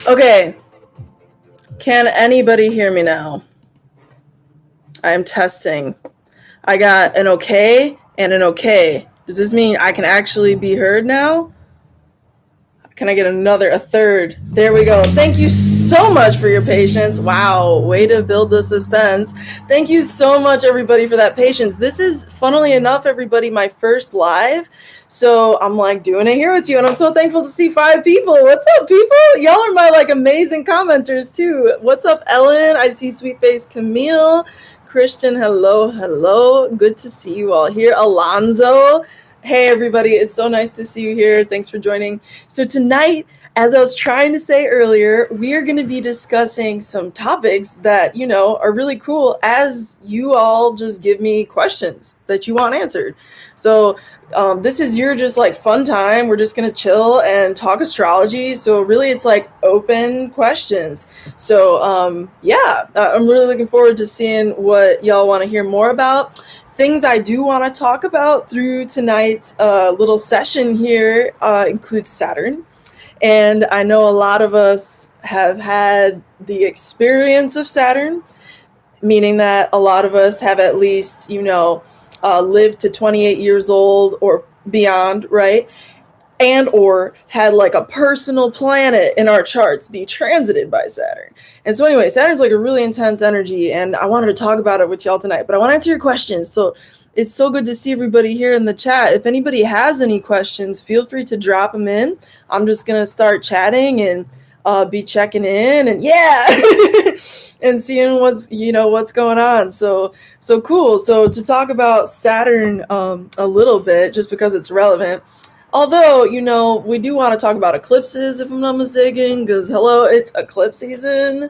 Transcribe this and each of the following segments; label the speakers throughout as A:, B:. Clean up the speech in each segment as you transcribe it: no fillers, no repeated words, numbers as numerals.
A: Okay. Can anybody hear me now? I'm testing. I got an okay and an okay. Does this mean I can actually be heard now? Can I get a third? There we go. Thank you so much for your patience. Wow, way to build the suspense. Thank you so much, everybody, for that patience. This is, funnily enough, everybody, my first live. So I'm like doing it here with you, and I'm so thankful to see 5 people. What's up, people? Y'all are my like amazing commenters too. What's up, Ellen? I see sweet face Camille. Christian, hello, hello. Good to see you all here. Alonzo. Hey everybody, it's so nice to see you here. Thanks for joining. So tonight, as I was trying to say earlier, we are going to be discussing some topics that, you know, are really cool as you all just give me questions that you want answered. So this is your just like fun time. We're just going to chill and talk astrology. So really it's like open questions. So yeah, I'm really looking forward to seeing what y'all want to hear more about. Things I do want to talk about through tonight's little session here includes Saturn. And I know a lot of us have had the experience of Saturn, meaning that a lot of us have at least, you know, lived to 28 years old or beyond, right? And or had like a personal planet in our charts be transited by Saturn. And so anyway, Saturn's like a really intense energy, and I wanted to talk about it with y'all tonight, but I want to answer your questions. So it's so good to see everybody here in the chat. If anybody has any questions, feel free to drop them in. I'm just going to start chatting and be checking in and yeah, and seeing what's going on. So cool. So to talk about Saturn a little bit, just because it's relevant. Although, you know, we do want to talk about eclipses, if I'm not mistaken, because hello, it's eclipse season.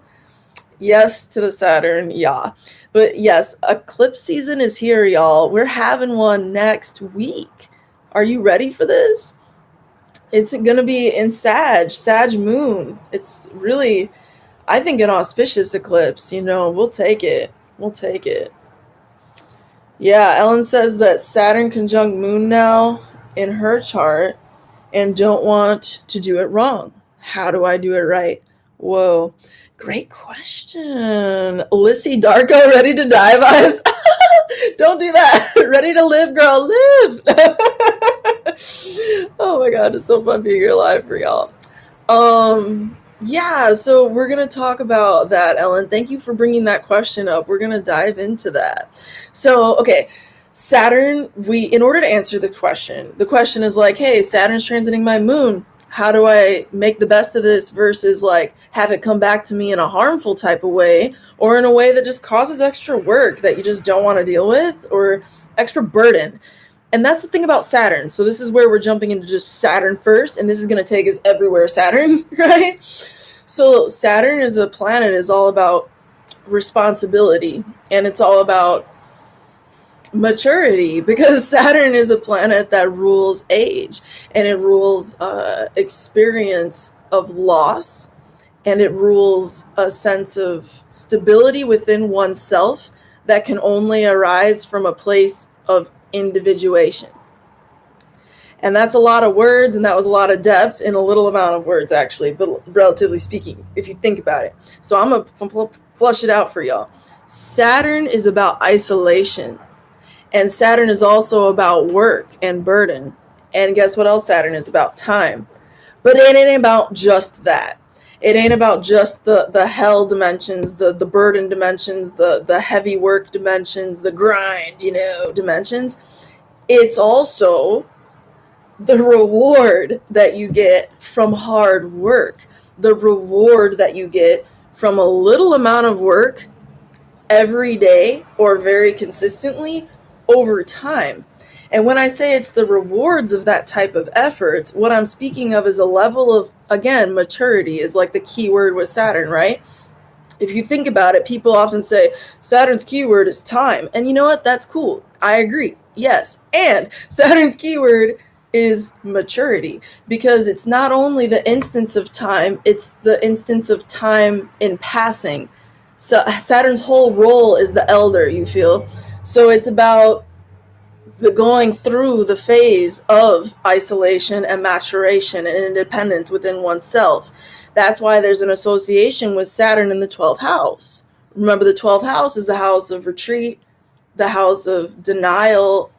A: Yes to the Saturn, yeah. But yes, eclipse season is here, y'all. We're having one next week. Are you ready for this? It's going to be in Sag moon. It's really, I think, an auspicious eclipse. You know, we'll take it. We'll take it. Yeah, Ellen says that Saturn conjunct moon now in her chart and don't want to do it wrong. How do I do it right? Whoa, great question. Lissy Darko, ready to die vibes? Don't do that. Ready to live, girl, live. Oh my God, it's so fun being here live for y'all. Yeah, so we're going to talk about that, Ellen. Thank you for bringing that question up. We're going to dive into that. So, okay. Saturn, in order to answer the question is like, hey, Saturn's transiting my moon. How do I make the best of this versus like have it come back to me in a harmful type of way or in a way that just causes extra work that you just don't want to deal with or extra burden? And that's the thing about Saturn. So this is where we're jumping into just Saturn first, and this is going to take us everywhere Saturn, right? So Saturn as a planet is all about responsibility, and it's all about maturity, because Saturn is a planet that rules age, and it rules experience of loss, and it rules a sense of stability within oneself that can only arise from a place of individuation. And that's a lot of words, and that was a lot of depth in a little amount of words, actually, but relatively speaking, if you think about it. So I'm going to flush it out for y'all. Saturn is about isolation. And Saturn is also about work and burden. And guess what else Saturn is about? Time. But it ain't about just that. It ain't about just the hell dimensions, the burden dimensions, the heavy work dimensions, the grind, dimensions. It's also the reward that you get from hard work. The reward that you get from a little amount of work every day or very consistently over time. And when I say it's the rewards of that type of effort, what I'm speaking of is a level of, again, maturity is like the key word with Saturn, right? If you think about it, people often say Saturn's keyword is time. And you know what? That's cool. I agree. Yes. And Saturn's keyword is maturity, because it's not only the instance of time, it's the instance of time in passing. So Saturn's whole role is the elder, you feel? So it's about going through the phase of isolation and maturation and independence within oneself. That's why there's an association with Saturn in the 12th house. Remember, the 12th house is the house of retreat, the house of denial,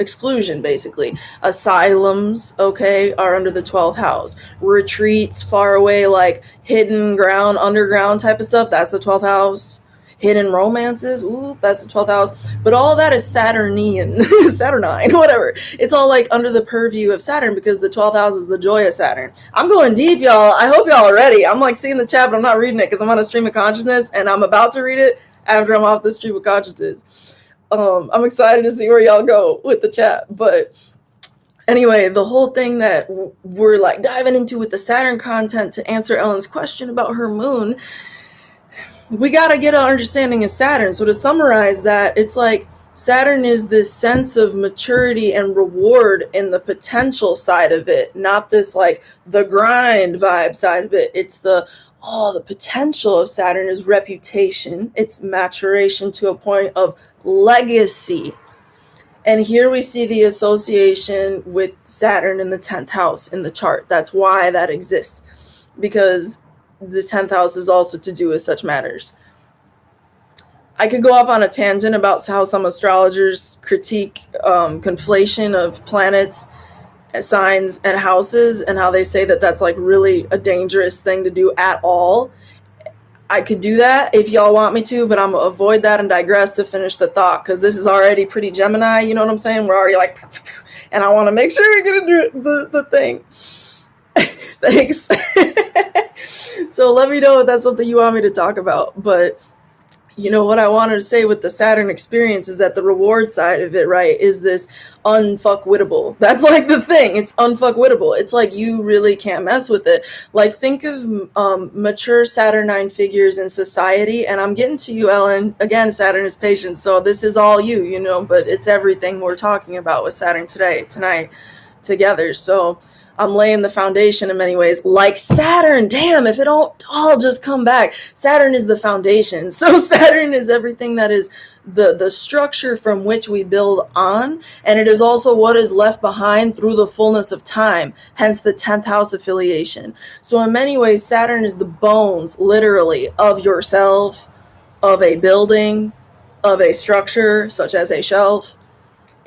A: exclusion, basically. Asylums, okay, are under the 12th house. Retreats far away, like hidden ground, underground type of stuff, that's the 12th house. Hidden romances, ooh, that's the 12th house. But all that is Saturnian, Saturnine, whatever. It's all like under the purview of Saturn, because the 12th house is the joy of Saturn. I'm going deep, y'all. I hope y'all are ready. I'm like seeing the chat, but I'm not reading it because I'm on a stream of consciousness, and I'm about to read it after I'm off the stream of consciousness. I'm excited to see where y'all go with the chat. But anyway, the whole thing that we're like diving into with the Saturn content, to answer Ellen's question about her moon, we got to get an understanding of Saturn. So to summarize that, it's like Saturn is this sense of maturity and reward in the potential side of it, not this like the grind vibe side of it. It's the potential of Saturn is reputation. It's maturation to a point of legacy. And here we see the association with Saturn in the 10th house in the chart. That's why that exists, because the 10th house is also to do with such matters. I could go off on a tangent about how some astrologers critique conflation of planets, signs, and houses, and how they say that that's like really a dangerous thing to do at all. I could do that if y'all want me to, but I'm gonna avoid that and digress to finish the thought, because this is already pretty Gemini, you know what I'm saying? We're already like, and I want to make sure we get into the thing. Thanks. So let me know if that's something you want me to talk about. But you know what I wanted to say with the Saturn experience is that the reward side of it, right, is this unfuckwittable. That's like the thing. It's unfuckwittable. It's like you really can't mess with it. Like think of mature Saturnine figures in society, and I'm getting to you, Ellen. Again, Saturn is patience, so this is all you, you know, but it's everything we're talking about with Saturn tonight together. So I'm laying the foundation in many ways, like Saturn. Damn, if it all just come back. Saturn is the foundation. So Saturn is everything that is the structure from which we build on. And it is also what is left behind through the fullness of time, hence the 10th house affiliation. So in many ways, Saturn is the bones, literally, of yourself, of a building, of a structure, such as a shelf.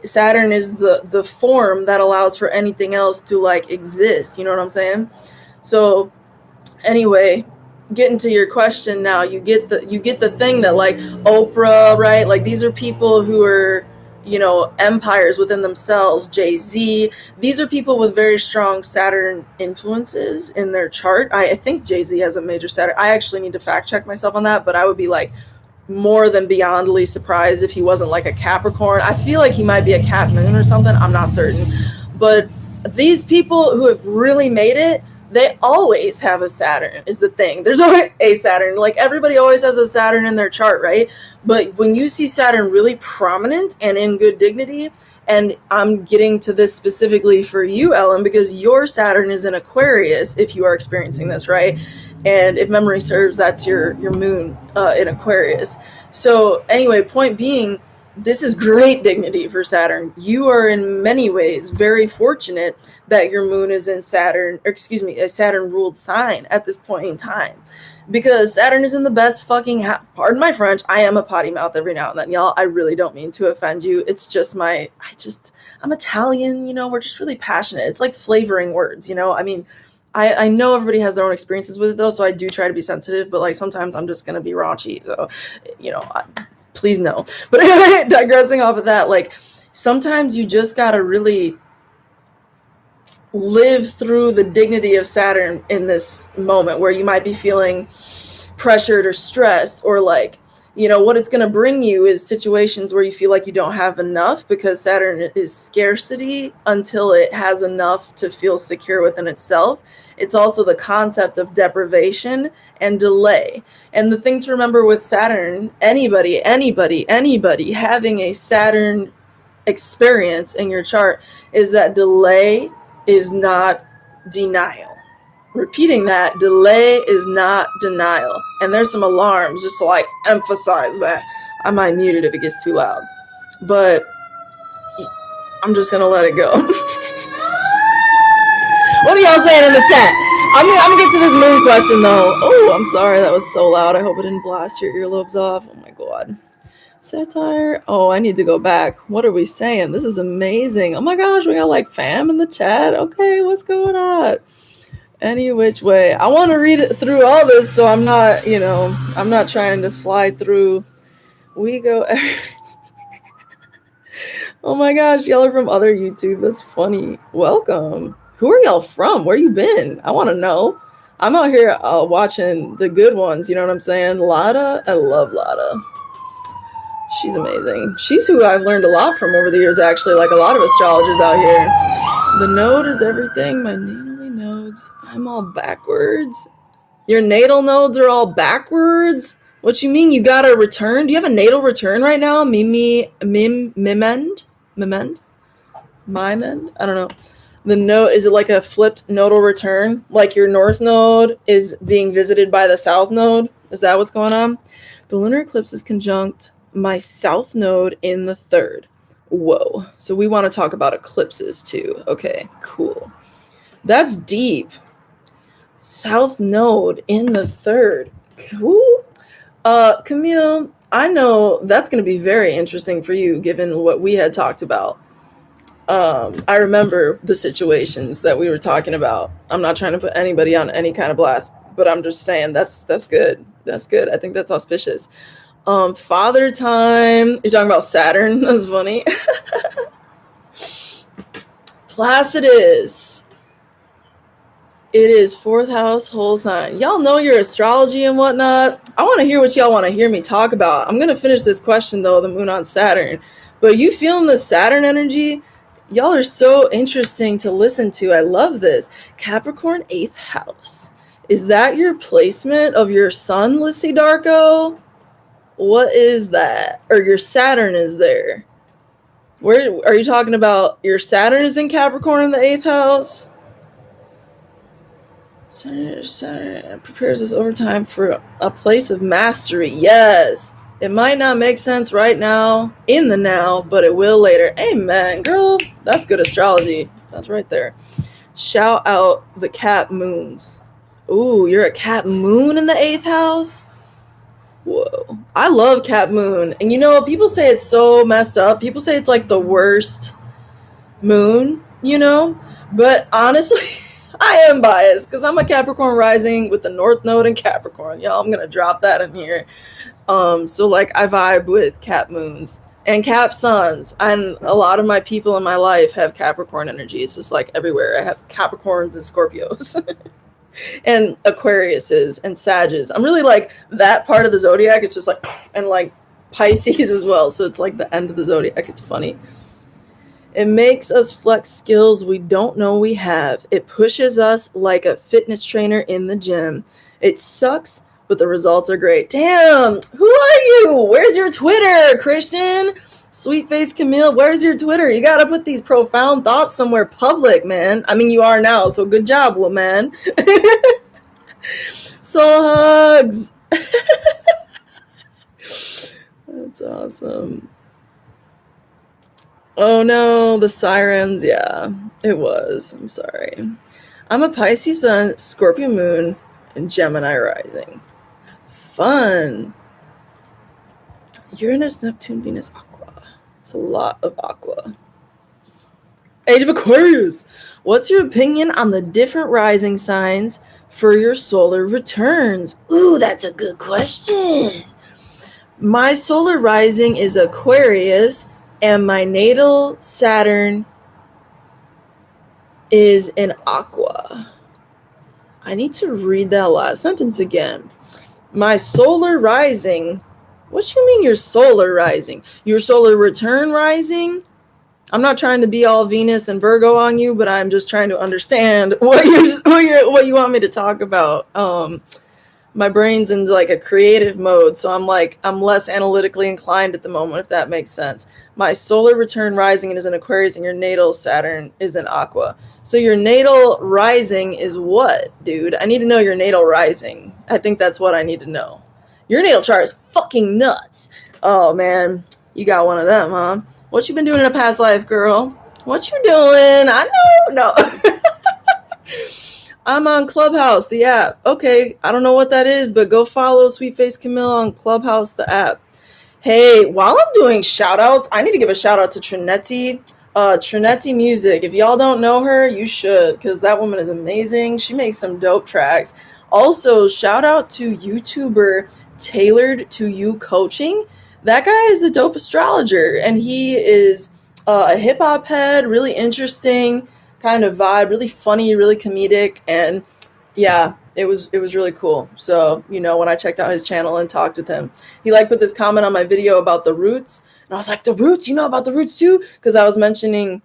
A: Saturn is the form that allows for anything else to like exist. You know what I'm saying? So anyway, getting to your question now, you get the thing that like Oprah, right? Like these are people who are, you know, empires within themselves. Jay-Z, these are people with very strong Saturn influences in their chart. I think Jay-Z has a major Saturn. I actually need to fact check myself on that, but I would be like more than beyondly surprised if he wasn't like a Capricorn. I feel like he might be a Cap Moon or something. I'm not certain. But these people who have really made it, they always have a Saturn is the thing. There's always a Saturn. Like everybody always has a Saturn in their chart, right? But when you see Saturn really prominent and in good dignity, and I'm getting to this specifically for you, Ellen, because your Saturn is in Aquarius if you are experiencing this, right? And if memory serves, that's your moon in Aquarius. So anyway, point being, this is great dignity for Saturn. You are in many ways very fortunate that your moon is in Saturn, or excuse me, a Saturn ruled sign at this point in time. Because Saturn is in the best fucking, pardon my French, I am a potty mouth every now and then, y'all. I really don't mean to offend you. It's just I'm Italian, you know, we're just really passionate. It's like flavoring words, you know? I mean, I know everybody has their own experiences with it though, so I do try to be sensitive, but like sometimes I'm just going to be raunchy. So, you know, please no. But anyway, digressing off of that, like sometimes you just got to really live through the dignity of Saturn in this moment where you might be feeling pressured or stressed, or like, you know, what it's going to bring you is situations where you feel like you don't have enough, because Saturn is scarcity until it has enough to feel secure within itself. It's also the concept of deprivation and delay. And the thing to remember with Saturn, anybody having a Saturn experience in your chart, is that delay is not denial. Repeating that, delay is not denial. And there's some alarms just to like emphasize that. I might mute it if it gets too loud. But I'm just gonna let it go. What are y'all saying in the chat? I'm gonna get to this moon question though. Oh, I'm sorry, that was so loud. I hope it didn't blast your earlobes off. Oh my god. Satire. Oh, I need to go back. What are we saying? This is amazing. Oh my gosh, we got like fam in the chat. Okay, what's going on? Any which way. I want to read it through all this, so I'm not, I'm not trying to fly through. We go. Oh my gosh, y'all are from other YouTube. That's funny. Welcome. Who are y'all from? Where you been? I want to know. I'm out here watching the good ones. You know what I'm saying? Lada. I love Lada. She's amazing. She's who I've learned a lot from over the years, actually, like a lot of astrologers out here. The node is everything. My natally nodes. I'm all backwards. Your natal nodes are all backwards? What you mean? You got a return? Do you have a natal return right now? Mimend? I don't know. The node, is it like a flipped nodal return? Like your north node is being visited by the south node? Is that what's going on? The lunar eclipse is conjunct my south node in the third. Whoa. So we want to talk about eclipses too. Okay, cool. That's deep. South node in the third. Cool. Camille, I know that's going to be very interesting for you given what we had talked about. I remember the situations that we were talking about. I'm not trying to put anybody on any kind of blast, but I'm just saying that's good. That's good. I think that's auspicious. Father time. You're talking about Saturn. That's funny. Placidus. It is fourth house whole sign. Y'all know your astrology and whatnot. I want to hear what y'all want to hear me talk about. I'm going to finish this question though, the moon on Saturn. But you feeling the Saturn energy? Y'all are so interesting to listen to. I love this. Capricorn 8th house. Is that your placement of your sun, Lissy Darko? What is that? Or your Saturn is there? Where are you talking about? Your Saturn is in Capricorn in the 8th house? Saturn prepares us over time for a place of mastery. Yes. It might not make sense right now, in the now, but it will later. Amen, girl. That's good astrology. That's right there. Shout out the Cap Moons. Ooh, you're a Cap Moon in the 8th house? Whoa. I love Cap Moon. And people say it's so messed up. People say it's like the worst moon, But honestly, I am biased because I'm a Capricorn rising with the North Node in Capricorn. Y'all, I'm going to drop that in here. So like I vibe with Cap Moons and Cap Suns, and a lot of my people in my life have Capricorn energy. It's just like everywhere. I have Capricorns and Scorpios and Aquariuses and Sages. I'm really like that part of the zodiac. It's just like, and like Pisces as well. So it's like the end of the zodiac. It's funny. It makes us flex skills we don't know we have. It pushes us like a fitness trainer in the gym. It sucks, but the results are great. Damn, who are you? Where's your Twitter, Christian? Sweet face Camille, where's your Twitter? You got to put these profound thoughts somewhere public, man. I mean, you are now, so good job, woman. Soul hugs. That's awesome. Oh no, the sirens. Yeah, it was. I'm sorry. I'm a Pisces sun, Scorpio moon, and Gemini rising. Fun. Uranus, Neptune, Venus, Aqua. It's a lot of Aqua. Age of Aquarius. What's your opinion on the different rising signs for your solar returns? Ooh, that's a good question. My solar rising is Aquarius, and my natal Saturn is in Aqua. I need to read that last sentence again. My solar rising. What you mean your solar rising? Your solar return rising? I'm not trying to be all Venus and Virgo on you, but I'm just trying to understand what you want me to talk about. My brain's in like a creative mode, so I'm less analytically inclined at the moment, if that makes sense. My solar return rising is in Aquarius, and your natal Saturn is in Aqua. So your natal rising is what, dude? I need to know your natal rising. I think that's what I need to know. Your natal chart is fucking nuts. Oh man, you got one of them, huh? What you been doing in a past life, girl? What you doing? I know. No. I'm on Clubhouse, the app. Okay, I don't know what that is, but go follow Sweet Face Camille on Clubhouse, the app. Hey, while I'm doing shout outs, I need to give a shout out to Trinetti. Trinetti Music. If y'all don't know her, you should, because that woman is amazing. She makes some dope tracks. Also, shout out to YouTuber Tailored to You Coaching. That guy is a dope astrologer, and he is a hip hop head, really interesting kind of vibe, really funny, really comedic, and yeah, it was really cool. So, you know, when I checked out his channel and talked with him, he like put this comment on my video about the roots, and I was like, the roots, you know about the roots too? Because I was mentioning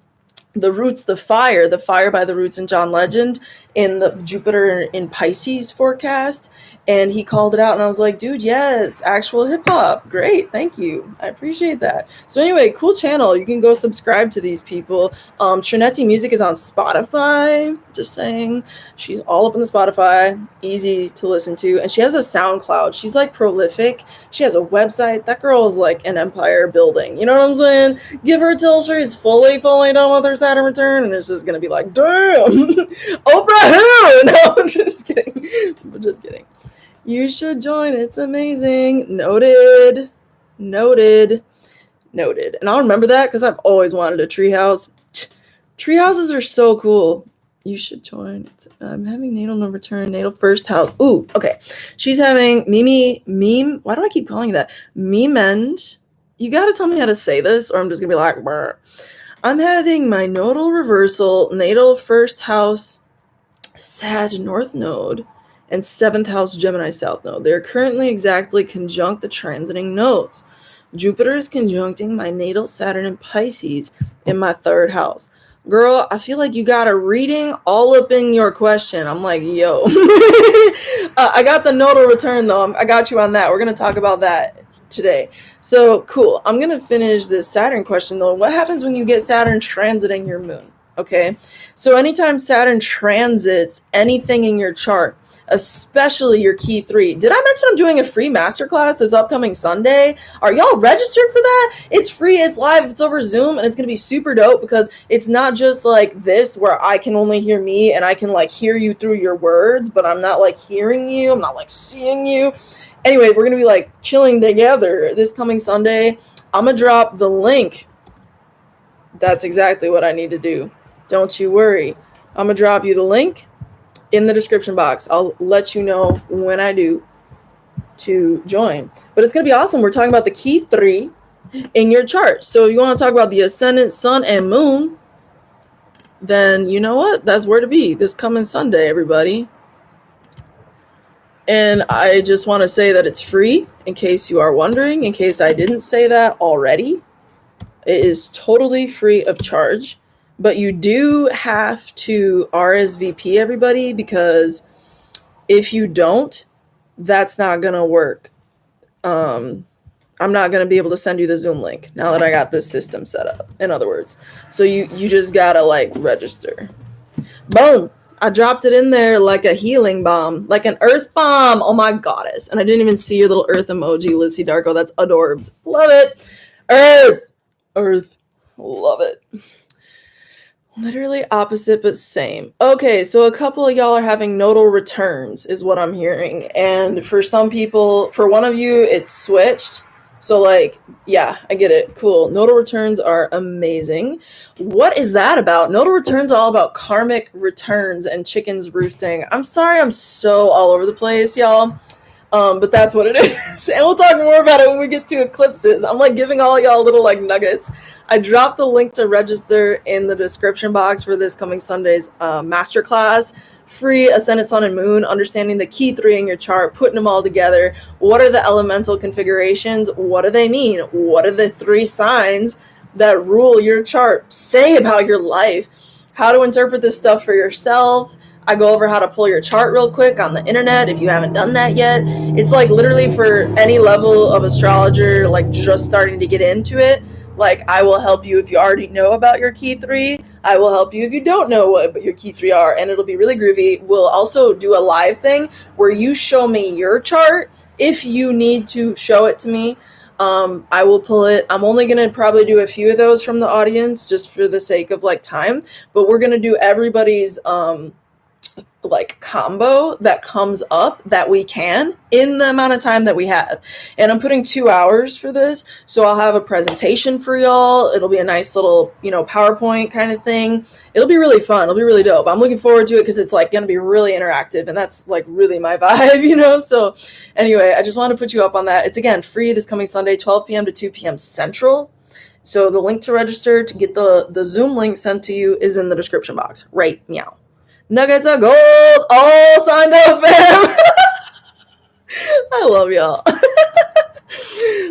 A: the roots, the fire by the Roots in John Legend in the Jupiter in Pisces forecast. And he called it out, and I was like, dude, yes, actual hip hop. Great. Thank you. I appreciate that. So anyway, cool channel. You can go subscribe to these people. Trinetti Music is on Spotify. Just saying. She's all up on the Spotify. Easy to listen to. And she has a SoundCloud. She's like prolific. She has a website. That girl is like an empire building. You know what I'm saying? Give her till she's fully done with her Saturn return, and it's just going to be like, damn, Oprah who? No, I'm just kidding. I'm just kidding. You should join. It's amazing. Noted. And I'll remember that because I've always wanted a treehouse. Treehouses are so cool. You should join. I'm having natal return, natal first house. Ooh, okay. She's having meme. Why do I keep calling you that? Memend. You got to tell me how to say this, or I'm just going to be like, brr. I'm having my nodal reversal, natal first house, Sag North Node, and 7th house Gemini South Node. They're currently exactly conjunct the transiting nodes. Jupiter is conjuncting my natal Saturn in Pisces in my 3rd house. Girl, I feel like you got a reading all up in your question. I'm like, yo. I got the nodal return, though. I got you on that. We're going to talk about that today. So, cool. I'm going to finish this Saturn question, though. What happens when you get Saturn transiting your moon? Okay? So, anytime Saturn transits anything in your chart, especially your key 3. Did I mention I'm doing a free masterclass this upcoming Sunday? Are y'all registered for that? It's free, it's live, it's over Zoom, and it's going to be super dope because it's not just like this where I can only hear me and I can like hear you through your words, but I'm not like hearing you, I'm not like seeing you. Anyway, we're going to be like chilling together this coming Sunday. I'm going to drop the link. That's exactly what I need to do. Don't you worry. I'm going to drop you the link in the description box. I'll let you know when I do to join. But it's going to be awesome. We're talking about the key 3 in your chart. So you want to talk about the ascendant, sun, and moon, then you know what? That's where to be this coming Sunday, everybody. And I just want to say that it's free, in case you are wondering, in case I didn't say that already. It is totally free of charge. But you do have to RSVP, everybody, because if you don't, that's not going to work. I'm not going to be able to send you the Zoom link now that I got this system set up, in other words. So you just got to, like, register. Boom. I dropped it in there like a healing bomb, like an earth bomb. Oh, my goddess. And I didn't even see your little earth emoji, Lizzie Darko. That's adorbs. Love it. Earth. Love it. Literally opposite, but same. Okay, so a couple of y'all are having nodal returns is what I'm hearing. And for some people, for one of you, it's switched. So like, yeah, I get it. Cool. Nodal returns are amazing. What is that about? Nodal returns are all about karmic returns and chickens roosting. I'm sorry I'm so all over the place, y'all. But that's what it is. And we'll talk more about it when we get to eclipses. I'm like giving all y'all little like nuggets. I dropped the link to register in the description box for this coming Sunday's masterclass. Free Ascendant, Sun, and Moon, understanding the key 3 in your chart, putting them all together. What are the elemental configurations? What do they mean? What are the 3 signs that rule your chart? Say about your life. How to interpret this stuff for yourself. I go over how to pull your chart real quick on the internet if you haven't done that yet. It's like literally for any level of astrologer, like just starting to get into it. Like I will help you if you already know about your key 3. I will help you if you don't know what your key 3 are, and it'll be really groovy. We'll also do a live thing where you show me your chart if you need to show it to me. I will pull it. I'm only going to probably do a few of those from the audience just for the sake of like time, but we're going to do everybody's like combo that comes up that we can in the amount of time that we have. And I'm putting 2 hours for this, so I'll have a presentation for y'all. It'll be a nice little, you know, PowerPoint kind of thing. It'll be really fun. It'll be really dope. I'm looking forward to it because it's like going to be really interactive, and that's like really my vibe, you know. So anyway, I just want to put you up on that. It's again free this coming Sunday, 12 p.m. to 2 p.m. Central. So the link to register to get the Zoom link sent to you is in the description box right now. Nuggets of gold, all signed up, fam. I love y'all.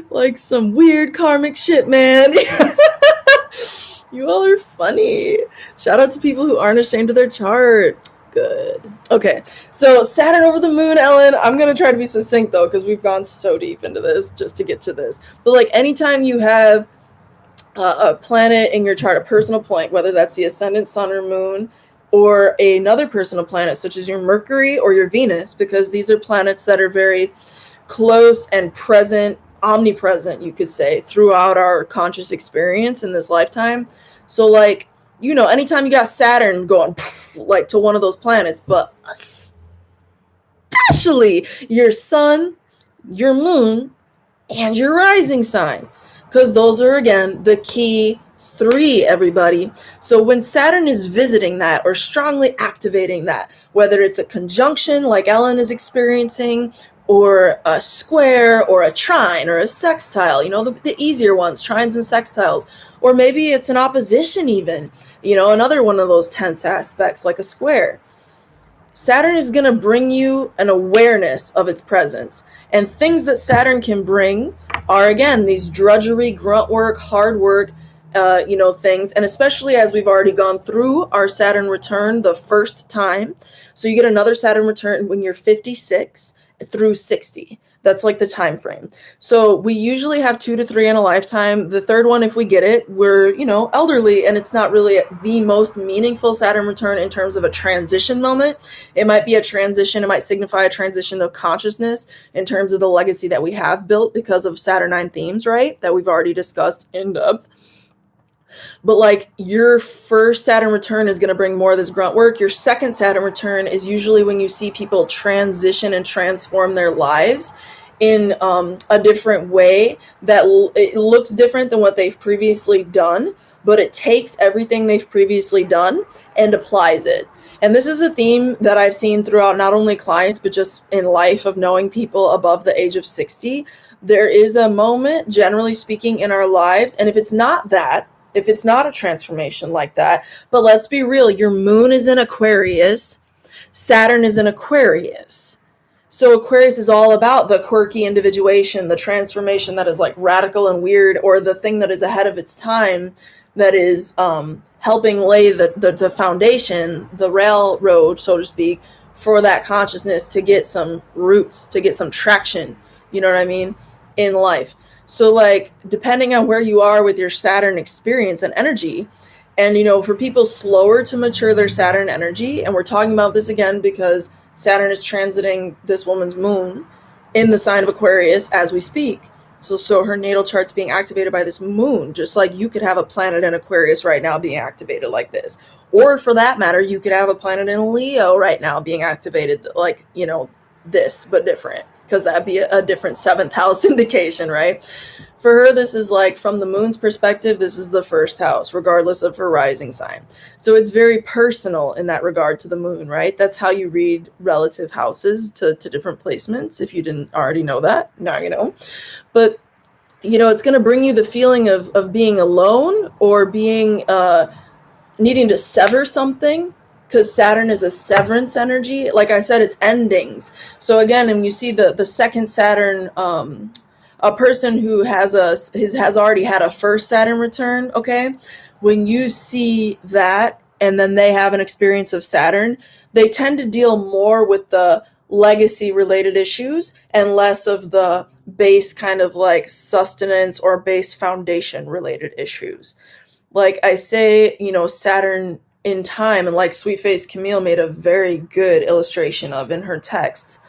A: Like some weird karmic shit, man. You all are funny. Shout out to people who aren't ashamed of their chart. Good. Okay, so Saturn over the moon, Ellen. I'm going to try to be succinct, though, because we've gone so deep into this just to get to this. But, like, anytime you have a planet in your chart, a personal point, whether that's the ascendant, sun, or moon, or another personal planet such as your Mercury or your Venus, because these are planets that are very close and present, omnipresent, you could say, throughout our conscious experience in this lifetime. So like, you know, anytime you got Saturn going like to one of those planets, but especially your sun, your moon, and your rising sign, because those are, again, the key 3, everybody. So when Saturn is visiting that or strongly activating that, whether it's a conjunction like Ellen is experiencing, or a square or a trine or a sextile, you know, the easier ones, trines and sextiles, or maybe it's an opposition even, you know, another one of those tense aspects like a square. Saturn is going to bring you an awareness of its presence. And things that Saturn can bring are, again, these drudgery, grunt work, hard work, you know, things. And especially as we've already gone through our Saturn return the first time. So you get another Saturn return when you're 56 through 60. That's like the time frame. So we usually have 2 to 3 in a lifetime. The third one, if we get it, we're, you know, elderly, and it's not really the most meaningful Saturn return in terms of a transition moment. It might be a transition. It might signify a transition of consciousness in terms of the legacy that we have built because of Saturnine themes, right? That we've already discussed in depth. But like your first Saturn return is going to bring more of this grunt work. Your second Saturn return is usually when you see people transition and transform their lives in a different way that it looks different than what they've previously done, but it takes everything they've previously done and applies it. And this is a theme that I've seen throughout not only clients, but just in life of knowing people above the age of 60. There is a moment, generally speaking, in our lives, and if it's not that, if it's not a transformation like that, but let's be real, your moon is in Aquarius, Saturn is in Aquarius. So Aquarius is all about the quirky individuation, the transformation that is like radical and weird, or the thing that is ahead of its time, that is helping lay the foundation, the railroad, so to speak, for that consciousness to get some roots, to get some traction, you know what I mean, in life. So like, depending on where you are with your Saturn experience and energy, and, you know, for people slower to mature their Saturn energy, and we're talking about this again because Saturn is transiting this woman's moon in the sign of Aquarius as we speak. So her natal chart's being activated by this moon, just like you could have a planet in Aquarius right now being activated like this. Or for that matter, you could have a planet in Leo right now being activated like, you know, this, but different, because that'd be a different 7th house indication, right? For her, this is like, from the moon's perspective, this is the 1st house, regardless of her rising sign. So it's very personal in that regard to the moon, right? That's how you read relative houses to different placements. If you didn't already know that, now you know. But, you know, it's going to bring you the feeling of being alone, or being, needing to sever something, because Saturn is a severance energy. Like I said, it's endings. So again, when you see the second Saturn, a person who has already had a first Saturn return, okay? When you see that, and then they have an experience of Saturn, they tend to deal more with the legacy related issues and less of the base kind of like sustenance or base foundation related issues. Like I say, you know, Saturn in time, and like Sweet Face Camille made a very good illustration of in her texts,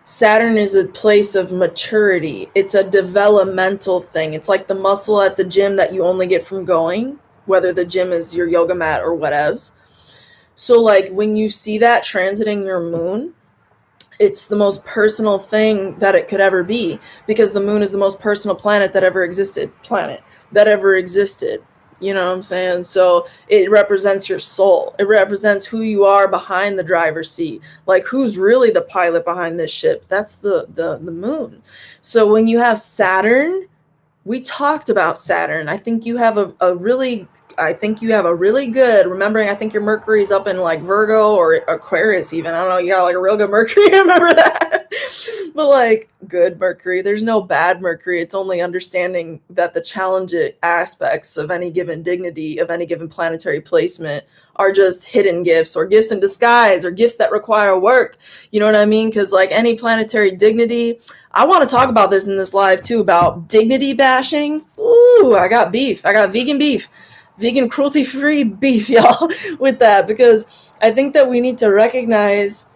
A: Saturn is a place of maturity. It's a developmental thing. It's like the muscle at the gym that you only get from going, whether the gym is your yoga mat or whatevs. So like when you see that transiting your moon, it's the most personal thing that it could ever be, because the moon is the most personal planet that ever existed. You know what I'm saying? So it represents your soul. It represents who you are behind the driver's seat. Like, who's really the pilot behind this ship? That's the moon. So when you have Saturn, we talked about Saturn. I think you have a really good, remembering, I think your Mercury's up in like Virgo or Aquarius even. I don't know, you got like a real good Mercury, remember that? But like, good Mercury. There's no bad Mercury. It's only understanding that the challenging aspects of any given dignity, of any given planetary placement, are just hidden gifts, or gifts in disguise, or gifts that require work. You know what I mean? Because like any planetary dignity, I want to talk about this in this live too, about dignity bashing. Ooh, I got beef. I got vegan beef. Vegan cruelty-free beef, y'all, with that. Because I think that we need to recognize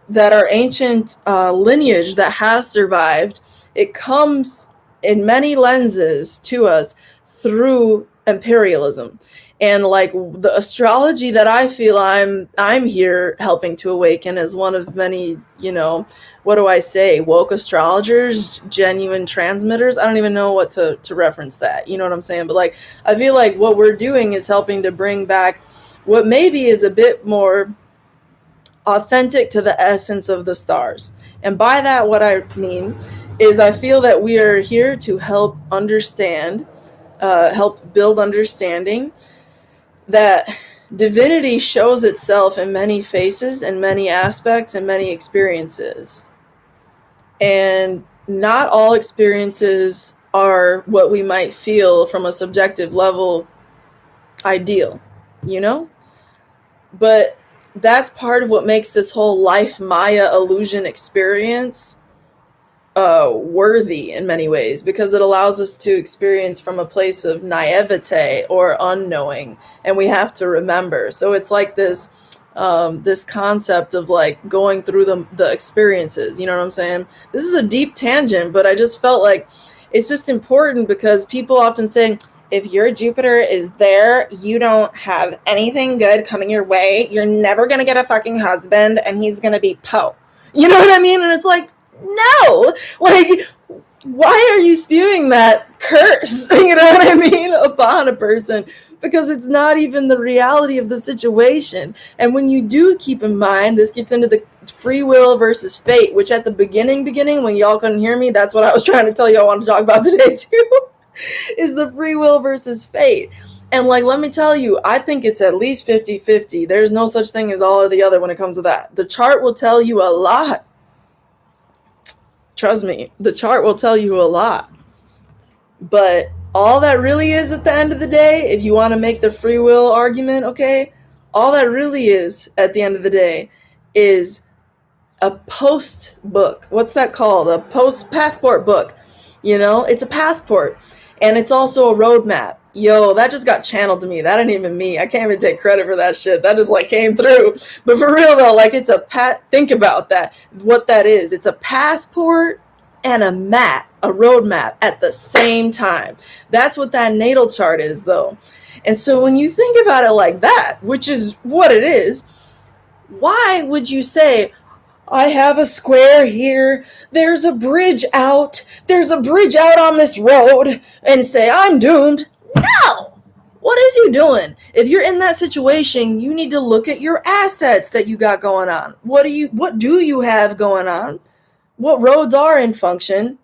A: that our ancient lineage that has survived, it comes in many lenses to us through imperialism. And like the astrology that I feel I'm here helping to awaken as one of many, you know, what do I say, woke astrologers, genuine transmitters. I don't even know what to reference that. You know what I'm saying? But like, I feel like what we're doing is helping to bring back what maybe is a bit more authentic to the essence of the stars. And by that, what I mean is I feel that we are here to help understand, help build understanding that divinity shows itself in many faces and many aspects and many experiences. And not all experiences are what we might feel from a subjective level ideal, you know? But that's part of what makes this whole life Maya illusion experience worthy in many ways, because it allows us to experience from a place of naivete or unknowing, and we have to remember. So it's like this this concept of like going through the experiences, you know what I'm saying? This is a deep tangent, but I just felt like it's just important, because people often say, if your Jupiter is there, you don't have anything good coming your way. You're never going to get a fucking husband, and he's going to be Poe. You know what I mean? And it's like, no, like, why are you spewing that curse, you know what I mean, upon a person? Because it's not even the reality of the situation. And when you do keep in mind, this gets into the free will versus fate, which at the beginning, when y'all couldn't hear me, that's what I was trying to tell you I want to talk about today too, is the free will versus fate. And like, let me tell you, I think it's at least 50-50. There's no such thing as all or the other when it comes to that. The chart will tell you a lot. Trust me, the chart will tell you a lot. But all that really is at the end of the day, if you want to make the free will argument, okay, all that really is at the end of the day is a post book. What's that called? A post passport book. You know, it's a passport, and it's also a roadmap. Yo, that just got channeled to me. That ain't even me. I can't even take credit for that shit. That just like came through. But for real though, like it's think about that. What that is. It's a passport and a map, a roadmap at the same time. That's what that natal chart is though. And so when you think about it like that, which is what it is, why would you say, I have a square here, there's a bridge out on this road, and say, I'm doomed? No! What is you doing? If you're in that situation, you need to look at your assets that you got going on. What do you have going on? What roads are in function?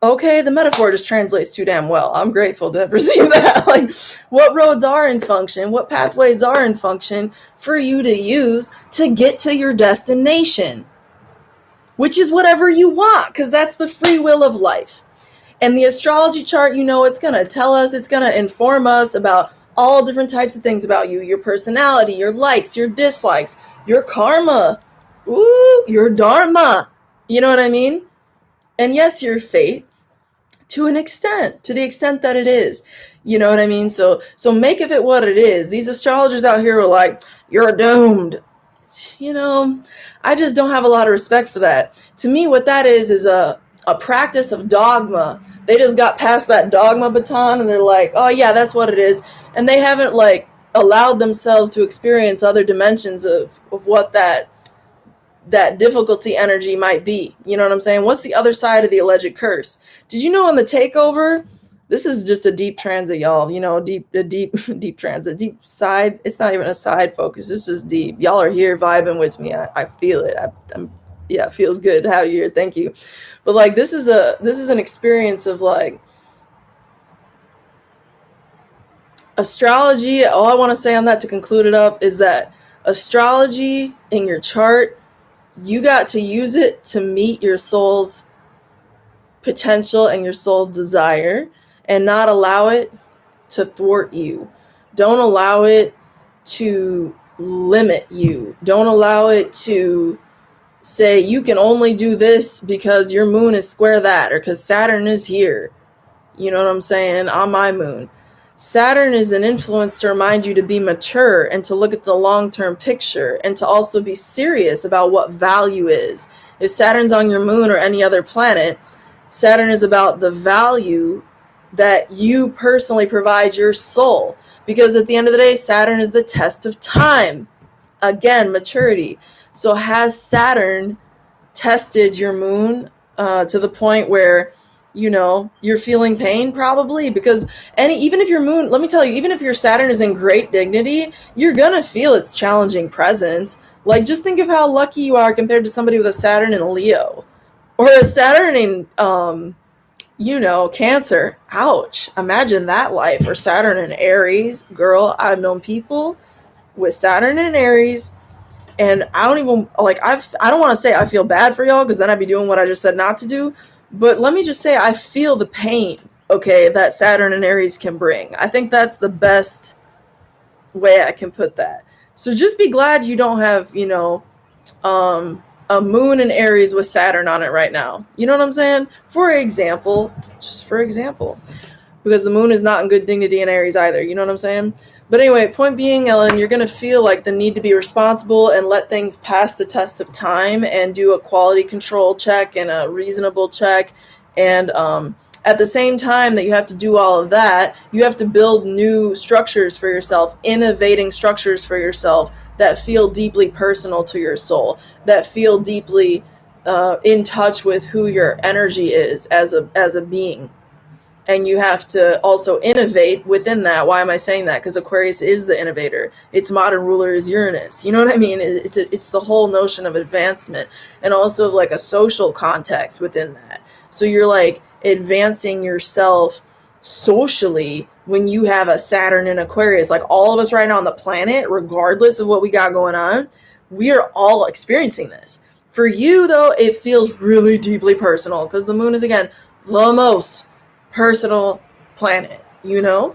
A: Okay, the metaphor just translates too damn well. I'm grateful to have received that. Like, what roads are in function? What pathways are in function for you to use to get to your destination? Which is whatever you want, because that's the free will of life. And the astrology chart, you know, it's going to tell us, it's going to inform us about all different types of things about you, your personality, your likes, your dislikes, your karma, your dharma. You know what I mean? And yes, your fate, to an extent, to the extent that it is. You know what I mean? So make of it what it is. These astrologers out here are like, you're doomed. you know, I just don't have a lot of respect for that. To me, what that is a practice of dogma. They just got past that dogma baton and they're like, oh yeah, that's what it is. And they haven't like allowed themselves to experience other dimensions of what that difficulty energy might be. You know what I'm saying? What's the other side of the alleged curse? Did you know on the takeover, this is just a deep transit, y'all, you know, deep transit, deep side. It's not even a side focus. It's just deep. Y'all are here vibing with me. I feel it. Yeah, it feels good to have you here. Thank you. But like, this is an experience of like astrology. All I want to say on that to conclude it up is that astrology in your chart, you got to use it to meet your soul's potential and your soul's desire and not allow it to thwart you. Don't allow it to limit you. Don't allow it to say you can only do this because your moon is square that or because Saturn is here. You know what I'm saying? On my moon. Saturn is an influence to remind you to be mature and to look at the long-term picture and to also be serious about what value is. If Saturn's on your moon or any other planet, Saturn is about the value that you personally provide your soul. Because at the end of the day, Saturn is the test of time. Again, maturity. So has Saturn tested your moon to the point where, you know, you're feeling pain? Probably, because even if your moon, let me tell you, even if your Saturn is in great dignity, you're gonna feel its challenging presence. Like, just think of how lucky you are compared to somebody with a Saturn in Leo or a Saturn in you know, Cancer. Ouch. Imagine that life. Or Saturn in Aries. Girl, I've known people with Saturn in Aries, and I don't even like, I don't want to say I feel bad for y'all because then I'd be doing what I just said not to do. But let me just say I feel the pain, okay, that Saturn and Aries can bring. I think that's the best way I can put that. So just be glad you don't have, you know, a moon in Aries with Saturn on it right now. You know what I'm saying? For example, just for example, because the moon is not in good dignity in Aries either. You know what I'm saying? But anyway, point being, Ellen, you're going to feel like the need to be responsible and let things pass the test of time and do a quality control check and a reasonable check. And at the same time that you have to do all of that, you have to build new structures for yourself, innovating structures for yourself that feel deeply personal to your soul, that feel deeply in touch with who your energy is as a being. And you have to also innovate within that. Why am I saying that? Because Aquarius is the innovator. Its modern ruler is Uranus. You know what I mean? It's the whole notion of advancement and also like a social context within that. So you're like advancing yourself socially when you have a Saturn in Aquarius. Like all of us right now on the planet, regardless of what we got going on, we are all experiencing this. For you, though, it feels really deeply personal because the moon is, again, the most personal planet, you know?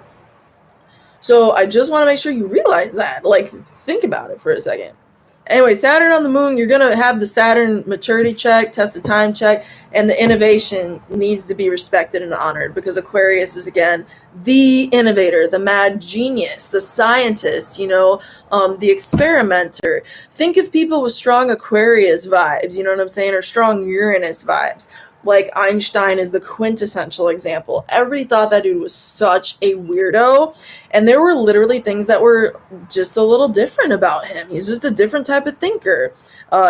A: So I just want to make sure you realize that. Like, think about it for a second. Anyway, Saturn on the moon, you're going to have the Saturn maturity check, test of time check, and the innovation needs to be respected and honored because Aquarius is, again, the innovator, the mad genius, the scientist, you know, the experimenter. Think of people with strong Aquarius vibes, you know what I'm saying, or strong Uranus vibes. Like Einstein is the quintessential example. Everybody thought that dude was such a weirdo. And there were literally things that were just a little different about him. He's just a different type of thinker.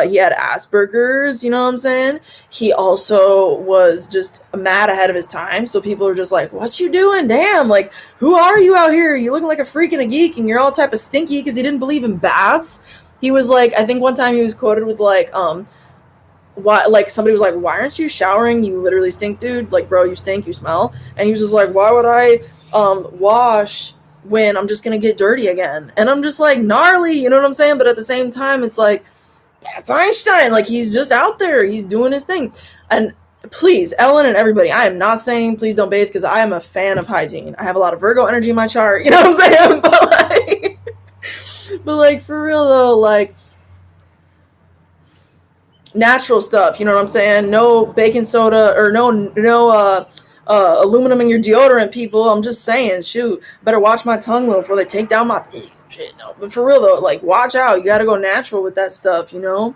A: He had Asperger's, you know what I'm saying? He also was just mad ahead of his time. So people are just like, what you doing? Damn, like, who are you out here? You looking like a freak and a geek and you're all type of stinky because he didn't believe in baths. He was like, I think one time he was quoted with like, why, like somebody was like, why aren't you showering? You literally stink, dude. Like, bro, you stink, you smell. And he was just like, why would I wash when I'm just gonna get dirty again? And I'm just like, gnarly, you know what I'm saying? But at the same time, it's like, that's Einstein. Like, he's just out there, he's doing his thing. And please, Ellen and everybody, I am not saying please don't bathe because I am a fan of hygiene. I have a lot of Virgo energy in my chart, you know what I'm saying? But like for real though, like natural stuff, you know what I'm saying? No baking soda or no aluminum in your deodorant, people. I'm just saying, shoot, better watch my tongue though before they take down my shit, no. But for real though, like, watch out. You gotta go natural with that stuff, you know?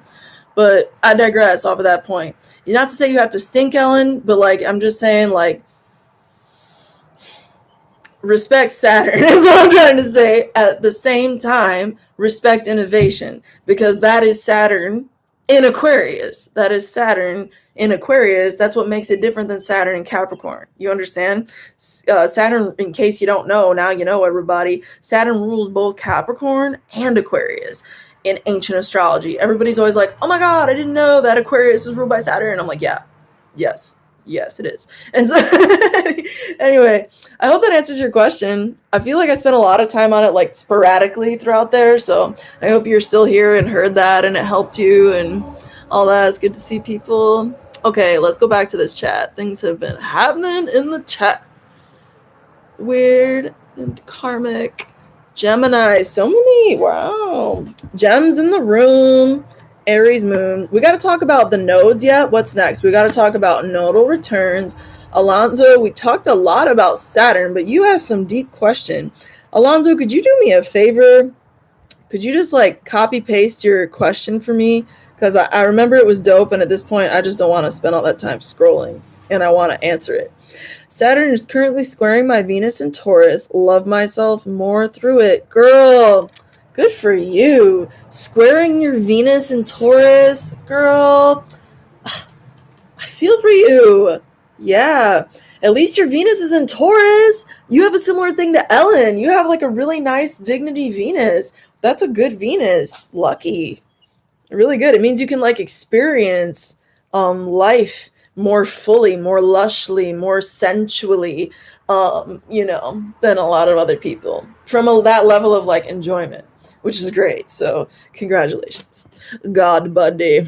A: But I digress off of that point. Not to say you have to stink, Ellen, but like, I'm just saying, like, respect Saturn is what I'm trying to say. At the same time, respect innovation, because that is Saturn in Aquarius. That is Saturn in Aquarius. That's what makes it different than Saturn in Capricorn. You understand? Saturn, in case you don't know, now you know, everybody, Saturn rules both Capricorn and Aquarius in ancient astrology. Everybody's always like, oh my God, I didn't know that Aquarius was ruled by Saturn. I'm like, yeah, yes, it is. And so anyway, I hope that answers your question. I feel like I spent a lot of time on it, like, sporadically throughout there. So I hope you're still here and heard that and it helped you and all that. It's good to see people. Okay, let's go back to this chat. Things have been happening in the chat. Weird and karmic. Gemini, so many. Wow. Gems in the room. Aries moon. We got to talk about the nodes yet. What's next? We got to talk about nodal returns. Alonzo, we talked a lot about Saturn, but you asked some deep question. Alonzo, could you do me a favor? Could you just like copy paste your question for me? Because I remember it was dope, and at this point, I just don't want to spend all that time scrolling, and I want to answer it. Saturn is currently squaring my Venus in Taurus. Love myself more through it. Girl, good for you. Squaring your Venus in Taurus, girl. I feel for you. Yeah. At least your Venus is in Taurus. You have a similar thing to Ellen. You have like a really nice dignity Venus. That's a good Venus. Lucky. Really good. It means you can like experience life more fully, more lushly, more sensually, you know, than a lot of other people from that level of like enjoyment, which is great. So congratulations. God buddy.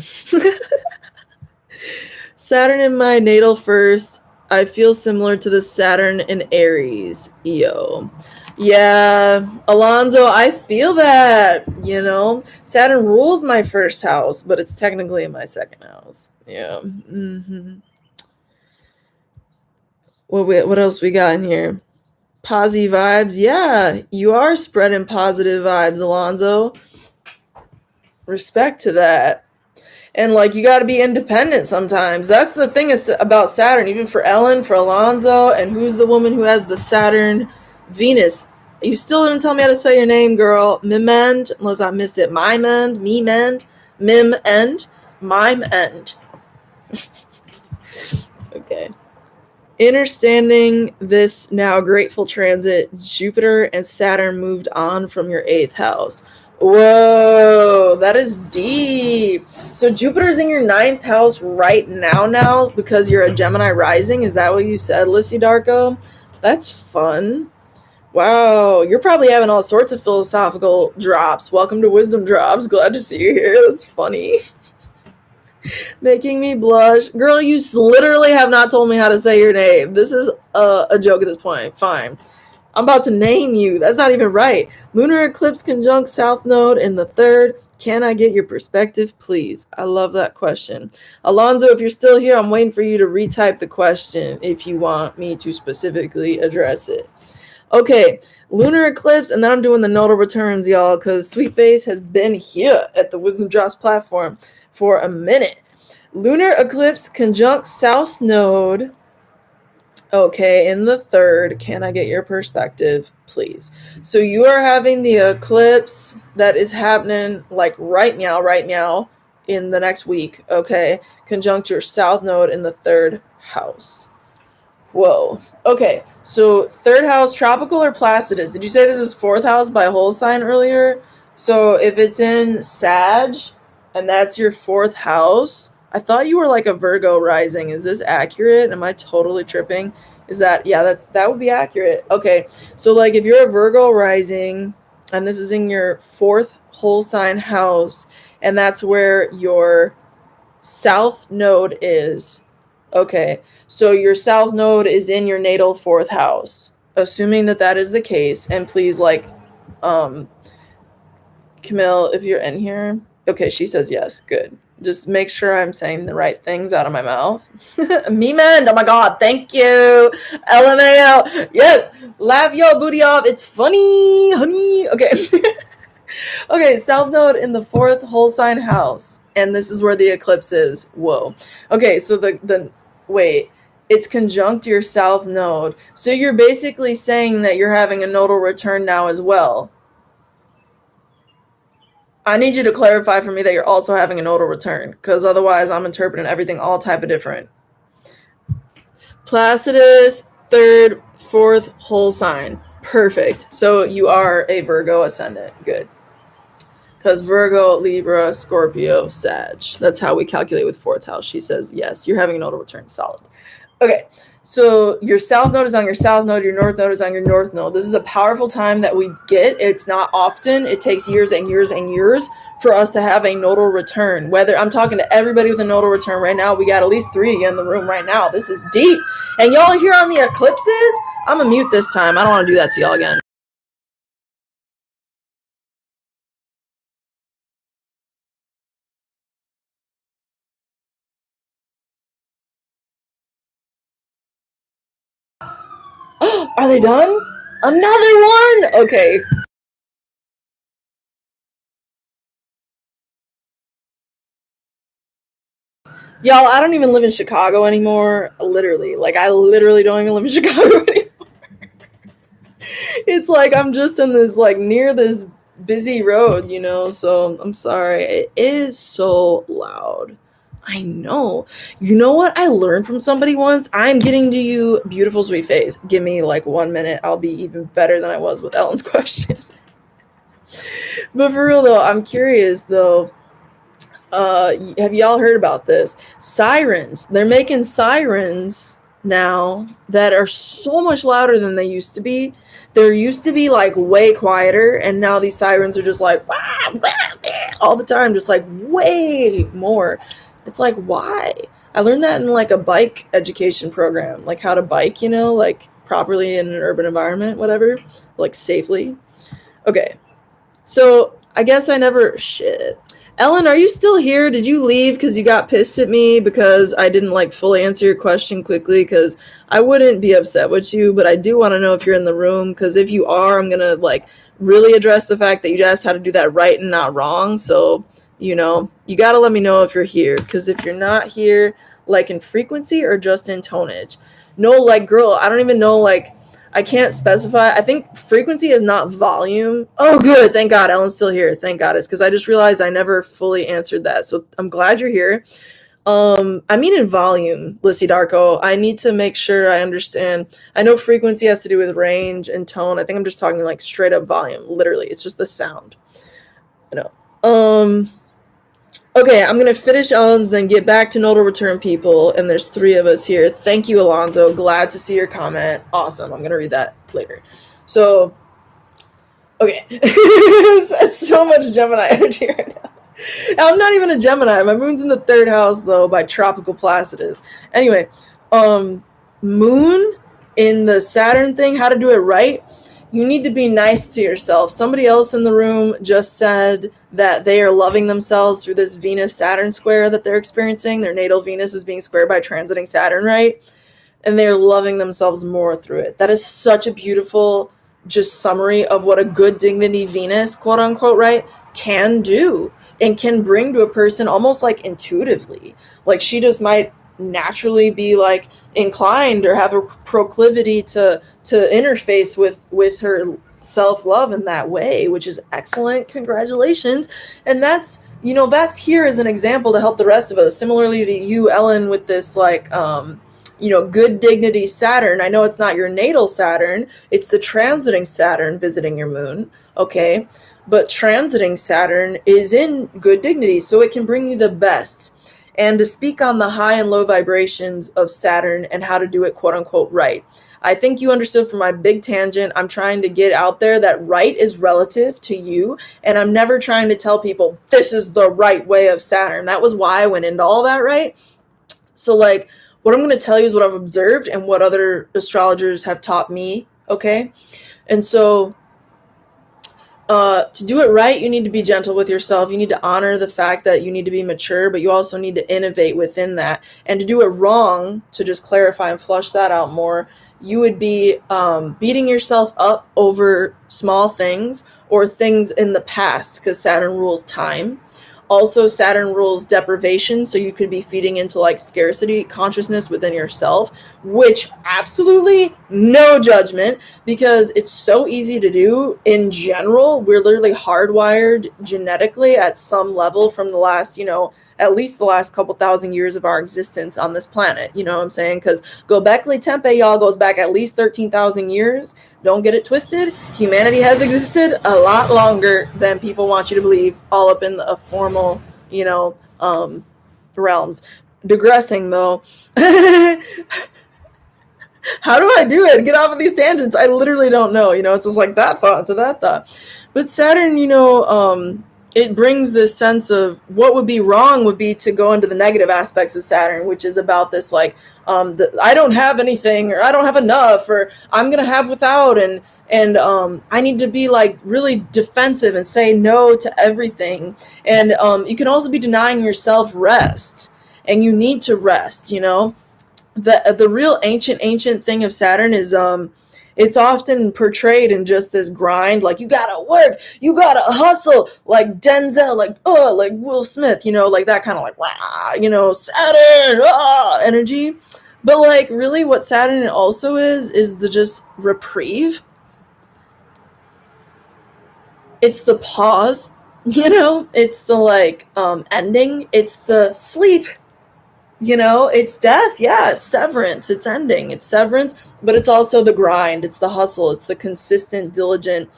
A: Saturn in my natal first. I feel similar to the Saturn in Aries. EO. Yeah, Alonzo, I feel that, you know. Saturn rules my first house, but it's technically in my second house. Yeah. Mm-hmm. What else we got in here? Posy vibes. Yeah, you are spreading positive vibes, Alonzo. Respect to that. And like, you got to be independent sometimes. That's the thing about Saturn, even for Ellen, for Alonzo, and who's the woman who has the Saturn Venus. You still didn't tell me how to say your name, girl. Mimend, unless I missed it. Mimend, Mimend, Mimend. Okay. Understanding this now grateful transit, Jupiter and Saturn moved on from your 8th house. Whoa, that is deep. So Jupiter's in your 9th house right now because you're a Gemini rising. Is that what you said, Lissy Darko? That's fun. Wow, you're probably having all sorts of philosophical drops. Welcome to WizdomDropz. Glad to see you here. That's funny. Making me blush. Girl, you literally have not told me how to say your name. This is a joke at this point. Fine. I'm about to name you. That's not even right. Lunar eclipse conjunct South Node in the 3rd. Can I get your perspective, please? I love that question. Alonzo, if you're still here, I'm waiting for you to retype the question if you want me to specifically address it. Okay, lunar eclipse, and then I'm doing the nodal returns, y'all, because Sweetface has been here at the WizdomDropz platform for a minute. Lunar eclipse conjunct South Node. Okay, in the 3rd, can I get your perspective, please? So you are having the eclipse that is happening like right now, in the next week, okay? Conjunct your South Node in the 3rd house. Whoa. Okay, so 3rd house, tropical or Placidus? Did you say this is 4th house by whole sign earlier? So if it's in Sag, and that's your 4th house, I thought you were like a Virgo rising. Is this accurate? Am I totally tripping? Is that, yeah, that would be accurate. Okay, so like if you're a Virgo rising, and this is in your 4th whole sign house, and that's where your South Node is. Okay, so your South Node is in your natal 4th house. Assuming that is the case, and please, like, Camille, if you're in here. Okay, she says yes. Good. Just make sure I'm saying the right things out of my mouth. Meme, oh my god, thank you. LMAO, yes, laugh your booty off. It's funny, honey. Okay. Okay, South Node in the 4th whole sign house. And this is where the eclipse is. Whoa. Okay, so wait, it's conjunct your South Node. So you're basically saying that you're having a nodal return now as well. I need you to clarify for me that you're also having a nodal return, because otherwise I'm interpreting everything all type of different. Placidus, 3rd, 4th whole sign. Perfect. So you are a Virgo ascendant. Good. Because Virgo, Libra, Scorpio, Sag. That's how we calculate with 4th house. She says, yes, you're having a nodal return. Solid. Okay, so your South Node is on your South Node. Your North Node is on your North Node. This is a powerful time that we get. It's not often. It takes years and years and years for us to have a nodal return. Whether I'm talking to everybody with a nodal return right now, we got at least 3 in the room right now. This is deep. And y'all here on the eclipses, I'm going to mute this time. I don't want to do that to y'all again. Are they done? Another one? Okay. Y'all, I don't even live in Chicago anymore. Literally. Like, I literally don't even live in Chicago anymore. It's like I'm just in this, like, near this busy road, you know? So, I'm sorry. It is so loud. I know. You know what I learned from somebody once? I'm getting to you, beautiful sweet face. Give me like 1 minute. I'll be even better than I was with Ellen's question. But for real though, I'm curious though. Have y'all heard about this? Sirens. They're making sirens now that are so much louder than they used to be. There used to be like way quieter, and now these sirens are just like all the time, just like way more. It's like, why? I learned that in like a bike education program, like how to bike, you know, like properly in an urban environment, whatever, like safely. Okay, so I guess I never shit. Ellen, are you still here? Did you leave because you got pissed at me because I didn't like fully answer your question quickly? Because I wouldn't be upset with you, but I do want to know if you're in the room, because if you are, I'm going to like really address the fact that you just had to do that right and not wrong. So, you know, you got to let me know if you're here, because if you're not here, like in frequency or just in tonnage. No, like, girl, I don't even know, like, I can't specify. I think frequency is not volume. Oh, good. Thank God. Ellen's still here. Thank God. It's because I just realized I never fully answered that. So I'm glad you're here. I mean in volume, Lissy Darko. I need to make sure I understand. I know frequency has to do with range and tone. I think I'm just talking like straight up volume. Literally, it's just the sound. You know. Okay, I'm going to finish Ellen's, then get back to Nodal Return people, and there's 3 of us here. Thank you, Alonzo. Glad to see your comment. Awesome. I'm going to read that later. So, okay. It's so much Gemini energy right now. I'm not even a Gemini. My moon's in the 3rd house, though, by tropical Placidus. Anyway, moon in the Saturn thing, how to do it right. You need to be nice to yourself. Somebody else in the room just said that they are loving themselves through this Venus-Saturn square that they're experiencing. Their natal Venus is being squared by transiting Saturn, right? And they're loving themselves more through it. That is such a beautiful just summary of what a good dignity Venus, quote unquote, right, can do and can bring to a person almost like intuitively. Like she just might naturally be like inclined or have a proclivity to interface with her self-love in that way, which is excellent. Congratulations. And that's, you know, that's here as an example to help the rest of us. Similarly to you, Ellen, with this like you know, good dignity Saturn. I know it's not your natal Saturn, it's the transiting Saturn visiting your moon, okay? But transiting Saturn is in good dignity, so it can bring you the best. And to speak on the high and low vibrations of Saturn and how to do it, quote unquote, right. I think you understood from my big tangent. I'm trying to get out there that right is relative to you. And I'm never trying to tell people this is the right way of Saturn. That was why I went into all that, right? So like, what I'm going to tell you is what I've observed and what other astrologers have taught me, okay? And so to do it right, you need to be gentle with yourself. You need to honor the fact that you need to be mature, but you also need to innovate within that. And to do it wrong, to just clarify and flush that out more, you would be beating yourself up over small things or things in the past, because Saturn rules time. Also, Saturn rules deprivation, so you could be feeding into like scarcity consciousness within yourself, which absolutely no judgment, because it's so easy to do. In general, we're literally hardwired genetically at some level from the last, at least the last couple thousand years of our existence on this planet. You know what I'm saying? Because Gobekli Tepe, y'all, goes back at least 13,000 years. Don't get it twisted. Humanity has existed a lot longer than people want you to believe, all up in the formal, realms. Digressing, though. How do I do it? Get off of these tangents. I literally don't know. It's just like that thought to that thought. But Saturn, it brings this sense of what would be wrong would be to go into the negative aspects of Saturn, which is about this like, I don't have anything, or I don't have enough, or I'm going to have without. And I need to be like really defensive and say no to everything. And you can also be denying yourself rest, and you need to rest, The real ancient thing of Saturn is it's often portrayed in just this grind, like you gotta work, you gotta hustle, like Denzel, like Will Smith, like that kind of like rah, Saturn energy. But like really what Saturn also is the just reprieve. It's the pause, it's the like ending, it's the sleep. It's death. Yeah, it's severance. It's ending. It's severance, but it's also the grind. It's the hustle. It's the consistent, diligent,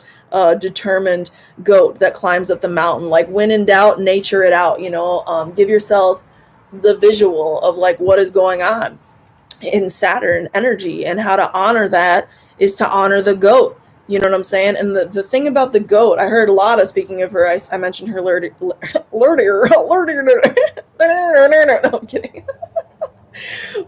A: determined goat that climbs up the mountain. Like when in doubt, nature it out, give yourself the visual of like what is going on in Saturn energy, and how to honor that is to honor the goat. You know what I'm saying? And the thing about the goat, I heard a lot of, speaking of her, I mentioned her no, I'm kidding.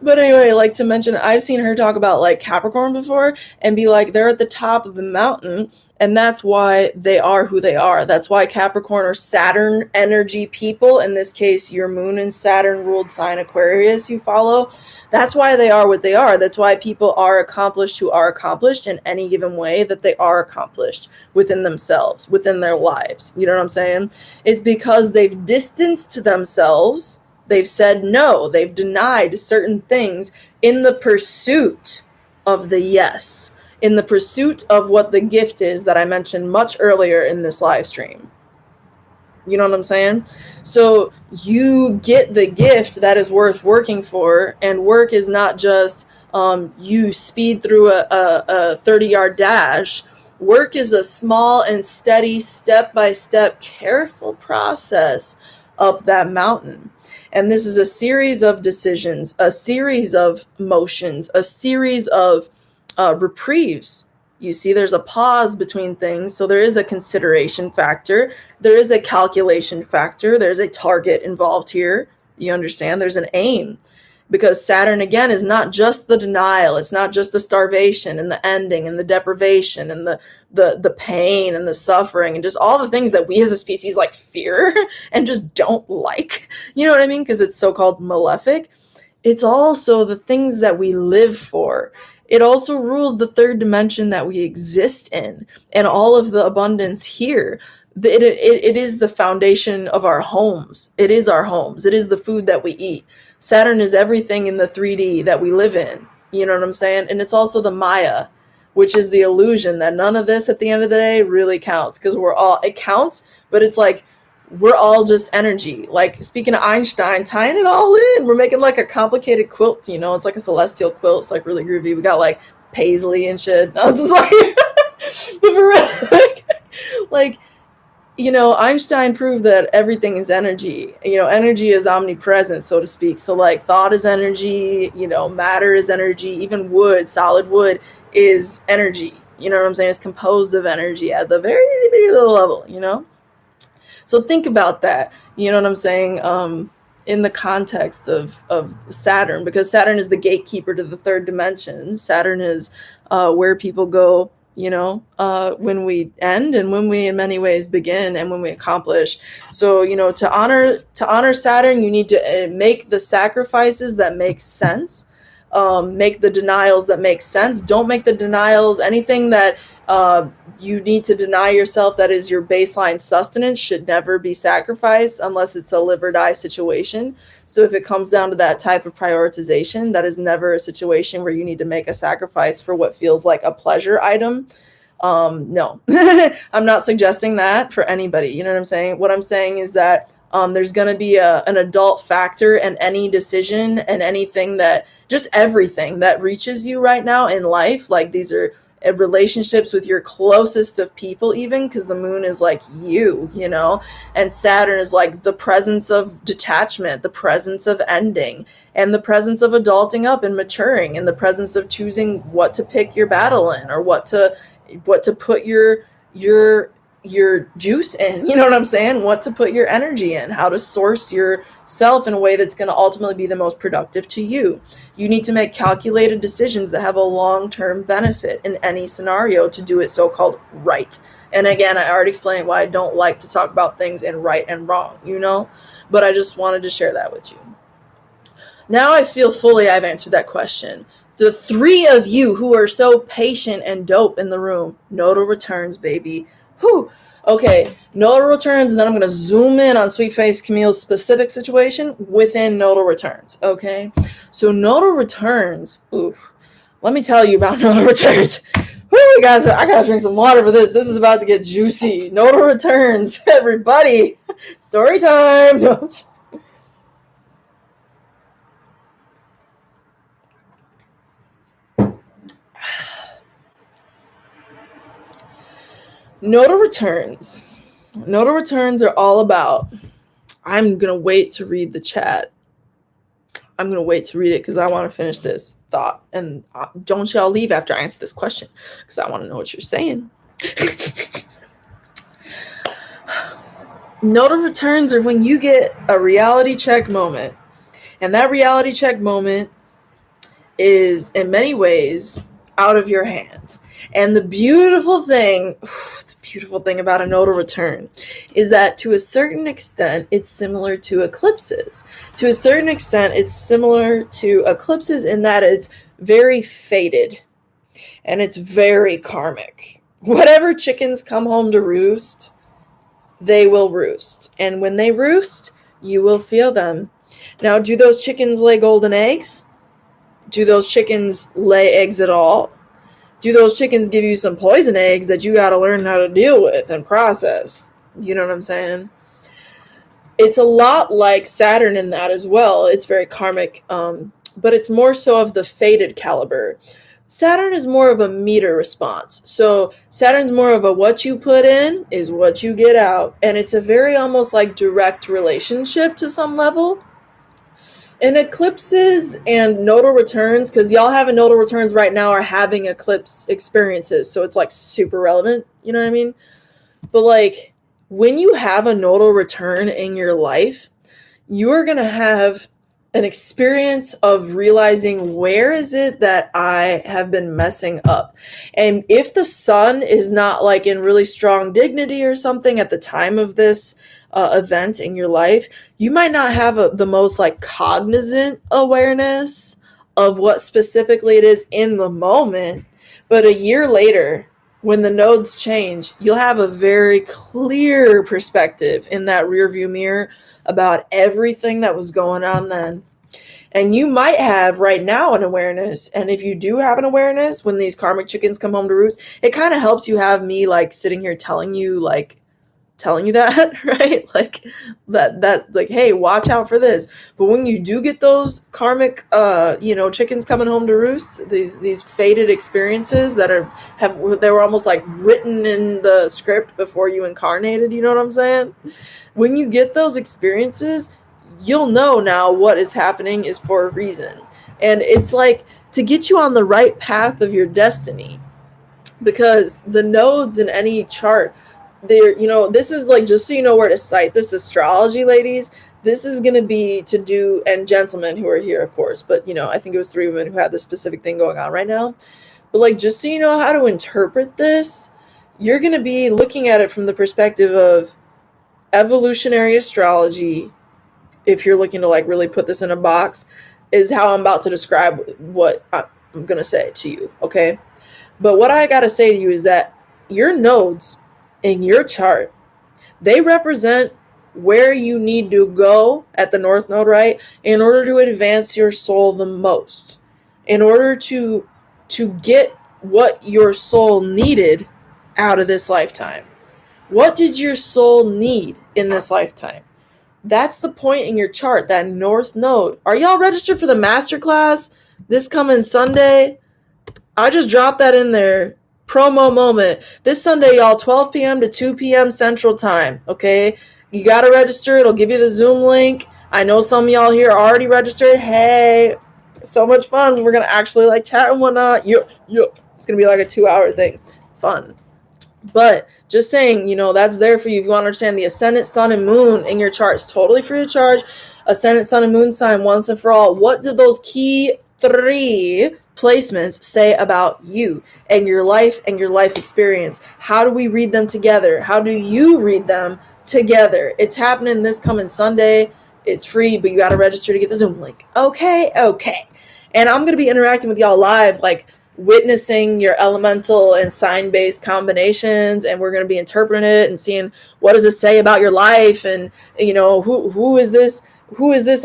A: But anyway, like to mention, I've seen her talk about like Capricorn before and be like, they're at the top of the mountain, and that's why they are who they are. That's why Capricorn are Saturn energy people. In this case, your moon and Saturn ruled sign Aquarius you follow. That's why they are what they are. That's why people are accomplished who are accomplished in any given way that they are accomplished within themselves, within their lives. You know what I'm saying? It's because they've distanced themselves. They've said no. They've denied certain things in the pursuit of the yes, in the pursuit of what the gift is that I mentioned much earlier in this live stream. You know what I'm saying? So you get the gift that is worth working for, and work is not just you speed through a 30-yard dash. Work is a small and steady, step-by-step, careful process up that mountain. And this is a series of decisions, a series of motions, a series of reprieves. You see, there's a pause between things. So there is a consideration factor. There is a calculation factor. There's a target involved here. You understand? There's an aim. Because Saturn, again, is not just the denial. It's not just the starvation and the ending and the deprivation and the pain and the suffering and just all the things that we as a species like fear and just don't like. You know what I mean? Because it's so-called malefic. It's also the things that we live for. It also rules the third dimension that we exist in and all of the abundance here. It is the foundation of our homes. It is our homes. It is the food that we eat. Saturn is everything in the 3D that we live in. You know what I'm saying? And it's also the Maya, which is the illusion that none of this at the end of the day really counts, because it counts, but it's like we're all just energy. Like speaking of Einstein, tying it all in, we're making like a complicated quilt, it's like a celestial quilt. It's like really groovy. We got like paisley and shit. I was just like, but for real, like, Einstein proved that everything is energy. Energy is omnipresent, so to speak. So like thought is energy, matter is energy, even wood, solid wood is energy. You know what I'm saying? It's composed of energy at the very, very little level, So think about that. You know what I'm saying? In the context of Saturn, because Saturn is the gatekeeper to the third dimension. Saturn is where people go when we end and when we in many ways begin and when we accomplish. So, to honor Saturn, you need to make the sacrifices that make sense. Make the denials that make sense. Don't make the denials. Anything that you need to deny yourself that is your baseline sustenance should never be sacrificed unless it's a live or die situation. So if it comes down to that type of prioritization, that is never a situation where you need to make a sacrifice for what feels like a pleasure item. No, I'm not suggesting that for anybody. You know what I'm saying? What I'm saying is that there's going to be an adult factor in any decision and anything just everything that reaches you right now in life. Like these are relationships with your closest of people, even because the moon is like and Saturn is like the presence of detachment, the presence of ending, and the presence of adulting up and maturing, and the presence of choosing what to pick your battle in or what to put your juice in, you know what I'm saying? What to put your energy in, how to source yourself in a way that's going to ultimately be the most productive to you. You need to make calculated decisions that have a long-term benefit in any scenario to do it so-called right. And again, I already explained why I don't like to talk about things in right and wrong, but I just wanted to share that with you. Now I feel fully I've answered that question. The three of you who are so patient and dope in the room, Nodal Returns, baby. Whew. Okay, Nodal Returns, and then I'm going to zoom in on Sweet Face Camille's specific situation within Nodal Returns, okay? So Nodal Returns, let me tell you about Nodal Returns. Woo, guys, I got to drink some water for this. This is about to get juicy. Nodal Returns, everybody. Story time. Nodal Returns. Nodal Returns are all about, I'm going to wait to read the chat. I'm going to wait to read it because I want to finish this thought. And don't y'all leave after I answer this question because I want to know what you're saying. Nodal Returns are when you get a reality check moment. And that reality check moment is in many ways out of your hands. And the beautiful thing about a nodal return is that to a certain extent, it's similar to eclipses. To a certain extent, it's similar to eclipses in that it's very fated and it's very karmic. Whatever chickens come home to roost, they will roost. And when they roost, you will feel them. Now, do those chickens lay golden eggs? Do those chickens lay eggs at all? Do those chickens give you some poison eggs that you got to learn how to deal with and process? You know what I'm saying? It's a lot like Saturn in that as well. It's very karmic, but it's more so of the fated caliber. Saturn is more of a meter response. So Saturn's more of a what you put in is what you get out. And it's a very almost like direct relationship to some level. And eclipses and nodal returns, because y'all having nodal returns right now are having eclipse experiences. So it's like super relevant. You know what I mean? But like when you have a nodal return in your life, you are going to have an experience of realizing where is it that I have been messing up. And if the sun is not like in really strong dignity or something at the time of this event in your life, you might not have the most like cognizant awareness of what specifically it is in the moment. But a year later, when the nodes change, you'll have a very clear perspective in that rearview mirror about everything that was going on then. And you might have right now an awareness. And if you do have an awareness when these karmic chickens come home to roost, it kind of helps you have me like sitting here telling you that, right? Like that like, hey, watch out for this. But when you do get those karmic chickens coming home to roost, these fated experiences that they were almost like written in the script before you incarnated, you know what I'm saying? When you get those experiences, you'll know now what is happening is for a reason. And it's like to get you on the right path of your destiny, because the nodes in any chart, this is like, just so you know where to cite this astrology, ladies, this is going to be to do, and gentlemen who are here, of course, but I think it was 3 women who had this specific thing going on right now. But like, just so you know how to interpret this, you're going to be looking at it from the perspective of evolutionary astrology. If you're looking to like really put this in a box, is how I'm about to describe what I'm going to say to you. Okay. But what I got to say to you is that your nodes in your chart, they represent where you need to go at the North Node, right? In order to advance your soul the most, in order to get what your soul needed out of this lifetime. What did your soul need in this lifetime? That's the point in your chart, that North Node. Are y'all registered for the masterclass this coming Sunday? I just dropped that in there. Promo moment. This Sunday, y'all, 12 p.m. to 2 p.m. Central Time, okay? You got to register. It'll give you the Zoom link. I know some of y'all here are already registered. Hey, so much fun. We're going to actually like chat and whatnot. It's going to be like a 2-hour thing. Fun. But just saying, you know, that's there for you. If you want to understand the Ascendant, Sun, and Moon in your chart, it's totally free of charge. Ascendant, Sun, and Moon sign once and for all. What do those key 3 placements say about you and your life experience? How do we read them together? How do you read them together? It's happening this coming Sunday. It's free, but you got to register to get the Zoom link. Okay. And I'm going to be interacting with y'all live, like witnessing your elemental and sign-based combinations, and we're going to be interpreting it and seeing what does it say about your life, and you know, who is this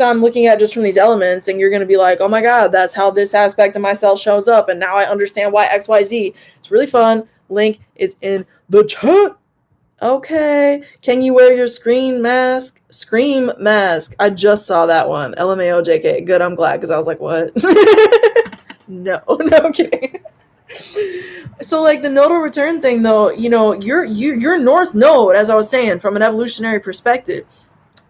A: I'm looking at just from these elements, and you're going to be like, oh my god, that's how this aspect of myself shows up, and now I understand why XYZ. It's really fun. Link is in the chat. Okay, can you wear your scream mask? I just saw that one. LMAO JK. Good, I'm glad, because I was like, what? No, I'm kidding. So like the nodal return thing though, you know, your North Node, as I was saying, from an evolutionary perspective,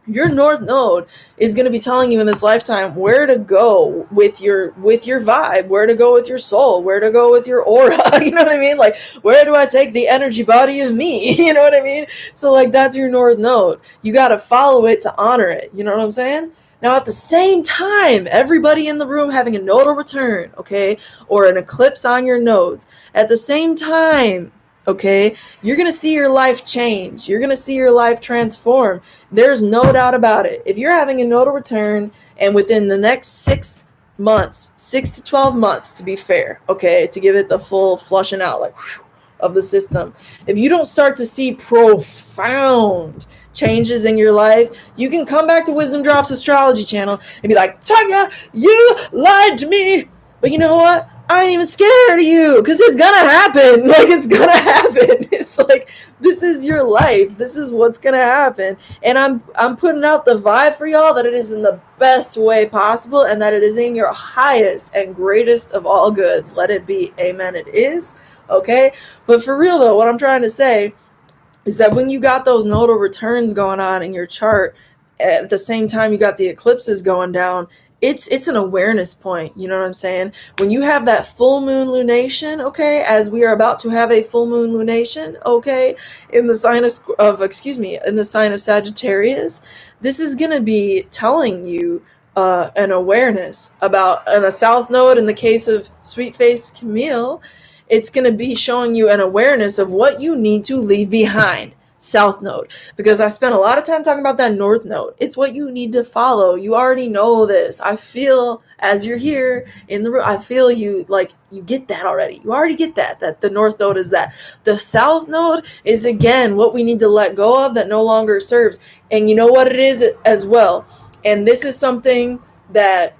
A: your North Node is going to be telling you in this lifetime where to go with your vibe, where to go with your soul, where to go with your aura. You know what I mean? Like, where do I take the energy body of me? You know what I mean? So like, that's your North Node. You got to follow it to honor it. You know what I'm saying? Now, at the same time, everybody in the room having a nodal return, okay, or an eclipse on your nodes, at the same time, okay, you're going to see your life change. You're going to see your life transform. There's no doubt about it. If you're having a nodal return, and within the next 6 months, 6 to 12 months, to be fair, okay, to give it the full flushing out, like, whew, of the system, if you don't start to see profound changes in your life, you can come back to WizdomDropz Astrology channel and be like, Tonya, you lied to me. But you know what? I ain't even scared of you, because it's gonna happen. Like, it's gonna happen. It's like, this is your life. This is what's gonna happen. And I'm putting out the vibe for y'all that it is in the best way possible, and that it is in your highest and greatest of all goods. Let it be. Amen. It is. Okay? But for real though, what I'm trying to say is that when you got those nodal returns going on in your chart, at the same time you got the eclipses going down, it's an awareness point. You know what I'm saying? When you have that full moon lunation, okay, as we are about to have a full moon lunation, okay, in the sign in the sign of Sagittarius, this is going to be telling you an awareness about, in a south node, in the case of Sweet Face Camille, it's going to be showing you an awareness of what you need to leave behind. South node, because I spent a lot of time talking about that North node. It's what you need to follow. You already know this. I feel, as you're here in the room, I feel you, like, you get that already. You already get that the North node is that. The South node is, again, what we need to let go of that no longer serves. And you know what it is as well. And this is something that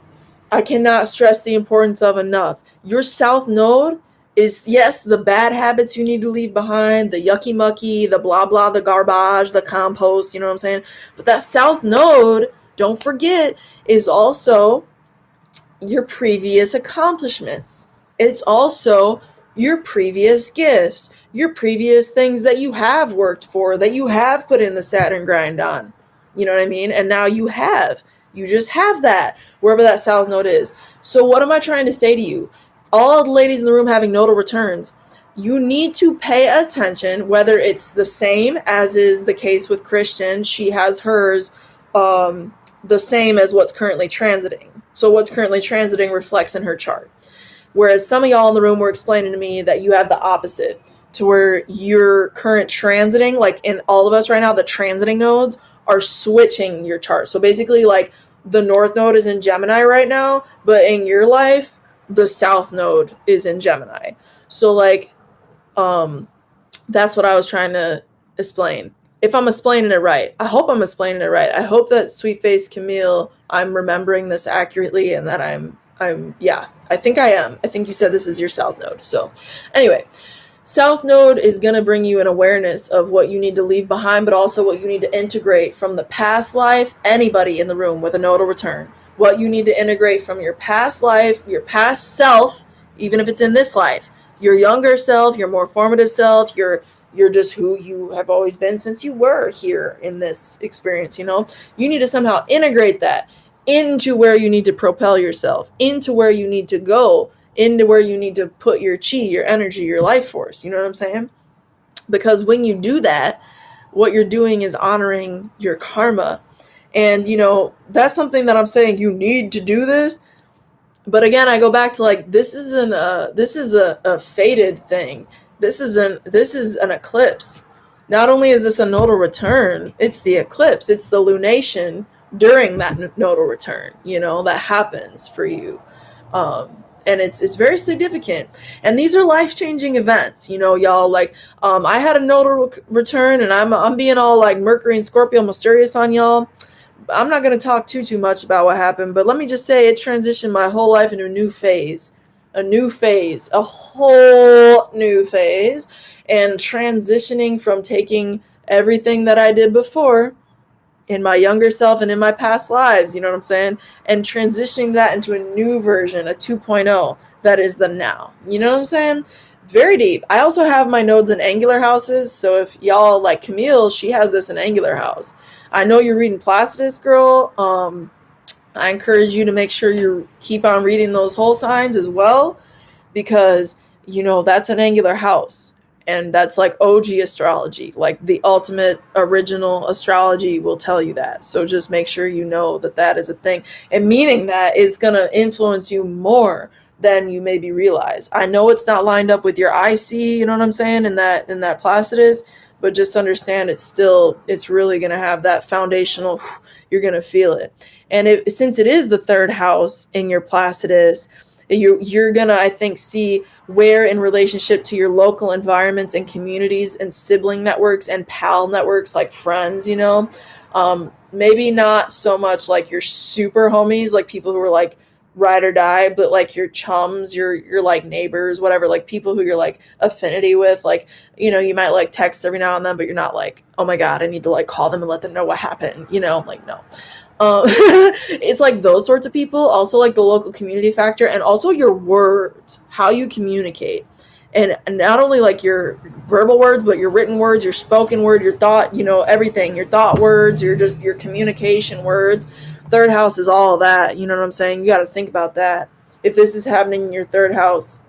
A: I cannot stress the importance of enough. Your South node is, yes, the bad habits you need to leave behind, the yucky mucky, the blah blah, the garbage, the compost, you know what I'm saying? But that South node, don't forget, is also your previous accomplishments. It's also your previous gifts, your previous things that you have worked for, that you have put in the Saturn grind on. You know what I mean? And now you just have that, wherever that South node is. So what am I trying to say to you? All the ladies in the room having nodal returns, you need to pay attention, whether it's the same as is the case with Christian. She has hers the same as what's currently transiting. So what's currently transiting reflects in her chart. Whereas some of y'all in the room were explaining to me that you have the opposite, to where your current transiting, like in all of us right now, the transiting nodes are switching your chart. So basically, like, the North Node is in Gemini right now, but in your life, the South Node is in Gemini. So, like, that's what I was trying to explain. If I'm explaining it right, I hope I'm explaining it right. I hope that Sweet Face Camille, I'm remembering this accurately, and that yeah, I think I am. I think you said this is your South Node. So anyway, South Node is going to bring you an awareness of what you need to leave behind, but also what you need to integrate from the past life. Anybody in the room with a nodal return, what you need to integrate from your past life, your past self, even if it's in this life, your younger self, your more formative self, you're just who you have always been since you were here in this experience. You need to somehow integrate that into where you need to propel yourself, into where you need to go, into where you need to put your chi, your energy, your life force. You know what I'm saying? Because when you do that, what you're doing is honoring your karma. And, that's something that I'm saying, you need to do this. But again, I go back to, like, this is a fated thing. This is an eclipse. Not only is this a nodal return, it's the eclipse. It's the lunation during that nodal return, that happens for you. And it's very significant. And these are life-changing events, y'all. Like, I had a nodal return, and I'm being all like Mercury and Scorpio mysterious on y'all. I'm not going to talk too much about what happened, but let me just say it transitioned my whole life into a whole new phase, and transitioning from taking everything that I did before in my younger self and in my past lives, you know what I'm saying? And transitioning that into a new version, a 2.0, that is the now. You know what I'm saying? Very deep. I also have my nodes in angular houses. So if y'all like Camille, she has this in angular house. I know you're reading Placidus, girl. I encourage you to make sure you keep on reading those whole signs as well, because, that's an angular house. And that's like OG astrology, like the ultimate original astrology will tell you that. So just make sure you know that is a thing, and meaning that it's going to influence you more than you maybe realize. I know it's not lined up with your IC, you know what I'm saying, in that Placidus, but just understand it's really going to have that foundational, you're going to feel it. And since it is the third house in your Placidus, you're gonna, I think, see where in relationship to your local environments and communities and sibling networks and pal networks, like friends, maybe not so much like your super homies, like people who are like ride or die, but like your chums, your like neighbors, whatever, like people who you're like affinity with, like, you might like text every now and then, but you're not like, oh my God, I need to like call them and let them know what happened. Like, no. It's like those sorts of people. Also, like the local community factor, and also your words, how you communicate, and not only like your verbal words, but your written words, your spoken word, your thought, everything, your thought words, your communication words. Third house is all of that. You know what I'm saying? You got to think about that. If this is happening in your third house,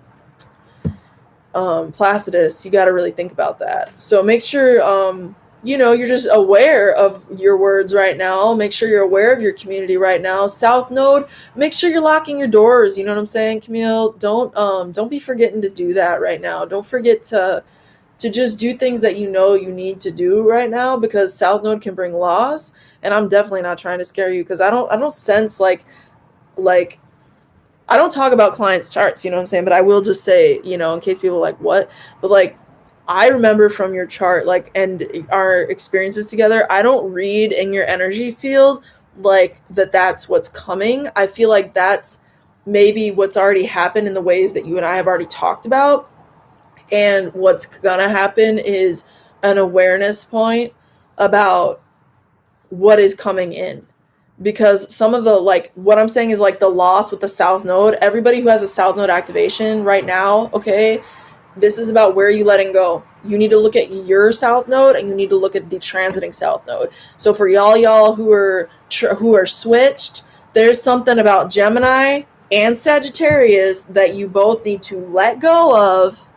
A: Placidus, you got to really think about that. So make sure, you're just aware of your words right now. Make sure you're aware of your community right now. South Node, make sure you're locking your doors. You know what I'm saying, Camille? Don't be forgetting to do that right now. Don't forget to just do things that you need to do right now, because South Node can bring loss. And I'm definitely not trying to scare you, because I don't sense like I don't talk about clients' charts, you know what I'm saying? But I will just say, in case people are like, what? But like, I remember from your chart, like, and our experiences together, I don't read in your energy field like that's what's coming. I feel like that's maybe what's already happened in the ways that you and I have already talked about. And what's gonna happen is an awareness point about what is coming in. Because some of the, like, what I'm saying is like the loss with the South Node, everybody who has a South Node activation right now, okay, this is about where you letting go. You need to look at your South Node, and you need to look at the transiting South Node. So for y'all who are switched, there's something about Gemini and Sagittarius that you both need to let go of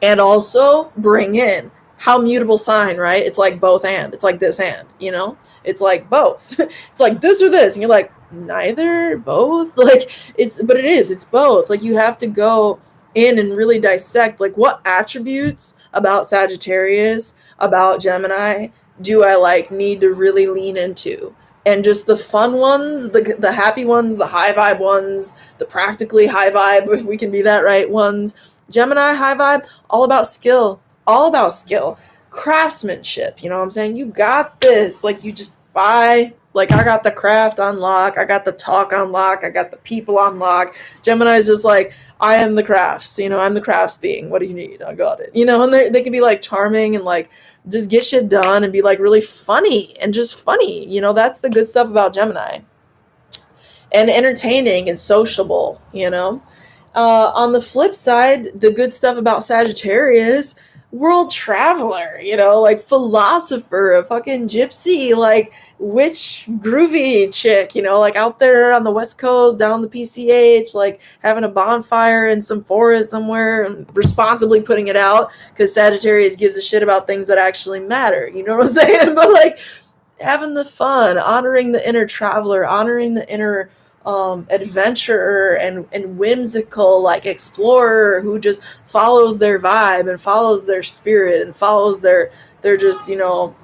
A: and also bring in. How mutable sign, right? It's like both and. It's like this and, it's like both. It's like this or this. And you're like, neither, both. Like but it's both. Like you have to go in and really dissect like what attributes about Sagittarius, about Gemini do I like need to really lean into. And just the fun ones, the happy ones, the high vibe ones, the practically high vibe, if we can be that right, ones. Gemini high vibe, all about skill, craftsmanship. You know what I'm saying? You got this. Like you just buy. Like I got the craft on lock, I got the talk on lock, I got the people on lock. Gemini is just like, I am the crafts, you know, I'm the crafts being. What do you need? I got it. You know, and they can be like charming and like just get shit done and be like really funny and just funny. You know, that's the good stuff about Gemini. And entertaining and sociable, you know. On the flip side, the good stuff about Sagittarius, world traveler, you know, like philosopher, a fucking gypsy, like witch groovy chick, you know, like out there on the West Coast, down the PCH, like having a bonfire in some forest somewhere and responsibly putting it out because Sagittarius gives a shit about things that actually matter, you know what I'm saying? But like having the fun, honoring the inner traveler, honoring the inner adventurer and whimsical like explorer who just follows their vibe and follows their spirit and follows their just, you know,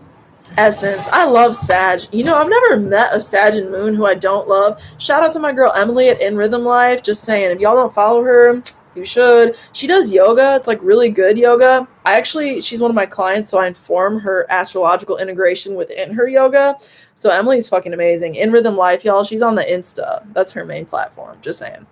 A: essence. I love Sag. You know, I've never met a Sag and Moon who I don't love. Shout out to my girl Emily at In Rhythm Life. Just saying, if y'all don't follow her, you should. She does yoga. It's like really good yoga. She's one of my clients, so I inform her astrological integration within her yoga. So Emily's fucking amazing. In Rhythm Life, y'all. She's on the Insta. That's her main platform. Just saying.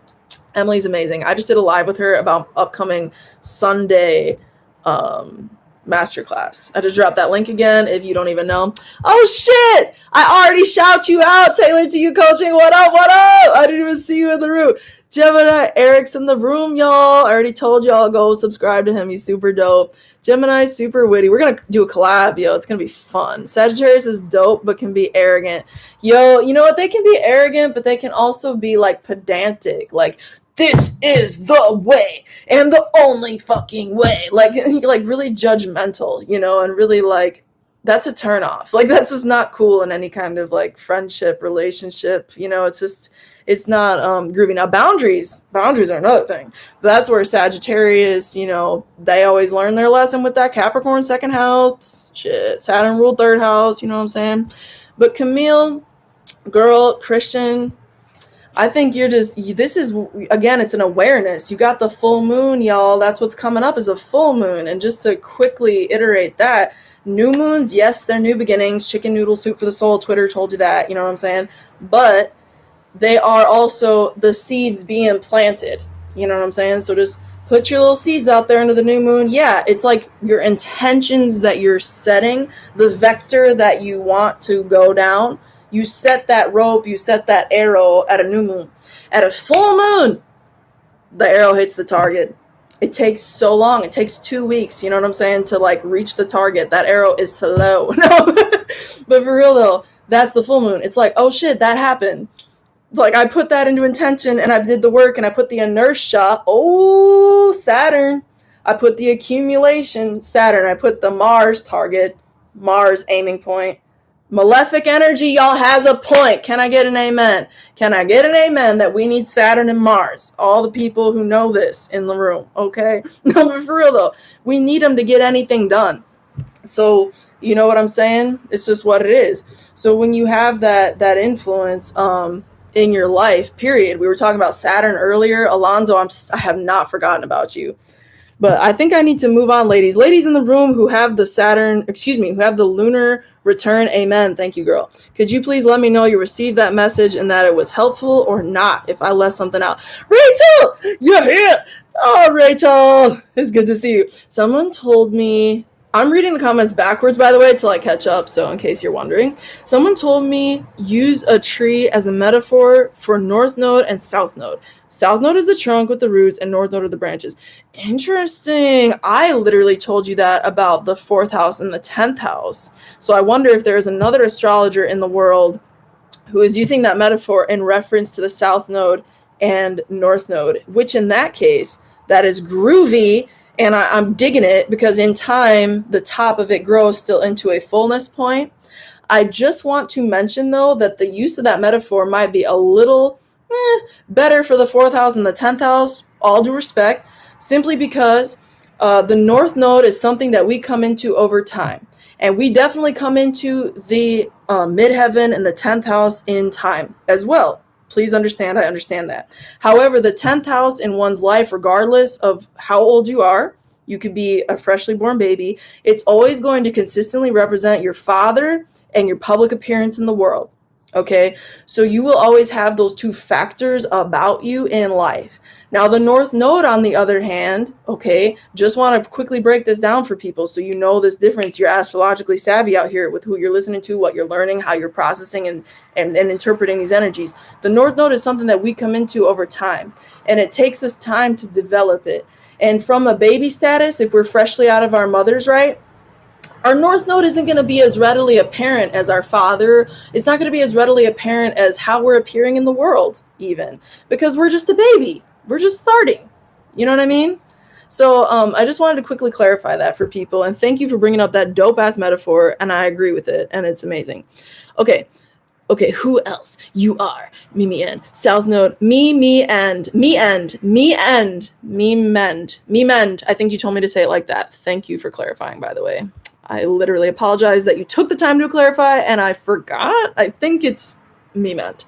A: Emily's amazing. I just did a live with her about upcoming Sunday masterclass. I just dropped that link again if you don't even know. Oh shit! I already shout you out, Tailored to You Coaching. What up? What up? I didn't even see you in the room. Gemini, Eric's in the room, y'all. I already told y'all, go subscribe to him. He's super dope. Gemini's super witty. We're gonna do a collab, yo. It's gonna be fun. Sagittarius is dope, but can be arrogant. Yo, you know what? They can be arrogant, but they can also be like pedantic. Like, this is the way and the only fucking way. Like really judgmental, you know, and really like, that's a turn off. Like, that's just not cool in any kind of like friendship, relationship, you know. It's not groovy. Now boundaries are another thing. But that's where Sagittarius, you know, they always learn their lesson with that Capricorn second house. Shit, Saturn ruled third house, you know what I'm saying? But Camille, girl, Christian, I think this is, again, it's an awareness. You got the full moon, y'all. That's what's coming up is a full moon. And just to quickly iterate that, new moons, yes, they're new beginnings. Chicken noodle soup for the soul. Twitter told you that, you know what I'm saying? But they are also the seeds being planted. You know what I'm saying? So just put your little seeds out there into the new moon. Yeah, it's like your intentions that you're setting, the vector that you want to go down. You set that rope, you set that arrow at a new moon. At a full moon, the arrow hits the target. It takes so long. It takes 2 weeks, you know what I'm saying, to like reach the target. That arrow is slow. No, but for real though, that's the full moon. It's like, oh shit, that happened. Like I put that into intention and I did the work and I put the inertia. Oh, Saturn. I put the accumulation, Saturn. I put the Mars target, Mars aiming point. Malefic energy, y'all, has a point. Can I get an amen? Can I get an amen that we need Saturn and Mars? All the people who know this in the room, okay? No, but for real though, we need them to get anything done. So, you know what I'm saying? It's just what it is. So when you have that influence in your life, period. We were talking about Saturn earlier. Alonzo, I have not forgotten about you. But I think I need to move on, ladies. Ladies in the room who have the who have the lunar return, amen. Thank you, girl. Could you please let me know you received that message and that it was helpful or not if I left something out? Rachel, you're here. Oh, Rachel, it's good to see you. Someone told me, I'm reading the comments backwards, by the way, till I catch up, so in case you're wondering. Someone told me use a tree as a metaphor for North Node and South Node. South Node is the trunk with the roots and North Node are the branches. Interesting. I literally told you that about the 4th house and the 10th house. So I wonder if there is another astrologer in the world who is using that metaphor in reference to the South Node and North Node, which in that case, that is groovy. And I'm digging it because in time, the top of it grows still into a fullness point. I just want to mention, though, that the use of that metaphor might be a little better for the 4th house and the 10th house, all due respect, simply because the North Node is something that we come into over time. And we definitely come into the midheaven and the 10th house in time as well. Please understand, I understand that. However, the 10th house in one's life, regardless of how old you are, you could be a freshly born baby, it's always going to consistently represent your father and your public appearance in the world. Okay, so you will always have those two factors about you in life. Now, the North Node, on the other hand, okay, just want to quickly break this down for people so you know this difference. You're astrologically savvy out here with who you're listening to, what you're learning, how you're processing and interpreting these energies. The North Node is something that we come into over time, and it takes us time to develop it. And from a baby status, if we're freshly out of our mothers, right? Our North Node isn't going to be as readily apparent as our father. It's not going to be as readily apparent as how we're appearing in the world, even, because we're just a baby. We're just starting. You know what I mean? So I just wanted to quickly clarify that for people. And thank you for bringing up that dope-ass metaphor. And I agree with it. And it's amazing. Okay, who else? You are. Me, and. South Node. Me, and. I think you told me to say it like that. Thank you for clarifying, by the way. I literally apologize that you took the time to clarify and I forgot. I think it's me meant.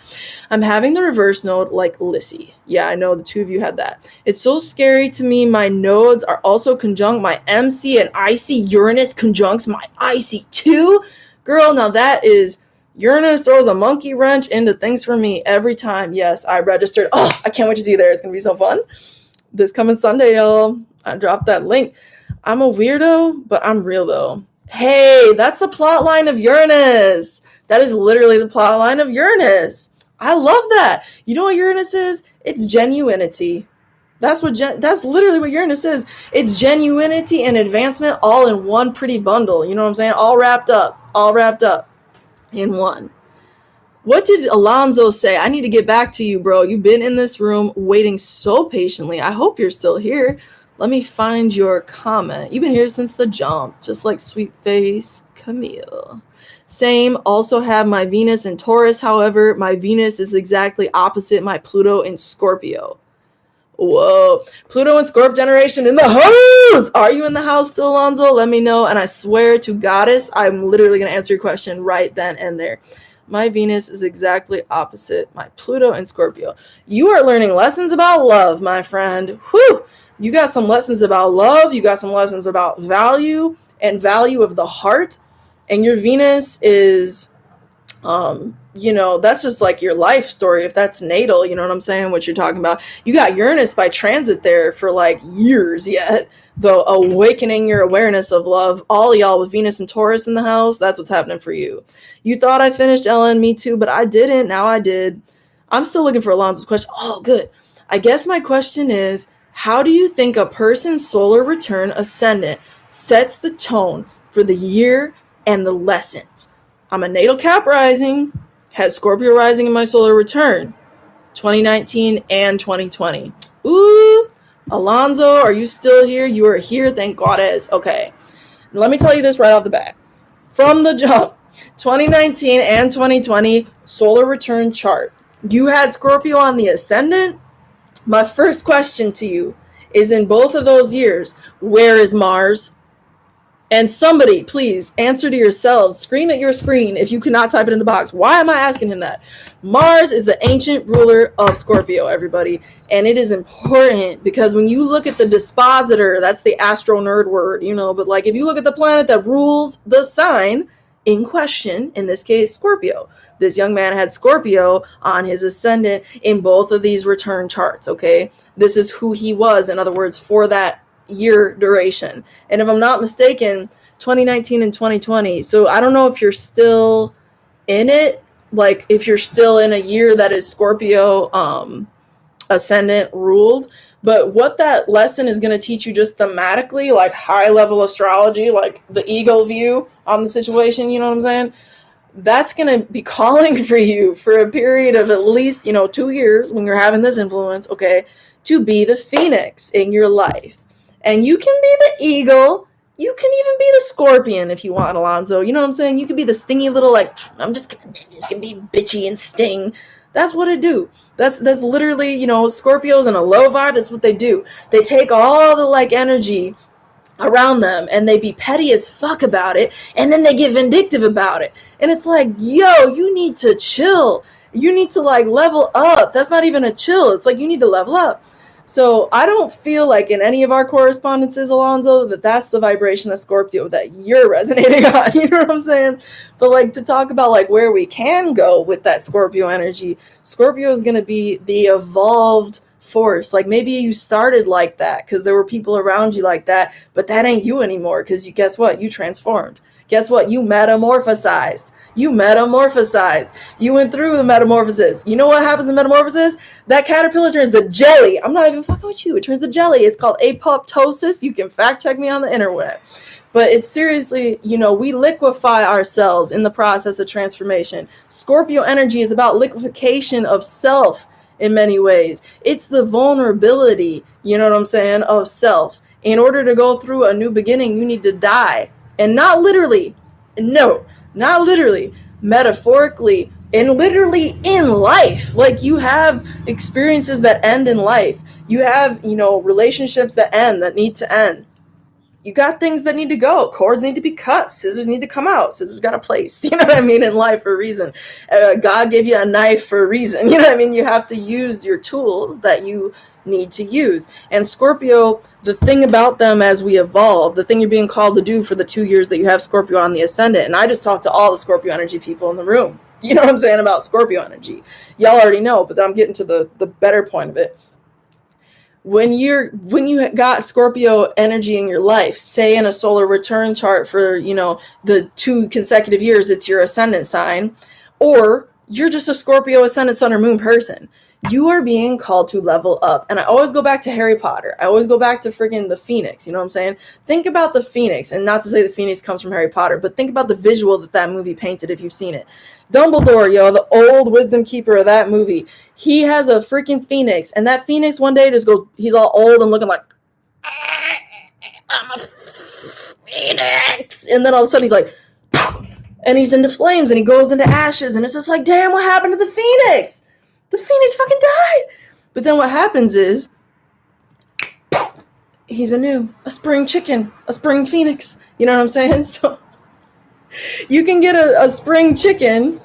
A: I'm having the reverse node like Lissy. Yeah, I know the two of you had that. It's so scary to me. My nodes are also conjunct my MC and IC. Uranus conjuncts my IC too. Girl, now that is... Uranus throws a monkey wrench into things for me every time. Yes, I registered. Oh, I can't wait to see you there. It's going to be so fun. This coming Sunday, y'all. I dropped that link. I'm a weirdo, but I'm real, though. Hey, that's the plot line of Uranus. That is literally the plot line of Uranus. I love that. You know what Uranus is? It's genuinity. That's literally what Uranus is. It's genuinity and advancement all in one pretty bundle. You know what I'm saying? All wrapped up in one. What did Alonzo say? I need to get back to you, bro. You've been in this room waiting so patiently. I hope you're still here. Let me find your comment. You've been here since the jump, just like Sweet Face Camille. Same, also have my Venus in Taurus. However, my Venus is exactly opposite my Pluto in Scorpio. Whoa. Pluto and Scorp generation in the house. Are you in the house still, Alonzo? Let me know. And I swear to Goddess, I'm literally going to answer your question right then and there. My Venus is exactly opposite my Pluto in Scorpio. You are learning lessons about love, my friend. Whew. You got some lessons about love. You got some lessons about value and value of the heart. And your Venus is, that's just like your life story. If that's natal, you know what I'm saying? What you're talking about. You got Uranus by transit there for like years yet, though, awakening your awareness of love. All y'all with Venus and Taurus in the house, that's what's happening for you. You thought I finished, Ellen, me too, but I didn't. Now I did. I'm still looking for Alonzo's question. Oh, good. I guess my question is, how do you think a person's solar return ascendant sets the tone for the year and the lessons? I'm a natal Cap rising, had Scorpio rising in my solar return, 2019 and 2020. Ooh, Alonzo, are you still here? You are here, thank Goddess. Okay, let me tell you this right off the bat. From the jump, 2019 and 2020 solar return chart. You had Scorpio on the ascendant. My first question to you is, in both of those years, where is Mars? And somebody, please answer to yourselves. Scream at your screen if you cannot type it in the box. Why am I asking him that? Mars is the ancient ruler of Scorpio, everybody. And it is important because when you look at the dispositor, that's the astro nerd word, but like if you look at the planet that rules the sign in question, in this case, Scorpio. This young man had Scorpio on his ascendant in both of these return charts, okay? This is who he was, in other words, for that year duration. And if I'm not mistaken, 2019 and 2020. So I don't know if you're still in it, like if you're still in a year that is Scorpio ascendant ruled, but what that lesson is going to teach you just thematically, like high level astrology, like the ego view on the situation, you know what I'm saying? That's going to be calling for you for a period of at least, 2 years when you're having this influence, okay, to be the phoenix in your life. And you can be the eagle You can even be the scorpion if you want, Alonzo. You know what I'm saying? You can be the stingy little, like, I'm just gonna be bitchy and sting. That's what it do. That's literally, you know, Scorpios in a low vibe. That's what they do. They take all the like energy around them and they be petty as fuck about it, and then they get vindictive about it. And it's like, yo, you need to chill. You need to like level up. That's not even a chill. It's like you need to level up. So I don't feel like in any of our correspondences, Alonzo, that that's the vibration of Scorpio that you're resonating on. You know what I'm saying? But like to talk about like where we can go with that Scorpio energy, Scorpio is going to be the evolved force. Like maybe you started like that because there were people around you like that, but that ain't you anymore because you, guess what? You transformed. Guess what? You metamorphosized. You metamorphosized. You went through the metamorphosis. You know what happens in metamorphosis? That caterpillar turns to jelly. I'm not even fucking with you. It turns to jelly. It's called apoptosis. You can fact check me on the internet. But it's seriously, you know, we liquefy ourselves in the process of transformation. Scorpio energy is about liquefaction of self in many ways. It's the vulnerability, you know what I'm saying, of self. In order to go through a new beginning, you need to die. And not literally. No. Not literally, metaphorically, and literally in life. Like you have experiences that end in life. You have, you know, relationships that end, that need to end. You got things that need to go. Cords need to be cut. Scissors need to come out. Scissors got a place, you know what I mean, in life for a reason. God gave you a knife for a reason. You know what I mean? You have to use your tools that you need to use. And Scorpio, the thing about them as we evolve, the thing you're being called to do for the 2 years that you have Scorpio on the ascendant, and I just talked to all the Scorpio energy people in the room. You know what I'm saying about Scorpio energy? Y'all already know, but I'm getting to the better point of it. When you got Scorpio energy in your life, say in a solar return chart for, you know, the 2 consecutive years, it's your ascendant sign, or you're just a Scorpio ascendant sun or moon person, you are being called to level up. And I always go back to Harry Potter. I always go back to friggin' the Phoenix. You know what I'm saying? Think about the Phoenix, and not to say the Phoenix comes from Harry Potter, but think about the visual that movie painted if you've seen it. Dumbledore, yo, the old wisdom keeper of that movie, he has a freaking phoenix, and that phoenix one day just goes, he's all old and looking like, I'm a phoenix, and then all of a sudden he's like, and he's into flames, and he goes into ashes, and it's just like, damn, what happened to the phoenix? The phoenix fucking died. But then what happens is, he's a spring chicken, a spring phoenix, you know what I'm saying? So you can get a spring chicken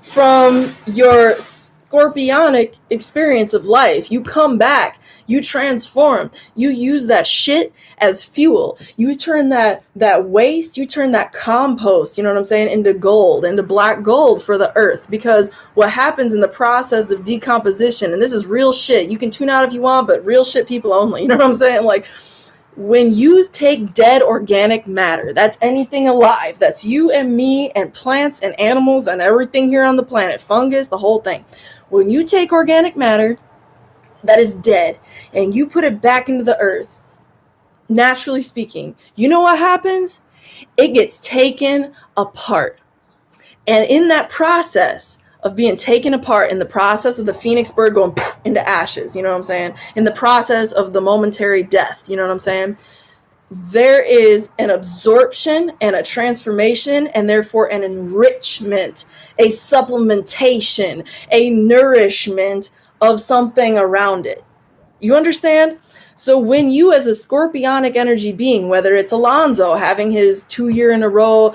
A: from your scorpionic experience of life. You come back, you transform, you use that shit as fuel. You turn that waste, you turn that compost, you know what I'm saying, into gold, into black gold for the earth. Because what happens in the process of decomposition, and this is real shit, you can tune out if you want, but real shit people only, you know what I'm saying? Like, when you take dead organic matter, that's anything alive, that's you and me and plants and animals and everything here on the planet, fungus, the whole thing. When you take organic matter that is dead and you put it back into the earth, naturally speaking, you know what happens? It gets taken apart. And in that process of being taken apart, in the process of the phoenix bird going into ashes, you know what I'm saying? In the process of the momentary death, you know what I'm saying? There is an absorption and a transformation, and therefore an enrichment, a supplementation, a nourishment of something around it. You understand? So when you, as a scorpionic energy being, whether it's Alonzo having his 2 year in a row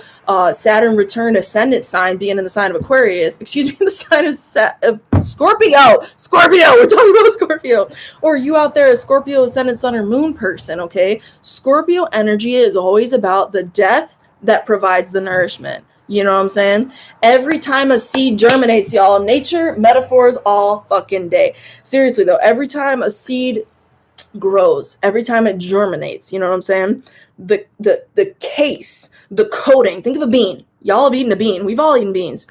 A: Saturn return ascendant sign being in the sign of Aquarius, excuse me, the sign of Scorpio, we're talking about Scorpio, or you out there, a Scorpio ascendant sun or moon person, okay? Scorpio energy is always about the death that provides the nourishment. You know what I'm saying? Every time a seed germinates, y'all, nature metaphors all fucking day. Seriously though, every time a seed grows, every time it germinates, you know what I'm saying? The case, the coating, think of a bean. Y'all have eaten a bean. We've all eaten beans.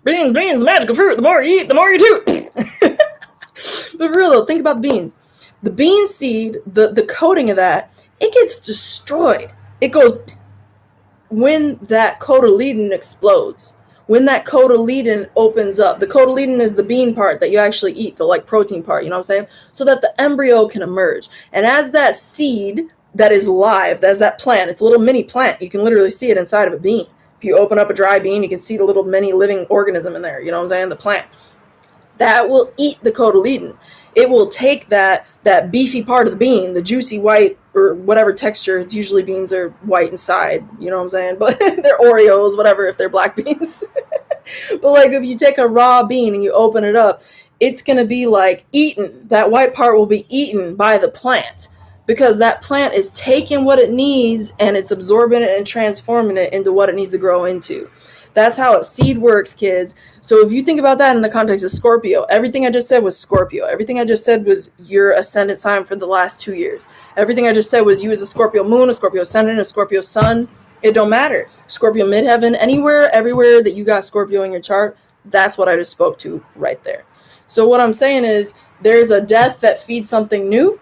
A: beans, magical fruit. The more you eat, the more you toot. But for real though, think about the beans. The bean seed, the coating of that, it gets destroyed. It goes when that cotyledon explodes. When that cotyledon opens up, the cotyledon is the bean part that you actually eat, the like protein part, you know what I'm saying? So that the embryo can emerge. And as that seed that is live. That's that plant. It's a little mini plant. You can literally see it inside of a bean. If you open up a dry bean, you can see the little mini living organism in there. You know what I'm saying? The plant. That will eat the cotyledon. It will take that beefy part of the bean, the juicy white or whatever texture. It's usually beans are white inside, you know what I'm saying? But they're Oreos, whatever, if they're black beans. But like if you take a raw bean and you open it up, it's going to be like eaten. That white part will be eaten by the plant, because that plant is taking what it needs and it's absorbing it and transforming it into what it needs to grow into. That's how a seed works, kids. So if you think about that in the context of Scorpio, everything I just said was Scorpio. Everything I just said was your ascendant sign for the last 2 years. Everything I just said was you as a Scorpio moon, a Scorpio ascendant, a Scorpio sun. It don't matter. Scorpio midheaven, anywhere, everywhere that you got Scorpio in your chart, that's what I just spoke to right there. So what I'm saying is there's a death that feeds something new.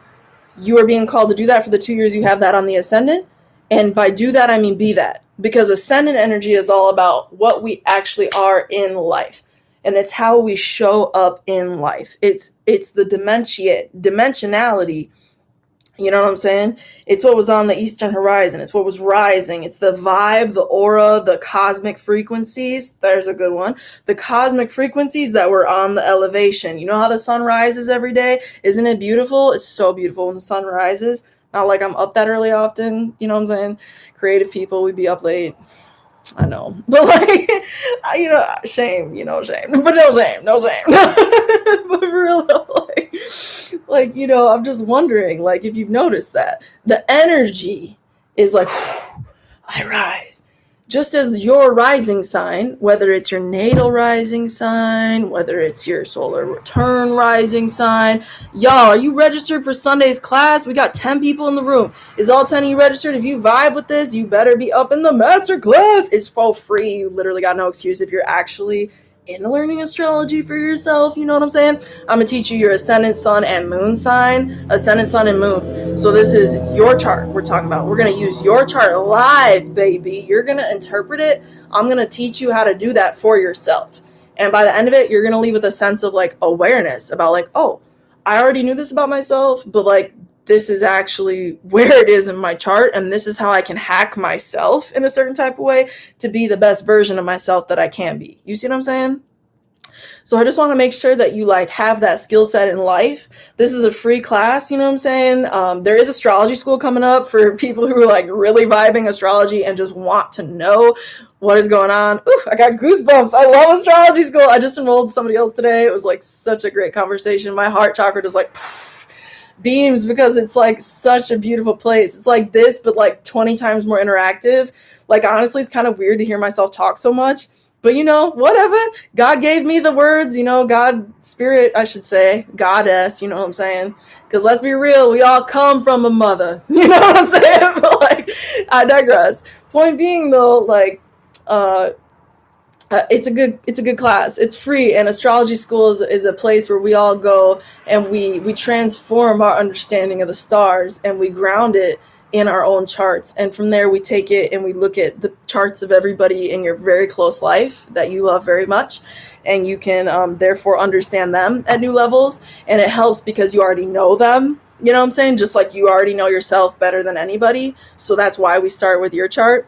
A: You are being called to do that for the 2 years you have that on the ascendant. And by do that, I mean be that. Because ascendant energy is all about what we actually are in life. And it's how we show up in life. It's the dimensionality. You know what I'm saying? It's what was on the eastern horizon. It's what was rising. It's the vibe, the aura, the cosmic frequencies. There's a good one. The cosmic frequencies that were on the elevation. You know how the sun rises every day? Isn't it beautiful? It's so beautiful when the sun rises. Not like I'm up that early often. You know what I'm saying? Creative people, we'd be up late. I know. But like, you know, shame. But no shame. But for real, like, you know, I'm just wondering, like, if you've noticed that. The energy is like, I rise. Just as your rising sign, whether it's your natal rising sign, whether it's your solar return rising sign. Y'all, are you registered for Sunday's class? We got 10 people in the room. Is all 10 of you registered? If you vibe with this, you better be up in the masterclass. It's for free. You literally got no excuse if you're actually into learning astrology for yourself. You know what I'm saying? I'm going to teach you your ascendant, sun, and moon sign. Ascendant, sun, and moon. So this is your chart we're talking about. We're going to use your chart live, baby. You're going to interpret it. I'm going to teach you how to do that for yourself. And by the end of it, you're going to leave with a sense of like awareness about like, oh, I already knew this about myself, but like this is actually where it is in my chart. And this is how I can hack myself in a certain type of way to be the best version of myself that I can be. You see what I'm saying? So I just want to make sure that you like have that skill set in life. This is a free class, you know what I'm saying? There is astrology school coming up for people who are like really vibing astrology and just want to know what is going on. Ooh, I got goosebumps. I love astrology school. I just enrolled somebody else today. It was like such a great conversation. My heart chakra was like beams because it's like such a beautiful place. It's like this, but like 20 times more interactive. Like, honestly, it's kind of weird to hear myself talk so much. But, you know, whatever. God gave me the words, you know, God, spirit, I should say, goddess, you know what I'm saying? Because let's be real, we all come from a mother. You know what I'm saying? But, like, I digress. Point being, though, like, it's a good class. It's free, and astrology school is a place where we all go and we transform our understanding of the stars and we ground it in our own charts, and from there we take it and we look at the charts of everybody in your very close life that you love very much, and you can therefore understand them at new levels. And it helps because you already know them, you know what I'm saying, just like you already know yourself better than anybody. So that's why we start with your chart.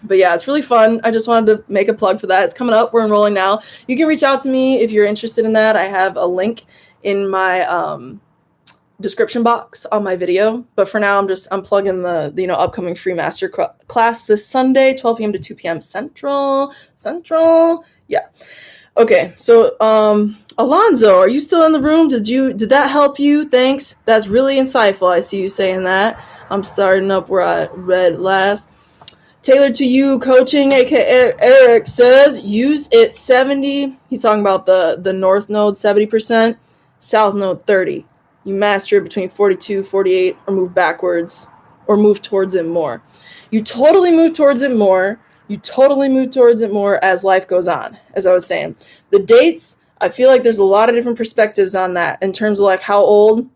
A: But yeah, it's really fun. I just wanted to make a plug for that. It's coming up. We're enrolling now. You can reach out to me if you're interested in that. I have a link in my description box on my video. But for now, I'm plugging the upcoming free master class this Sunday, 12 p.m. to 2 p.m. Central. Yeah. Okay. So Alonzo, are you still in the room? Did that help you? Thanks. That's really insightful. I see you saying that. I'm starting up where I read last. Tailored to you coaching, aka Eric, says use it 70. He's talking about the north node 70%, south node 30. You master it between 42, 48, or move backwards or move towards it more. You totally move towards it more. As life goes on, as I was saying. The dates, I feel like there's a lot of different perspectives on that in terms of like how old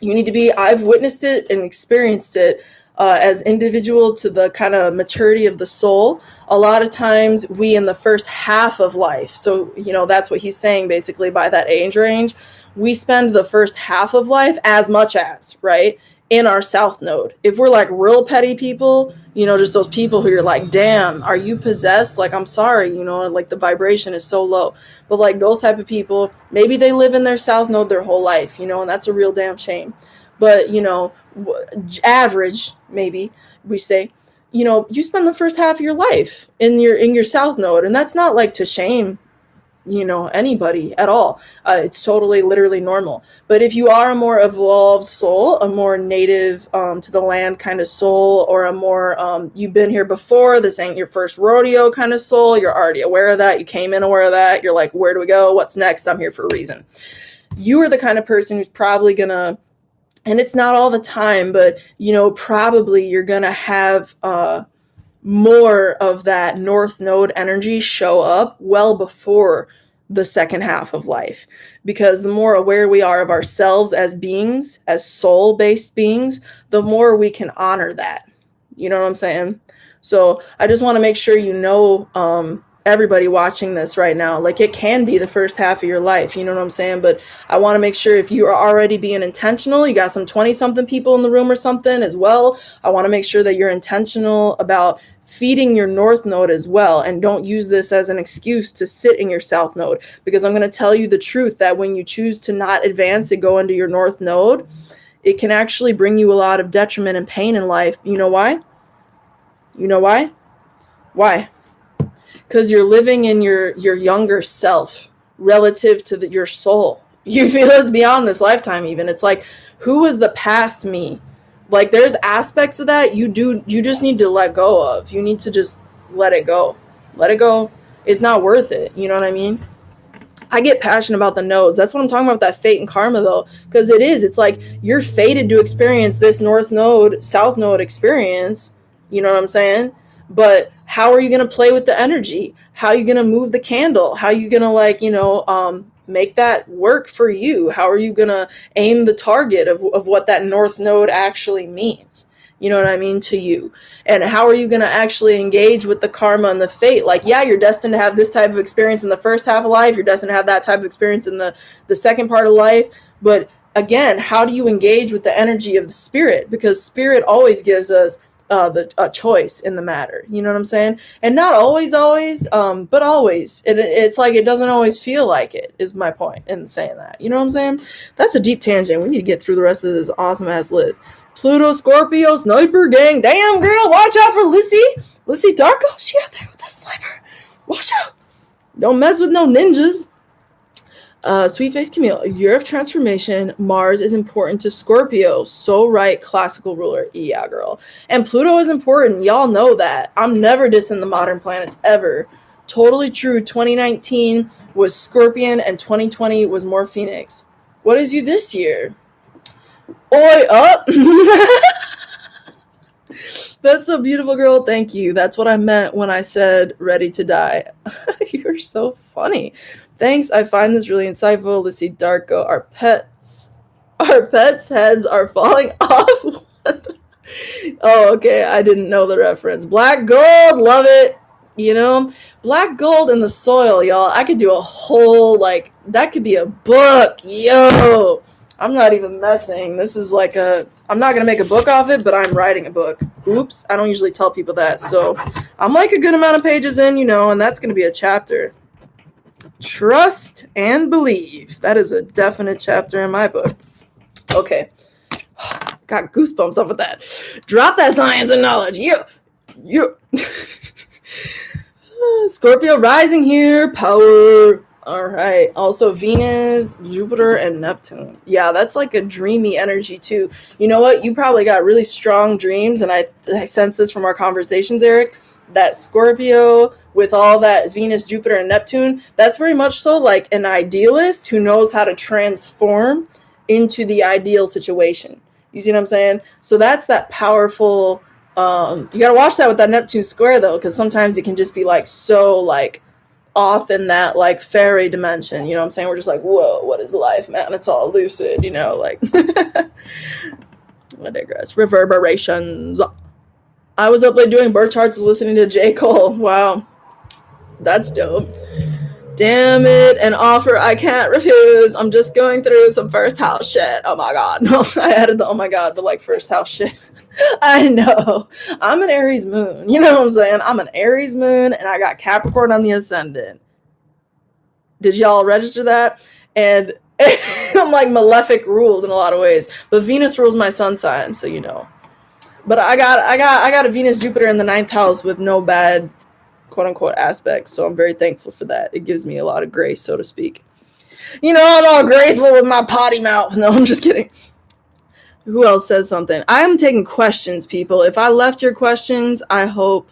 A: you need to be. I've witnessed it and experienced it as individual to the kind of maturity of the soul. A lot of times we in the first half of life, so that's what he's saying basically by that age range, we spend the first half of life as much as, right, in our south node. If we're like real petty people, you know, just those people who you're like, damn, are you possessed? Like, I'm sorry, you know, like the vibration is so low. But like those type of people, maybe they live in their south node their whole life, you know, and that's a real damn shame. But, you know, average, maybe we say, you know, you spend the first half of your life in your south node, and that's not like to shame, you know, anybody at all. It's totally literally normal. But if you are a more evolved soul, a more native to the land kind of soul, or a more you've been here before, this ain't your first rodeo kind of soul, you're already aware of that, you came in aware of that, you're like, where do we go, what's next, I'm here for a reason. You are the kind of person who's probably gonna, and it's not all the time, but you know, probably you're gonna have more of that north node energy show up well before the second half of life, because the more aware we are of ourselves as beings, as soul-based beings, the more we can honor that. You know what I'm saying? So I just want to make sure, you know, everybody watching this right now, like it can be the first half of your life, you know what I'm saying? But I want to make sure if you are already being intentional, you got some 20-something people in the room or something as well, I want to make sure that you're intentional about feeding your north node as well, and don't use this as an excuse to sit in your south node, because I'm going to tell you the truth that when you choose to not advance and go into your north node, it can actually bring you a lot of detriment and pain in life. You know why? You know why? Why? Because you're living in your younger self relative to your soul. You feel it's beyond this lifetime even. It's like, who was the past me? Like there's aspects of that you just need to let go of. You need to just let it go. Let it go. It's not worth it. You know what I mean? I get passionate about the nodes. That's what I'm talking about, that fate and karma though. Because it is. It's like you're fated to experience this north node, south node experience. You know what I'm saying? But how are you going to play with the energy? How are you going to move the candle? How are you going to like, you know, make that work for you? How are you going to aim the target of what that north node actually means? You know what I mean, to you? And how are you going to actually engage with the karma and the fate? Like, yeah, you're destined to have this type of experience in the first half of life. You're destined to have that type of experience in the second part of life. But again, how do you engage with the energy of the spirit? Because spirit always gives us a choice in the matter. You know what I'm saying? And not always, but always. It's like it doesn't always feel like it, is my point in saying that. You know what I'm saying? That's a deep tangent. We need to get through the rest of this awesome ass list. Pluto, Scorpio, Sniper Gang. Damn, girl, watch out for Lissy Darko. She out there with that sniper. Watch out. Don't mess with no ninjas. Sweet Face Camille, year of transformation. Mars is important to Scorpio. So right, classical ruler. Yeah, girl. And Pluto is important. Y'all know that. I'm never dissing the modern planets ever. Totally true. 2019 was Scorpion and 2020 was more Phoenix. What is you this year? Oi up. That's so beautiful, girl. Thank you. That's what I meant when I said ready to die. You're so funny. Thanks. I find this really insightful. Let's see, Darko. Our pets' heads are falling off. Oh, okay. I didn't know the reference. Black gold. Love it. You know, black gold in the soil, y'all. I could do a whole, like, that could be a book. Yo. I'm not even messing. This is like I'm not going to make a book off it, but I'm writing a book. Oops. I don't usually tell people that. So I'm like a good amount of pages in, you know, and that's going to be a chapter. Trust and believe. That is a definite chapter in my book. Okay. Got goosebumps off of that. Drop that science and knowledge. You. Scorpio rising here. Power. All right. Also Venus, Jupiter, and Neptune. Yeah, that's like a dreamy energy too. You know what? You probably got really strong dreams, and I sense this from our conversations, Eric, that Scorpio with all that Venus, Jupiter, and Neptune, that's very much so like an idealist who knows how to transform into the ideal situation. You see what I'm saying? So that's that powerful, you got to watch that with that Neptune square though, because sometimes it can just be like so like off in that like fairy dimension, you know what I'm saying? We're just like, whoa, what is life, man? It's all lucid, you know, like I digress. Reverberations. I was up late doing birth charts listening to J. Cole. Wow. That's dope. Damn it, an offer I can't refuse. I'm just going through some first house shit. Oh my god. No, I added the oh my god, but like first house shit. I know. I'm an Aries moon. You know what I'm saying? I'm an Aries moon and I got Capricorn on the ascendant. Did y'all register that? And I'm like malefic ruled in a lot of ways. But Venus rules my sun sign, so you know. But I got a Venus Jupiter in the 9th house with no bad quote unquote aspects. So I'm very thankful for that. It gives me a lot of grace, so to speak. You know, I'm all graceful with my potty mouth. No, I'm just kidding. Who else says something? I'm taking questions, people. If I left your questions, I hope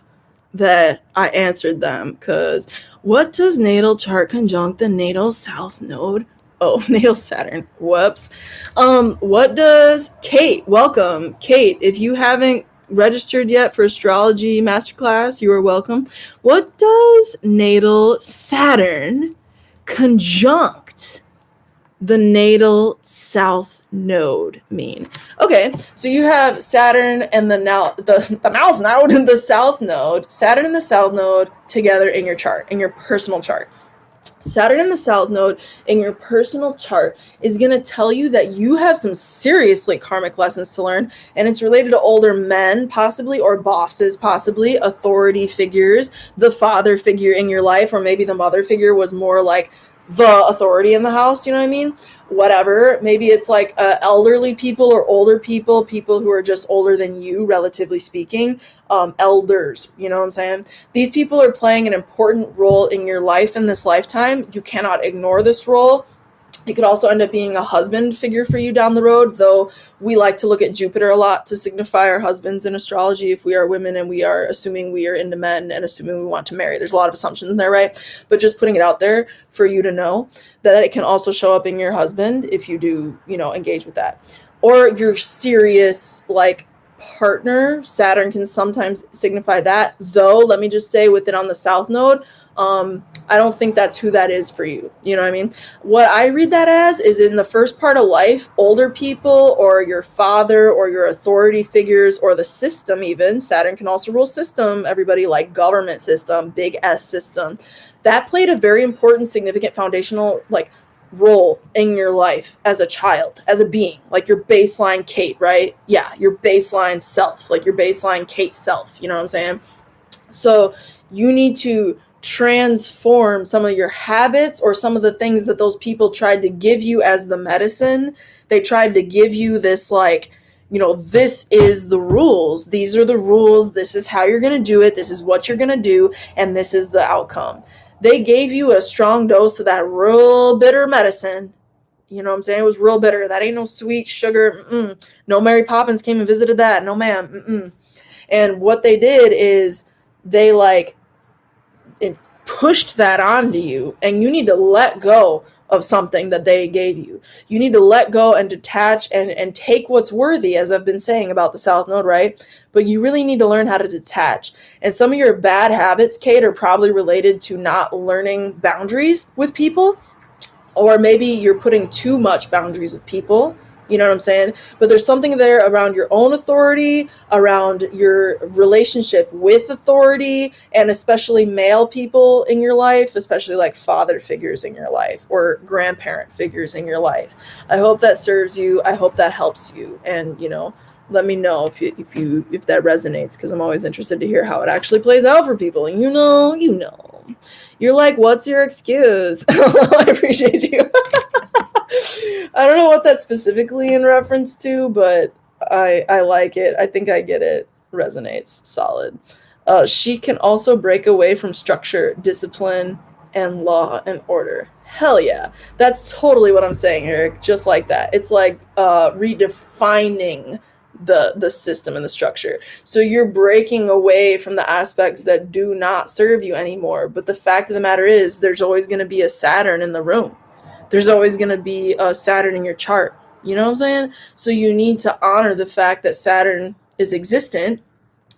A: that I answered them. Because what does natal chart conjunct the natal south node? Oh, natal Saturn. Whoops. What does Kate? Welcome, Kate. If you haven't registered yet for Astrology Masterclass, you are welcome. What does natal Saturn conjunct the natal south node mean? Okay, so you have Saturn and the mouth node and the south node, Saturn and the south node together in your chart, in your personal chart. Saturn in the south node in your personal chart is going to tell you that you have some seriously karmic lessons to learn, and it's related to older men, possibly, or bosses, possibly, authority figures, the father figure in your life, or maybe the mother figure was more like the authority in the house, you know what I mean? Whatever. Maybe it's like elderly people or older people who are just older than you, relatively speaking, elders, you know what I'm saying? These people are playing an important role in your life in this lifetime. You cannot ignore this role. It could also end up being a husband figure for you down the road, though we like to look at Jupiter a lot to signify our husbands in astrology if we are women and we are assuming we are into men and assuming we want to marry. There's a lot of assumptions in there, right? But just putting it out there for you to know that it can also show up in your husband if you do, you know, engage with that. Or your serious, like, partner. Saturn can sometimes signify that, though let me just say with it on the south node, I don't think that's who that is for you. You know what I mean? What I read that as is in the first part of life, older people or your father or your authority figures or the system even. Saturn can also rule system, everybody, like government system, big S system. That played a very important, significant, foundational, like, role in your life as a child, as a being, like your baseline Kate, right? Yeah, your baseline self, like your baseline Kate self, you know what I'm saying? So you need to transform some of your habits or some of the things that those people tried to give you as the medicine. They tried to give you this, like, you know, this is the rules. These are the rules. This is how you're going to do it. This is what you're going to do. And this is the outcome. They gave you a strong dose of that real bitter medicine. You know what I'm saying? It was real bitter. That ain't no sweet sugar. No Mary Poppins came and visited that. No, ma'am. And what they did is they, like, it pushed that onto you, and you need to let go of something that they gave you. You need to let go and detach and take what's worthy, as I've been saying about the South Node, right? But you really need to learn how to detach. And some of your bad habits, Kate, are probably related to not learning boundaries with people, or maybe you're putting too much boundaries with people. You know what I'm saying? But there's something there around your own authority, around your relationship with authority, and especially male people in your life, especially like father figures in your life or grandparent figures in your life. I hope that serves you. I hope that helps you. And, you know, let me know if that resonates, because I'm always interested to hear how it actually plays out for people. And you know. You're like, what's your excuse? I appreciate you. I don't know what that's specifically in reference to, but I like it. I think I get it. Resonates. Solid. She can also break away from structure, discipline, and law and order. Hell yeah. That's totally what I'm saying, Eric. Just like that. It's like redefining the system and the structure. So you're breaking away from the aspects that do not serve you anymore. But the fact of the matter is, there's always going to be a Saturn in the room. There's always going to be a Saturn in your chart. You know what I'm saying? So you need to honor the fact that Saturn is existent.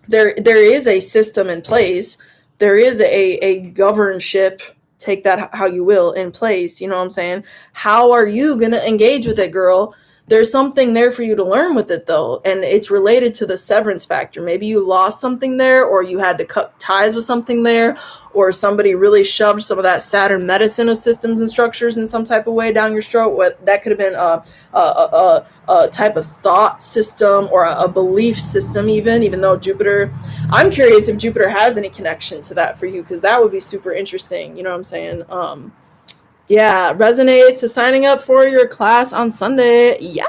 A: There is a system in place. There is a governship, take that how you will, in place. You know what I'm saying? How are you going to engage with it, girl? There's something there for you to learn with it, though, and it's related to the severance factor. Maybe you lost something there, or you had to cut ties with something there, or somebody really shoved some of that Saturn medicine of systems and structures in some type of way down your throat. That could have been a type of thought system or a belief system, even though Jupiter, I'm curious if Jupiter has any connection to that for you, because that would be super interesting. You know what I'm saying? Yeah, resonates to signing up for your class on Sunday. Yeah.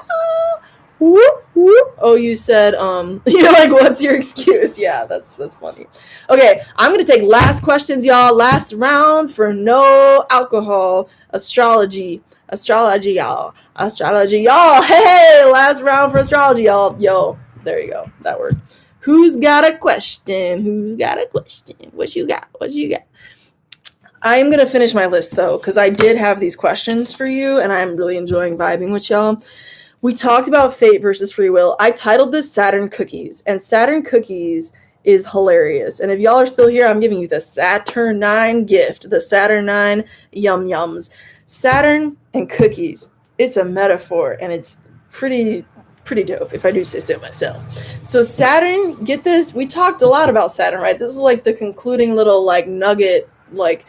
A: Whoop, whoop. Oh, you said, you're like, what's your excuse? Yeah, that's funny. Okay, I'm going to take last questions, y'all. Last round for no alcohol. Astrology, y'all. Astrology, y'all. Hey, last round for astrology, y'all. Yo, there you go. That worked. Who's got a question? What you got? I'm going to finish my list, though, because I did have these questions for you, and I'm really enjoying vibing with y'all. We talked about fate versus free will. I titled this Saturn Cookies, and Saturn Cookies is hilarious. And if y'all are still here, I'm giving you the Saturnine gift, the Saturnine yum-yums. Saturn and cookies. It's a metaphor, and it's pretty dope, if I do say so myself. So Saturn, get this, we talked a lot about Saturn, right? This is like the concluding little like nugget, like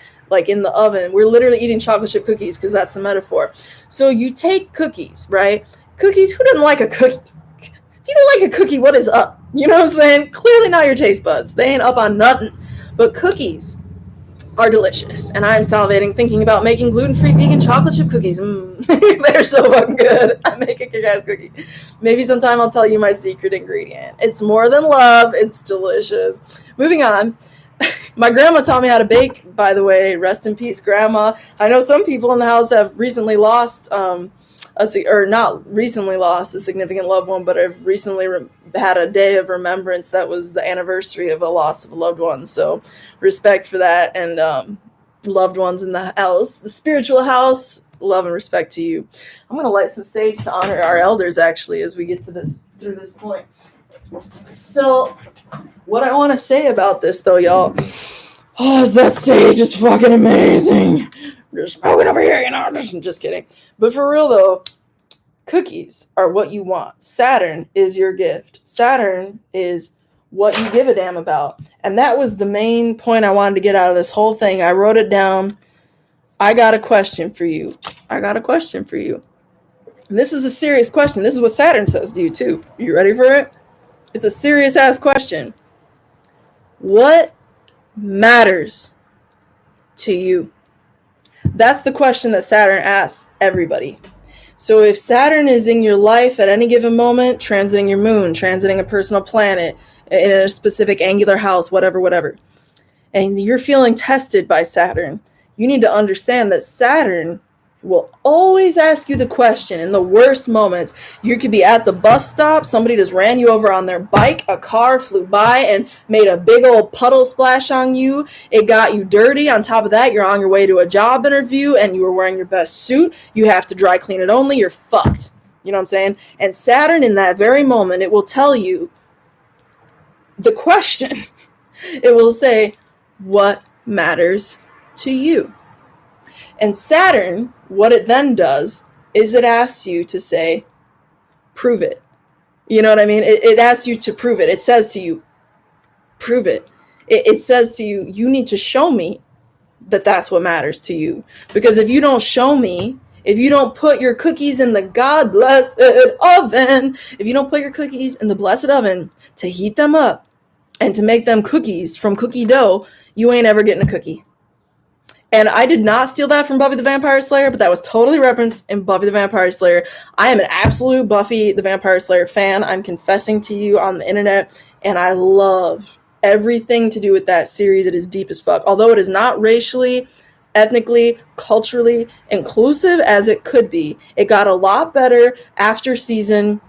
A: in the oven. We're literally eating chocolate chip cookies because that's the metaphor. So you take cookies, right? Cookies, who doesn't like a cookie? If you don't like a cookie, what is up? You know what I'm saying? Clearly not your taste buds. They ain't up on nothing. But cookies are delicious. And I'm salivating thinking about making gluten-free vegan chocolate chip cookies. They're so fucking good. I make a kick-ass cookie. Maybe sometime I'll tell you my secret ingredient. It's more than love. It's delicious. Moving on. My grandma taught me how to bake, by the way. Rest in peace, Grandma. I know some people in the house have recently lost, not recently lost a significant loved one, but have recently had a day of remembrance that was the anniversary of a loss of a loved one. So respect for that, and loved ones in the house, the spiritual house, love and respect to you. I'm going to light some sage to honor our elders, actually, as we get to this through this point. So what I want to say about this, though, y'all, is that sage is fucking amazing. Just smoking over here, you know. Just kidding. But for real, though, cookies are what you want. Saturn is your gift. Saturn is what you give a damn about. And that was the main point I wanted to get out of this whole thing. I wrote it down. I got a question for you. And this is a serious question. This is what Saturn says to you, too. You ready for it? It's a serious ass question. What matters to you? That's the question that Saturn asks everybody. So if Saturn is in your life at any given moment, transiting your moon, transiting a personal planet, in a specific angular house, whatever, and you're feeling tested by Saturn, you need to understand that Saturn will always ask you the question in the worst moments. You could be at the bus stop, somebody just ran you over on their bike, a car flew by and made a big old puddle splash on you. It got you dirty. On top of that, you're on your way to a job interview and you were wearing your best suit. You have to dry clean it only. You're fucked. You know what I'm saying? And Saturn, in that very moment, it will tell you the question. It will say, what matters to you? And Saturn, what it then does is it asks you to say, prove it. You know what I mean? It asks you to prove it. It says to you, prove it. It says to you, you need to show me that that's what matters to you. Because if you don't show me, if you don't put your cookies in the God blessed oven, if you don't put your cookies in the blessed oven to heat them up and to make them cookies from cookie dough, you ain't ever getting a cookie. And I did not steal that from Buffy the Vampire Slayer, but that was totally referenced in Buffy the Vampire Slayer. I am an absolute Buffy the Vampire Slayer fan. I'm confessing to you on the internet, and I love everything to do with that series. It is deep as fuck. Although it is not racially, ethnically, culturally inclusive as it could be, it got a lot better after season,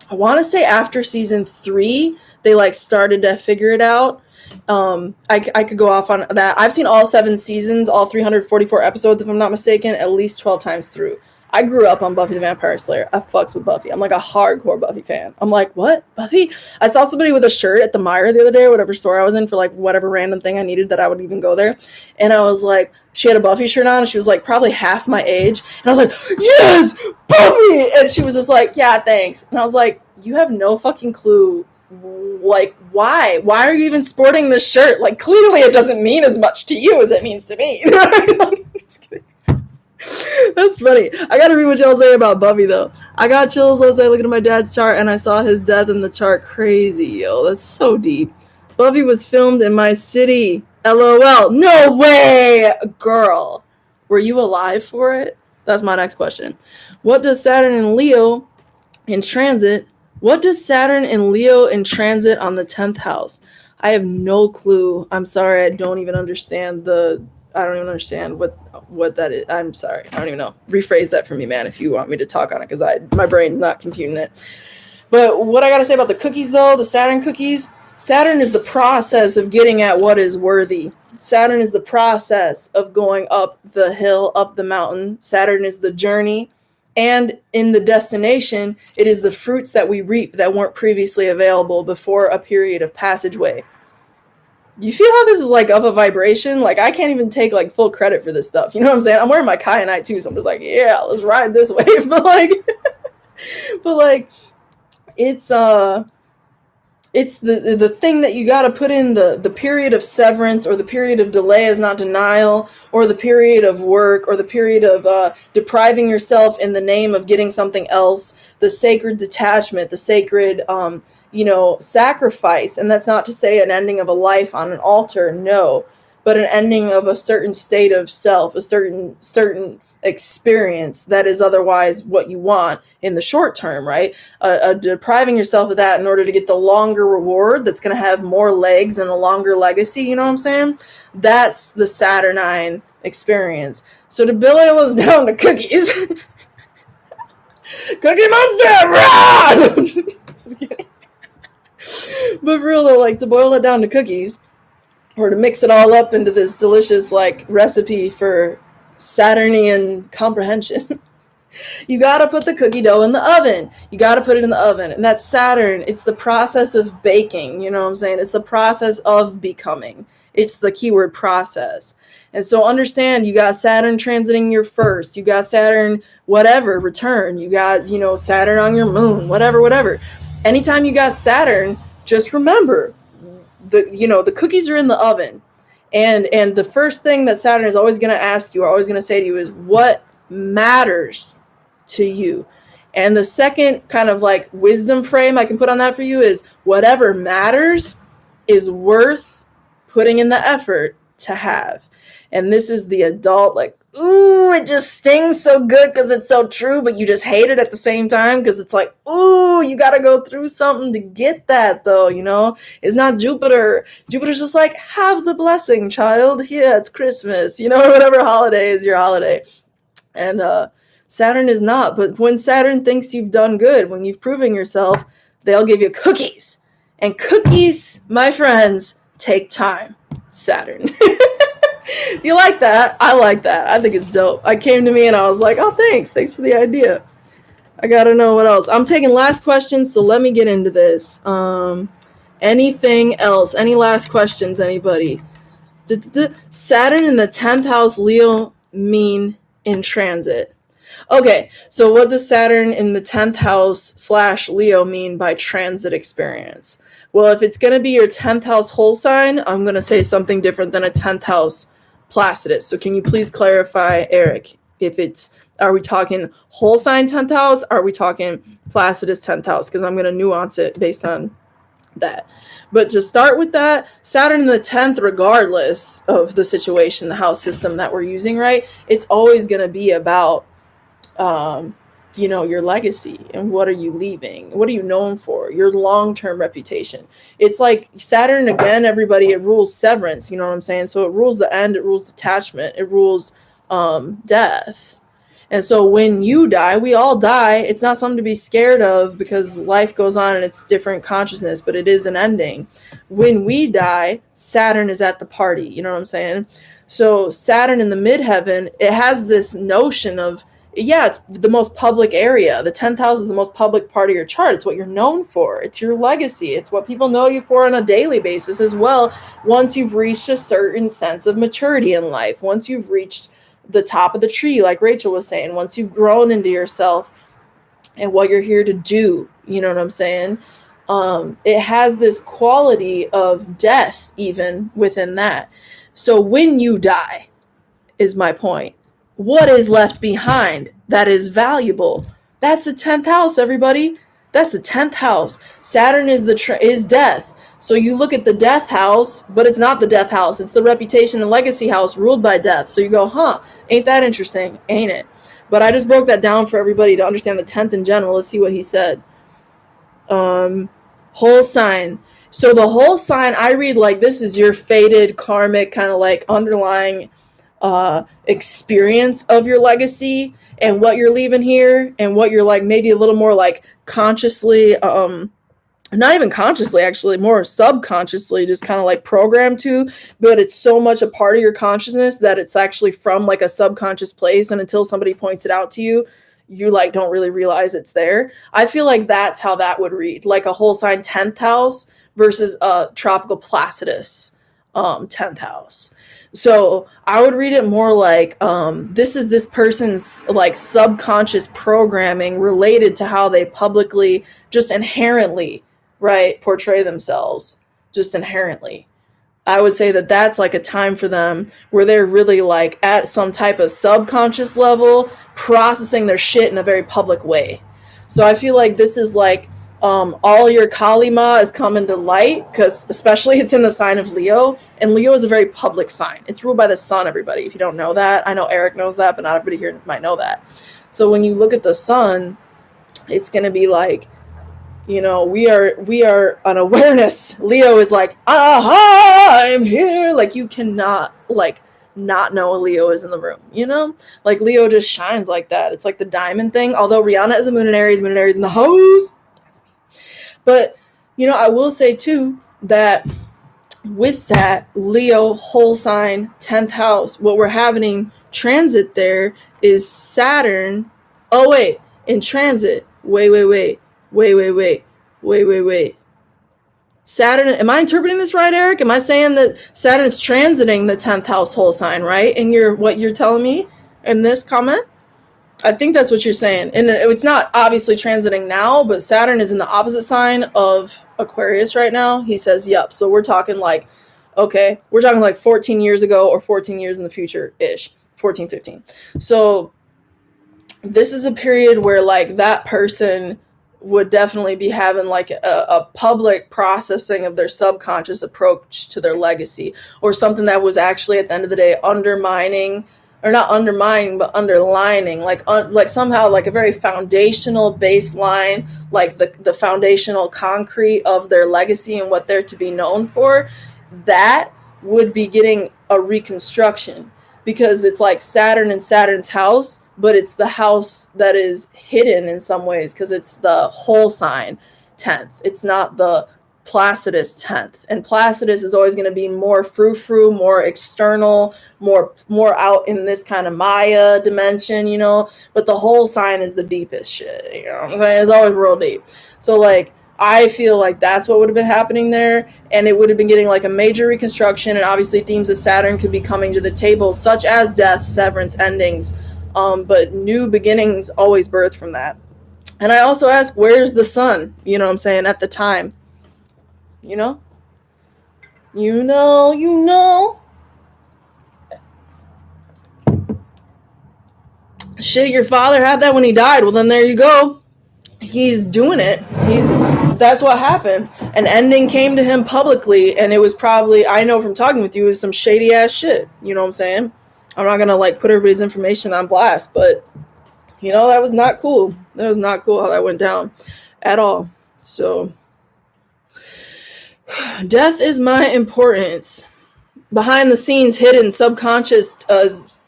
A: I want to say after season 3, they started to figure it out. I could go off on that. I've seen all 7 seasons, all 344 episodes, if I'm not mistaken, at least 12 times through. I grew up on Buffy the Vampire Slayer. I fucks with Buffy. I'm like a hardcore Buffy fan. I'm like, what? Buffy? I saw somebody with a shirt at the Meijer the other day, or whatever store I was in, for like whatever random thing I needed that I would even go there. And I was like, she had a Buffy shirt on, and she was like probably half my age. And I was like, yes, Buffy! And she was just like, yeah, thanks. And I was like, you have no fucking clue. Like, why are you even sporting this shirt? Like, clearly it doesn't mean as much to you as it means to me. Just kidding. That's funny. I gotta read what y'all say about Buffy though. I got chills as I looked at my dad's chart and I saw his death in the chart. Crazy, yo. That's so deep. Buffy was filmed in my city. LOL. No way, girl. Were you alive for it? That's my next question. What does Saturn in Leo in transit? What does Saturn in Leo in transit on the 10th house? I have no clue. I'm sorry. I don't even understand what that is. I'm sorry. I don't even know. Rephrase that for me, man, if you want me to talk on it, because my brain's not computing it. But what I got to say about the cookies, though, the Saturn cookies, Saturn is the process of getting at what is worthy. Saturn is the process of going up the hill, up the mountain. Saturn is the journey. And in the destination, it is the fruits that we reap that weren't previously available before a period of passageway. You feel how this is like of a vibration? Like, I can't even take like full credit for this stuff. You know what I'm saying? I'm wearing my kyanite too, so I'm just like, yeah, let's ride this wave. But like, it's the thing that you got to put in the period of severance, or the period of delay is not denial, or the period of work, or the period of depriving yourself in the name of getting something else, the sacred detachment, the sacred sacrifice. And that's not to say an ending of a life on an altar, no, but an ending of a certain state of self, a certain experience that is otherwise what you want in the short term, right? Depriving yourself of that in order to get the longer reward that's going to have more legs and a longer legacy, you know what I'm saying? That's the Saturnine experience. So to boil us down to cookies, Cookie Monster! Rah! Just kidding. But for real though, like, to boil it down to cookies, or to mix it all up into this delicious like recipe for Saturnian comprehension, you got to put the cookie dough in the oven. You got to put it in the oven. And that's Saturn. It's the process of baking. You know what I'm saying? It's the process of becoming. It's the keyword process. And so understand, you got Saturn transiting your first. You got Saturn, whatever, return. You got, Saturn on your moon, whatever. Anytime you got Saturn, just remember, the cookies are in the oven. And the first thing that Saturn is always going to ask you, or always going to say to you, is what matters to you. And the second kind of like wisdom frame I can put on that for you is whatever matters is worth putting in the effort to have. And this is the adult, like, ooh, it just stings so good because it's so true, but you just hate it at the same time because it's like, ooh, you got to go through something to get that, though, It's not Jupiter. Jupiter's just like, have the blessing, child. Yeah, it's Christmas, whatever holiday is your holiday. And Saturn is not. But when Saturn thinks you've done good, when you've proven yourself, they'll give you cookies. And cookies, my friends, take time. Saturn. You like that? I like that. I think it's dope. I came to me and I was like, oh, thanks for the idea. I gotta know what else. I'm taking last questions, so let me get into this. Anything else? Any last questions, anybody? Saturn in the 10th house Leo mean in transit? Okay, so what does Saturn in the 10th house / Leo mean by transit experience? Well, if it's going to be your 10th house whole sign, I'm going to say something different than a 10th house Placidus. So can you please clarify, Eric, are we talking whole sign 10th house? Are we talking Placidus 10th house? Because I'm going to nuance it based on that. But to start with that, Saturn in the 10th, regardless of the situation, the house system that we're using, right? It's always going to be about, your legacy and what are you leaving? What are you known for? Your long-term reputation. It's like Saturn, again, everybody, it rules severance, you know what I'm saying? So it rules the end, it rules detachment, it rules death. And so when you die, we all die. It's not something to be scared of because life goes on and it's different consciousness, but it is an ending. When we die, Saturn is at the party, you know what I'm saying? So Saturn in the midheaven, it has this notion of yeah, it's the most public area. The 10th house is the most public part of your chart. It's what you're known for. It's your legacy. It's what people know you for on a daily basis as well. Once you've reached a certain sense of maturity in life, once you've reached the top of the tree, like Rachel was saying, once you've grown into yourself and what you're here to do, you know what I'm saying? It has this quality of death even within that. So when you die, is my point, what is left behind that is valuable? That's the 10th house, everybody. That's the 10th house. Saturn is is death. So you look at the death house, but it's not the death house. It's the reputation and legacy house ruled by death. So you go, huh, ain't that interesting, ain't it? But I just broke that down for everybody to understand the 10th in general. Let's see what he said. Whole sign. So the whole sign, I read like this is your fated karmic kind of like underlying experience of your legacy and what you're leaving here and what you're like maybe a little more like consciously, not even consciously, actually more subconsciously just kind of like programmed to, but it's so much a part of your consciousness that it's actually from like a subconscious place, and until somebody points it out to you, you like don't really realize it's there. I feel like that's how that would read, like a whole sign 10th house versus a tropical Placidus 10th house. So I would read it more like this is this person's like subconscious programming related to how they publicly just inherently, right, portray themselves just inherently. I would say that that's like a time for them where they're really like at some type of subconscious level processing their shit in a very public way. So I feel like this is like all your Kalima is coming to light, because especially it's in the sign of Leo, and Leo is a very public sign. It's ruled by the sun, everybody. If you don't know that, I know Eric knows that, but not everybody here might know that. So when you look at the sun, it's going to be like, you know, we are an awareness. Leo is like, aha, I'm here. Like you cannot like not know a Leo is in the room, you know? Like Leo just shines like that. It's like the diamond thing. Although Rihanna is a Moon in Aries in the hose. But, you know, I will say too that with that Leo whole sign 10th house, what we're having transit there is Saturn. Oh, wait, in transit. Wait. Saturn, am I interpreting this right, Eric? Am I saying that Saturn is transiting the 10th house whole sign, right? In what you're telling me in this comment? I think that's what you're saying. And it's not obviously transiting now, but Saturn is in the opposite sign of Aquarius right now. He says, yep. So we're talking like, okay, we're talking like 14 years ago or 14 years in the future-ish, 14, 15. So this is a period where like that person would definitely be having like a public processing of their subconscious approach to their legacy, or something that was actually at the end of the day undermining, or not undermining, but underlining, like somehow like a very foundational baseline, like the foundational concrete of their legacy and what they're to be known for, that would be getting a reconstruction, because it's like Saturn and Saturn's house, but it's the house that is hidden in some ways because it's the whole sign 10th. It's not the Placidus 10th. And Placidus is always going to be more frou-frou, more external, more out in this kind of Maya dimension, you know, but the whole sign is the deepest shit, you know what I'm saying? It's always real deep. So like, I feel like that's what would have been happening there, and it would have been getting like a major reconstruction, and obviously themes of Saturn could be coming to the table, such as death, severance, endings, but new beginnings always birth from that. And I also ask, where's the sun, you know what I'm saying, at the time? You know? You know. Shit, your father had that when he died. Well, then there you go. He's doing it. That's what happened. An ending came to him publicly, and it was probably, I know from talking with you, it was some shady ass shit. You know what I'm saying? I'm not gonna like put everybody's information on blast, but you know, that was not cool. That was not cool how that went down at all. So death is my importance. Behind the scenes, hidden, subconscious,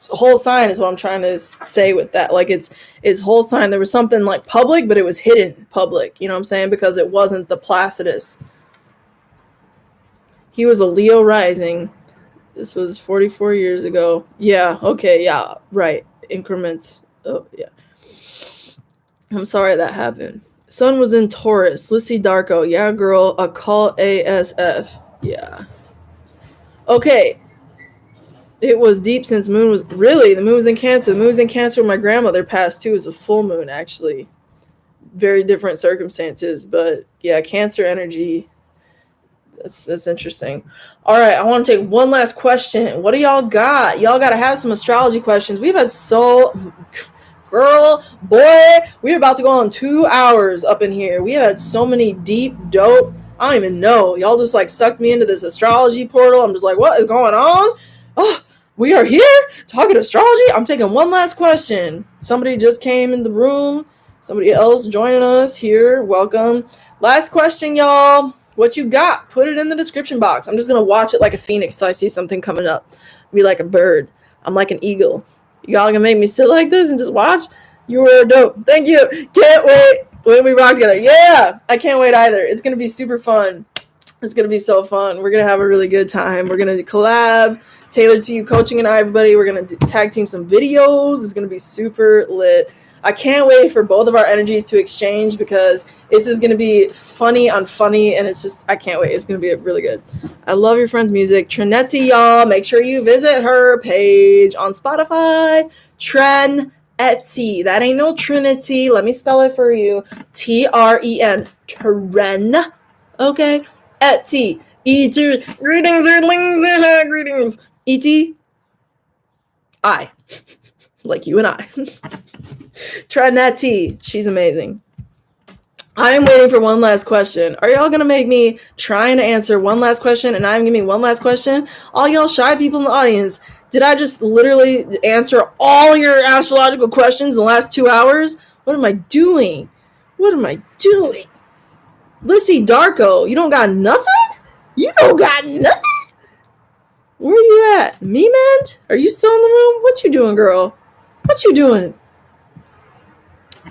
A: whole sign is what I'm trying to say with that. Like it's whole sign. There was something like public, but it was hidden public. You know what I'm saying? Because it wasn't the Placidus. He was a Leo rising. This was 44 years ago. Yeah. Okay. Yeah. Right. Increments Oh, yeah. I'm sorry that happened. Sun was in Taurus. Lissy Darko. Yeah, girl. A call ASF. Yeah. Okay. It was deep since moon was... Really? The moon was in Cancer. The moon was in Cancer when my grandmother passed, too. It was a full moon, actually. Very different circumstances. But, yeah, Cancer energy... That's interesting. All right, I want to take one last question. What do y'all got? Y'all got to have some astrology questions. We've had girl, boy, we're about to go on 2 hours up in here. We have had so many deep, dope, I don't even know. Y'all just like sucked me into this astrology portal. I'm just like, what is going on? Oh, we are here talking astrology. I'm taking one last question. Somebody just came in the room. Somebody else joining us here. Welcome. Last question, y'all. What you got? Put it in the description box. I'm just going to watch it like a phoenix till I see something coming up. Be like a bird. I'm like an eagle. Y'all gonna make me sit like this and just watch? You were dope. Thank you. Can't wait when we rock together. Yeah, I can't wait either. It's going to be super fun. It's going to be so fun. We're going to have a really good time. We're going to collab, tailored to you coaching and I, everybody. We're going to tag team some videos. It's going to be super lit. I can't wait for both of our energies to exchange because it's just going to be funny on funny, and it's just, I can't wait. It's going to be really good. I love your friend's music. Trinity, y'all. Make sure you visit her page on Spotify. Tren-etsy. That ain't no Trinity. Let me spell it for you. T-R-E-N. Tren. Okay. Etsy. E-T. Greetings, Earthlings. Greetings. E-T-I. Like you and I. Trinity. She's amazing. I am waiting for one last question. Are y'all going to make me trying to answer one last question and I'm giving me one last question? All y'all shy people in the audience, did I just literally answer all your astrological questions in the last 2 hours? What am I doing? What am I doing? Lissy Darko, you don't got nothing? You don't got nothing? Where are you at? Me, man? Are you still in the room? What you doing, girl? What you doing?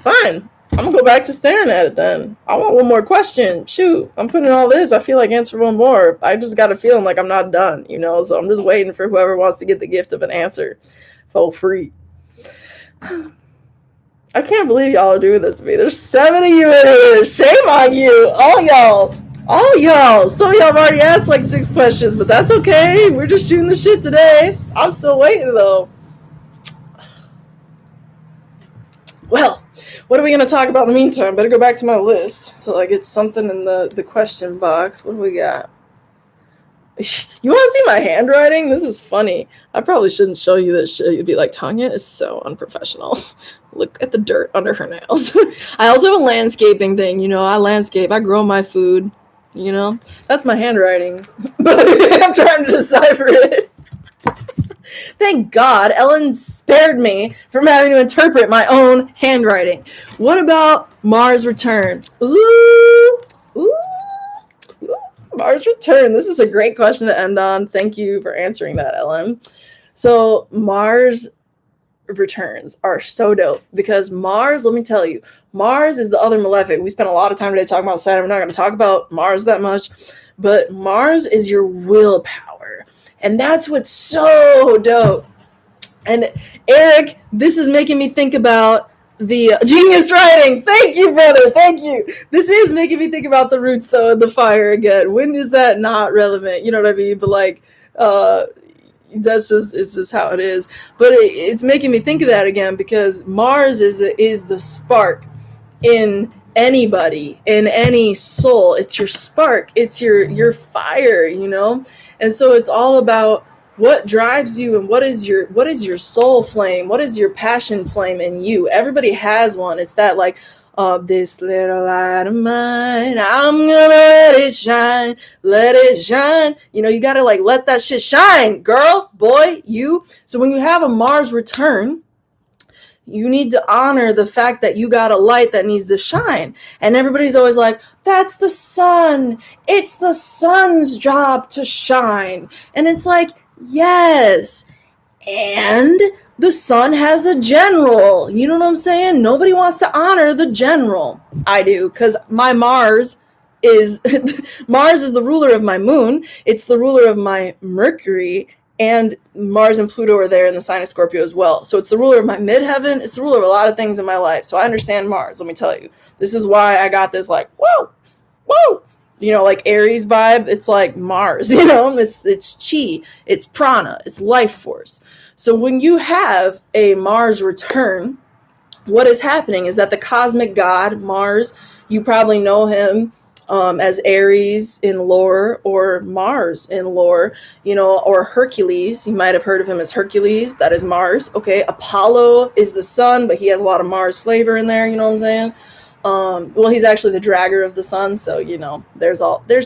A: Fine. I'm going to go back to staring at it then. I want one more question. Shoot, I'm putting all this. I feel like answer one more. I just got a feeling like I'm not done, you know? So I'm just waiting for whoever wants to get the gift of an answer for free. I can't believe y'all are doing this to me. There's 7 of you in here. Shame on you. All y'all. All y'all. Some of y'all have already asked like 6 questions, but that's okay. We're just shooting the shit today. I'm still waiting though. Well, what are we going to talk about in the meantime? Better go back to my list till I get something in the question box. What do we got? You want to see my handwriting? This is funny. I probably shouldn't show you this shit. You'd be like, Tonya is so unprofessional. Look at the dirt under her nails. I also have a landscaping thing. You know, I landscape. I grow my food. You know, that's my handwriting. But I'm trying to decipher it. Thank God Ellen spared me from having to interpret my own handwriting. What about Mars return? Ooh, Mars return. This is a great question to end on. Thank you for answering that, Ellen. So Mars returns are so dope because Mars, let me tell you, Mars is the other malefic. We spent a lot of time today talking about Saturn. We're not going to talk about Mars that much, but Mars is your willpower. And that's what's so dope. And Eric, this is making me think about the genius writing. Thank you, brother. Thank you. This is making me think about the roots, though, and the fire again. When is that not relevant? You know what I mean? But like, it's just how it is. But it's making me think of that again because Mars is the spark in anybody, in any soul. It's your spark. It's your fire, you know? And so it's all about what drives you and what is your soul flame? What is your passion flame in you? Everybody has one. It's that like, this little light of mine, I'm gonna let it shine, let it shine. You know, you gotta like let that shit shine, girl, boy, you. So when you have a Mars return, you need to honor the fact that you got a light that needs to shine. And everybody's always like, that's the sun. It's the sun's job to shine. And it's like, yes. And the sun has a general. You know what I'm saying? Nobody wants to honor the general. I do, because my Mars is the ruler of my moon. It's the ruler of my Mercury. And Mars and Pluto are there in the sign of Scorpio as well. So it's the ruler of my midheaven. It's the ruler of a lot of things in my life. So I understand Mars, let me tell you. This is why I got this like, whoa, whoa, you know, like Aries vibe. It's like Mars, you know, it's chi, it's prana, it's life force. So when you have a Mars return, what is happening is that the cosmic god, Mars, you probably know him as Aries in lore, or Mars in lore, you know, or Hercules. You might have heard of him as Hercules. That is Mars. Okay. Apollo is the sun, but he has a lot of Mars flavor in there. You know what I'm saying? Well, he's actually the dragger of the sun. So, you know, there's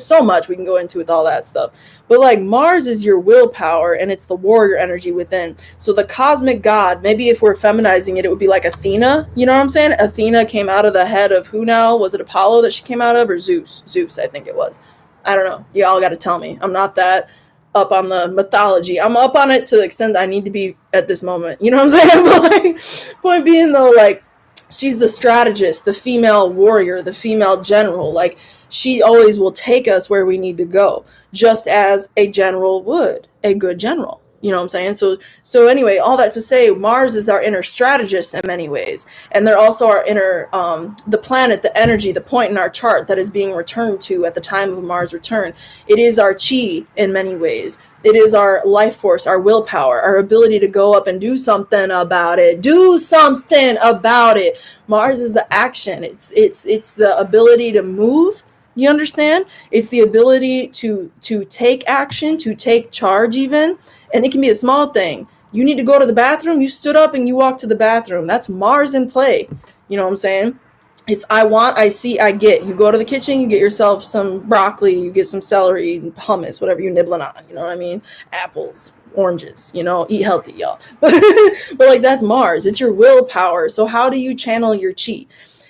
A: so much we can go into with all that stuff. But like Mars is your willpower, and it's the warrior energy within. So the cosmic god, maybe if we're feminizing it, it would be like Athena. You know what I'm saying? Athena came out of the head of who now? Was it Apollo that she came out of, or Zeus? Zeus, I think it was. I don't know. Y'all got to tell me. I'm not that up on the mythology. I'm up on it to the extent that I need to be at this moment. You know what I'm saying? But like, point being though, like, she's the strategist, the female warrior, the female general. Like, she always will take us where we need to go, just as a general would, a good general. You know what I'm saying? So anyway, all that to say, Mars is our inner strategist in many ways. And they're also our inner, the planet, the energy, the point in our chart that is being returned to at the time of Mars return. It is our chi in many ways. It is our life force, our willpower, our ability to go up and do something about it. Do something about it. Mars is the action. It's the ability to move. You understand? It's the ability to take action, to take charge even. And it can be a small thing. You need to go to the bathroom. You stood up and you walked to the bathroom. That's Mars in play. You know what I'm saying? It's I want, I see, I get. You go to the kitchen, you get yourself some broccoli, you get some celery, hummus, whatever you're nibbling on. You know what I mean? Apples, oranges, you know, eat healthy, y'all. But like, that's Mars. It's your willpower. So how do you channel your chi?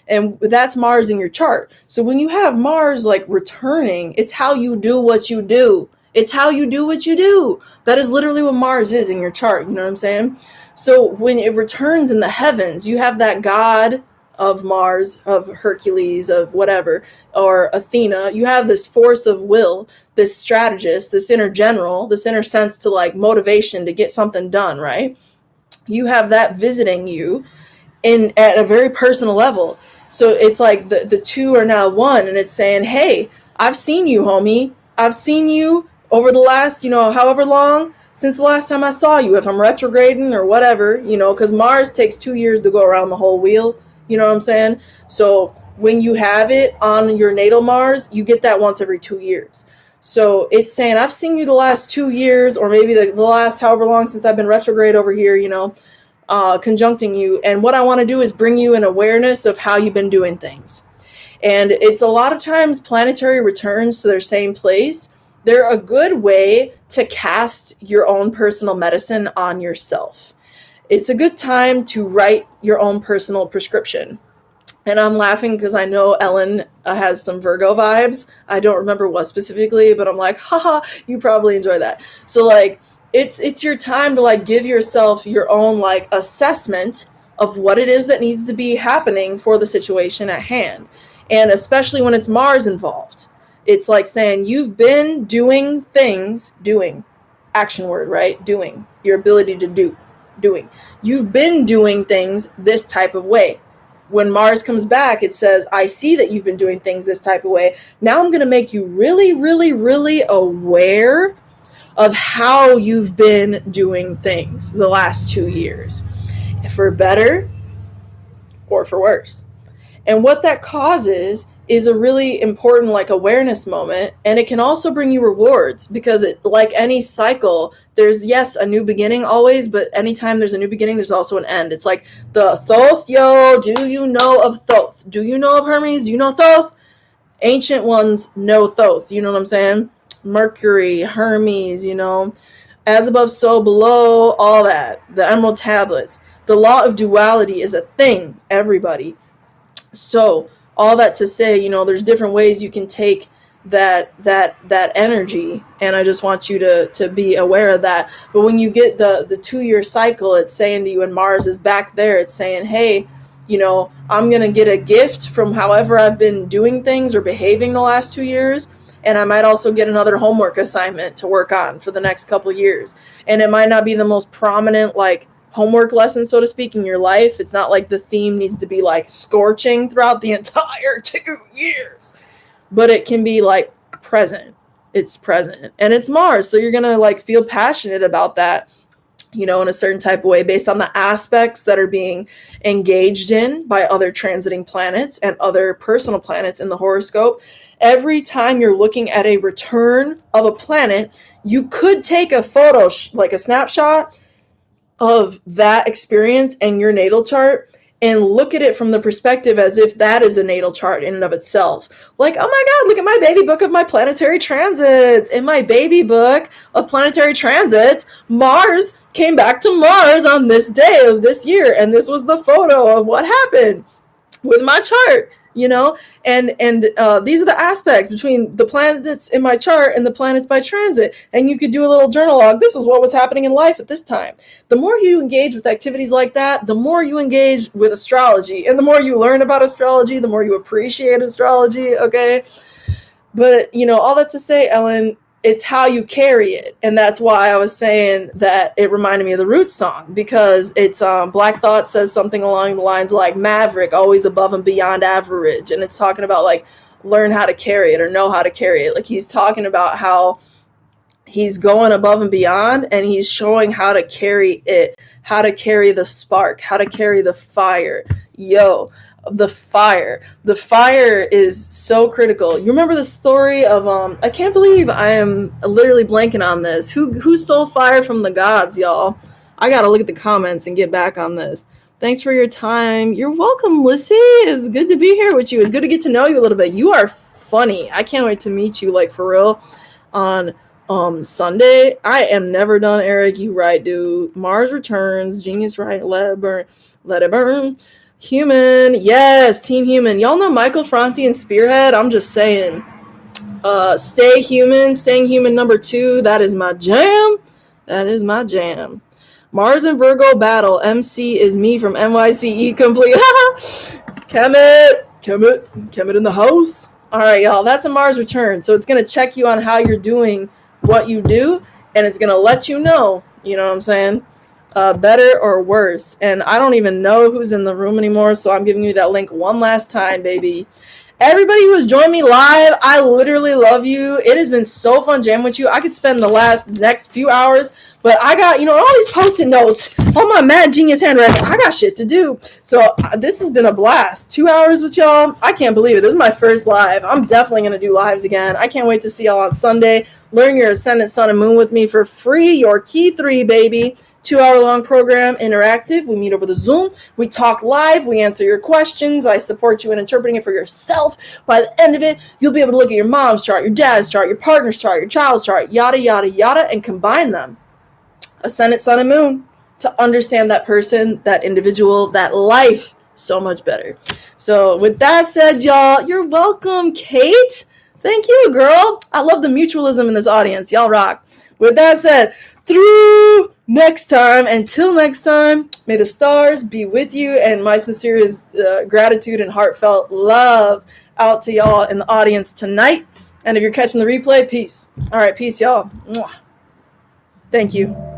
A: And that's Mars in your chart. So when you have Mars like returning, it's how you do what you do. It's how you do what you do. That is literally what Mars is in your chart. You know what I'm saying? So when it returns in the heavens, you have that god of Mars, of Hercules, of whatever, or Athena. You have this force of will, this strategist, this inner general, this inner sense to like motivation to get something done, right? You have that visiting you at a very personal level. So it's like the two are now one, and it's saying, hey, I've seen you, homie. I've seen you over the last, you know, however long since the last time I saw you, if I'm retrograding or whatever, you know, because Mars takes 2 years to go around the whole wheel. You know what I'm saying? So when you have it on your natal Mars, you get that once every 2 years. So it's saying, I've seen you the last 2 years, or maybe the last however long since I've been retrograde over here, you know, conjuncting you. And what I want to do is bring you an awareness of how you've been doing things. And it's a lot of times planetary returns to their same place. They're a good way to cast your own personal medicine on yourself. It's a good time to write your own personal prescription. And I'm laughing because I know Ellen has some Virgo vibes. I don't remember what specifically, but I'm like, haha, you probably enjoy that. So like, it's your time to like give yourself your own like assessment of what it is that needs to be happening for the situation at hand. And especially when it's Mars involved, it's like saying you've been doing things, doing, action word, right? Doing, your ability to do, doing. You've been doing things this type of way. When Mars comes back, it says, I see that you've been doing things this type of way. Now I'm going to make you really, really, really aware of how you've been doing things the last 2 years, for better or for worse. And what that causes is a really important like awareness moment. And it can also bring you rewards, because it, like any cycle, there's, yes, a new beginning always, but anytime there's a new beginning, there's also an end. It's like the Thoth, yo, do you know of Thoth? Do you know of Hermes? Do you know Thoth? Ancient ones know Thoth. You know what I'm saying? Mercury, Hermes, you know, as above, so below, all that. The Emerald Tablets. The law of duality is a thing, everybody. So all that to say, you know, there's different ways you can take that energy, and I just want you to be aware of that. But when you get the 2 year cycle, it's saying to you, and Mars is back there, it's saying, hey, you know, I'm gonna get a gift from however I've been doing things or behaving the last 2 years, And I might also get another homework assignment to work on for the next couple years. And it might not be the most prominent, like, homework lesson, so to speak, in your life. It's not like the theme needs to be like scorching throughout the entire 2 years, but it can be like present. It's present, and it's Mars, so you're gonna like feel passionate about that, you know, in a certain type of way based on the aspects that are being engaged in by other transiting planets and other personal planets in the horoscope. Every time you're looking at a return of a planet, you could take a photo, like a snapshot of that experience and your natal chart, and look at it from the perspective as if that is a natal chart in and of itself. Like, oh my God, look at my baby book of my planetary transits. In my baby book of planetary transits, Mars came back to Mars on this day of this year, and this was the photo of what happened with my chart, you know, and these are the aspects between the planets in my chart and the planets by transit. And you could do a little journal log. This is what was happening in life at this time. The more you engage with activities like that, the more you engage with astrology, and the more you learn about astrology, the more you appreciate astrology. Okay. But, you know, all that to say, Ellen, it's how you carry it. And that's why I was saying that it reminded me of the Roots song, because it's Black Thought says something along the lines like maverick, always above and beyond average. And it's talking about like learn how to carry it or know how to carry it. Like he's talking about how he's going above and beyond, and he's showing how to carry it, how to carry the spark, how to carry the fire. Yo, the fire is so critical. You remember the story of I can't believe I am literally blanking on this. Who stole fire from the gods, y'all? I gotta look at the comments and get back on this. Thanks for your time. You're welcome, Lissy. It's good to be here with you. It's good to get to know you a little bit. You are funny. I can't wait to meet you, like, for real, on Sunday. I am never done, Eric. You right, dude. Mars returns. Genius right. Let it burn. Let it burn. Human. Yes, Team Human. Y'all know Michael Franti and Spearhead? I'm just saying. Stay Human. Staying Human #2. That is my jam. That is my jam. Mars and Virgo battle. MC is me from NYCE Complete. Kemet in the house. All right, y'all. That's a Mars return. So it's going to check you on how you're doing what you do, and it's going to let you know, you know what I'm saying, better or worse. And I don't even know who's in the room anymore, so I'm giving you that link one last time, baby. Everybody who has joined me live, I literally love you. It has been so fun jamming with you. I could spend the next few hours, but I got, you know, all these post-it notes, all my mad genius handwriting. I got shit to do. So this has been a blast. 2 hours with y'all. I can't believe it. This is my first live. I'm definitely going to do lives again. I can't wait to see y'all on Sunday. Learn your Ascendant, Sun, and Moon with me for free. Your Key 3, baby. 2-hour-long program, interactive. We meet over the Zoom. We talk live. We answer your questions. I support you in interpreting it for yourself. By the end of it, you'll be able to look at your mom's chart, your dad's chart, your partner's chart, your child's chart, yada, yada, yada, and combine them. Ascendant, Sun, and Moon, to understand that person, that individual, that life so much better. So with that said, y'all, you're welcome, Kate. Thank you, girl. I love the mutualism in this audience. Y'all rock. With that said, through next time, until next time, may the stars be with you, and my sincerest gratitude and heartfelt love out to y'all in the audience tonight. And if you're catching the replay, peace. All right, peace, y'all. Mwah. Thank you.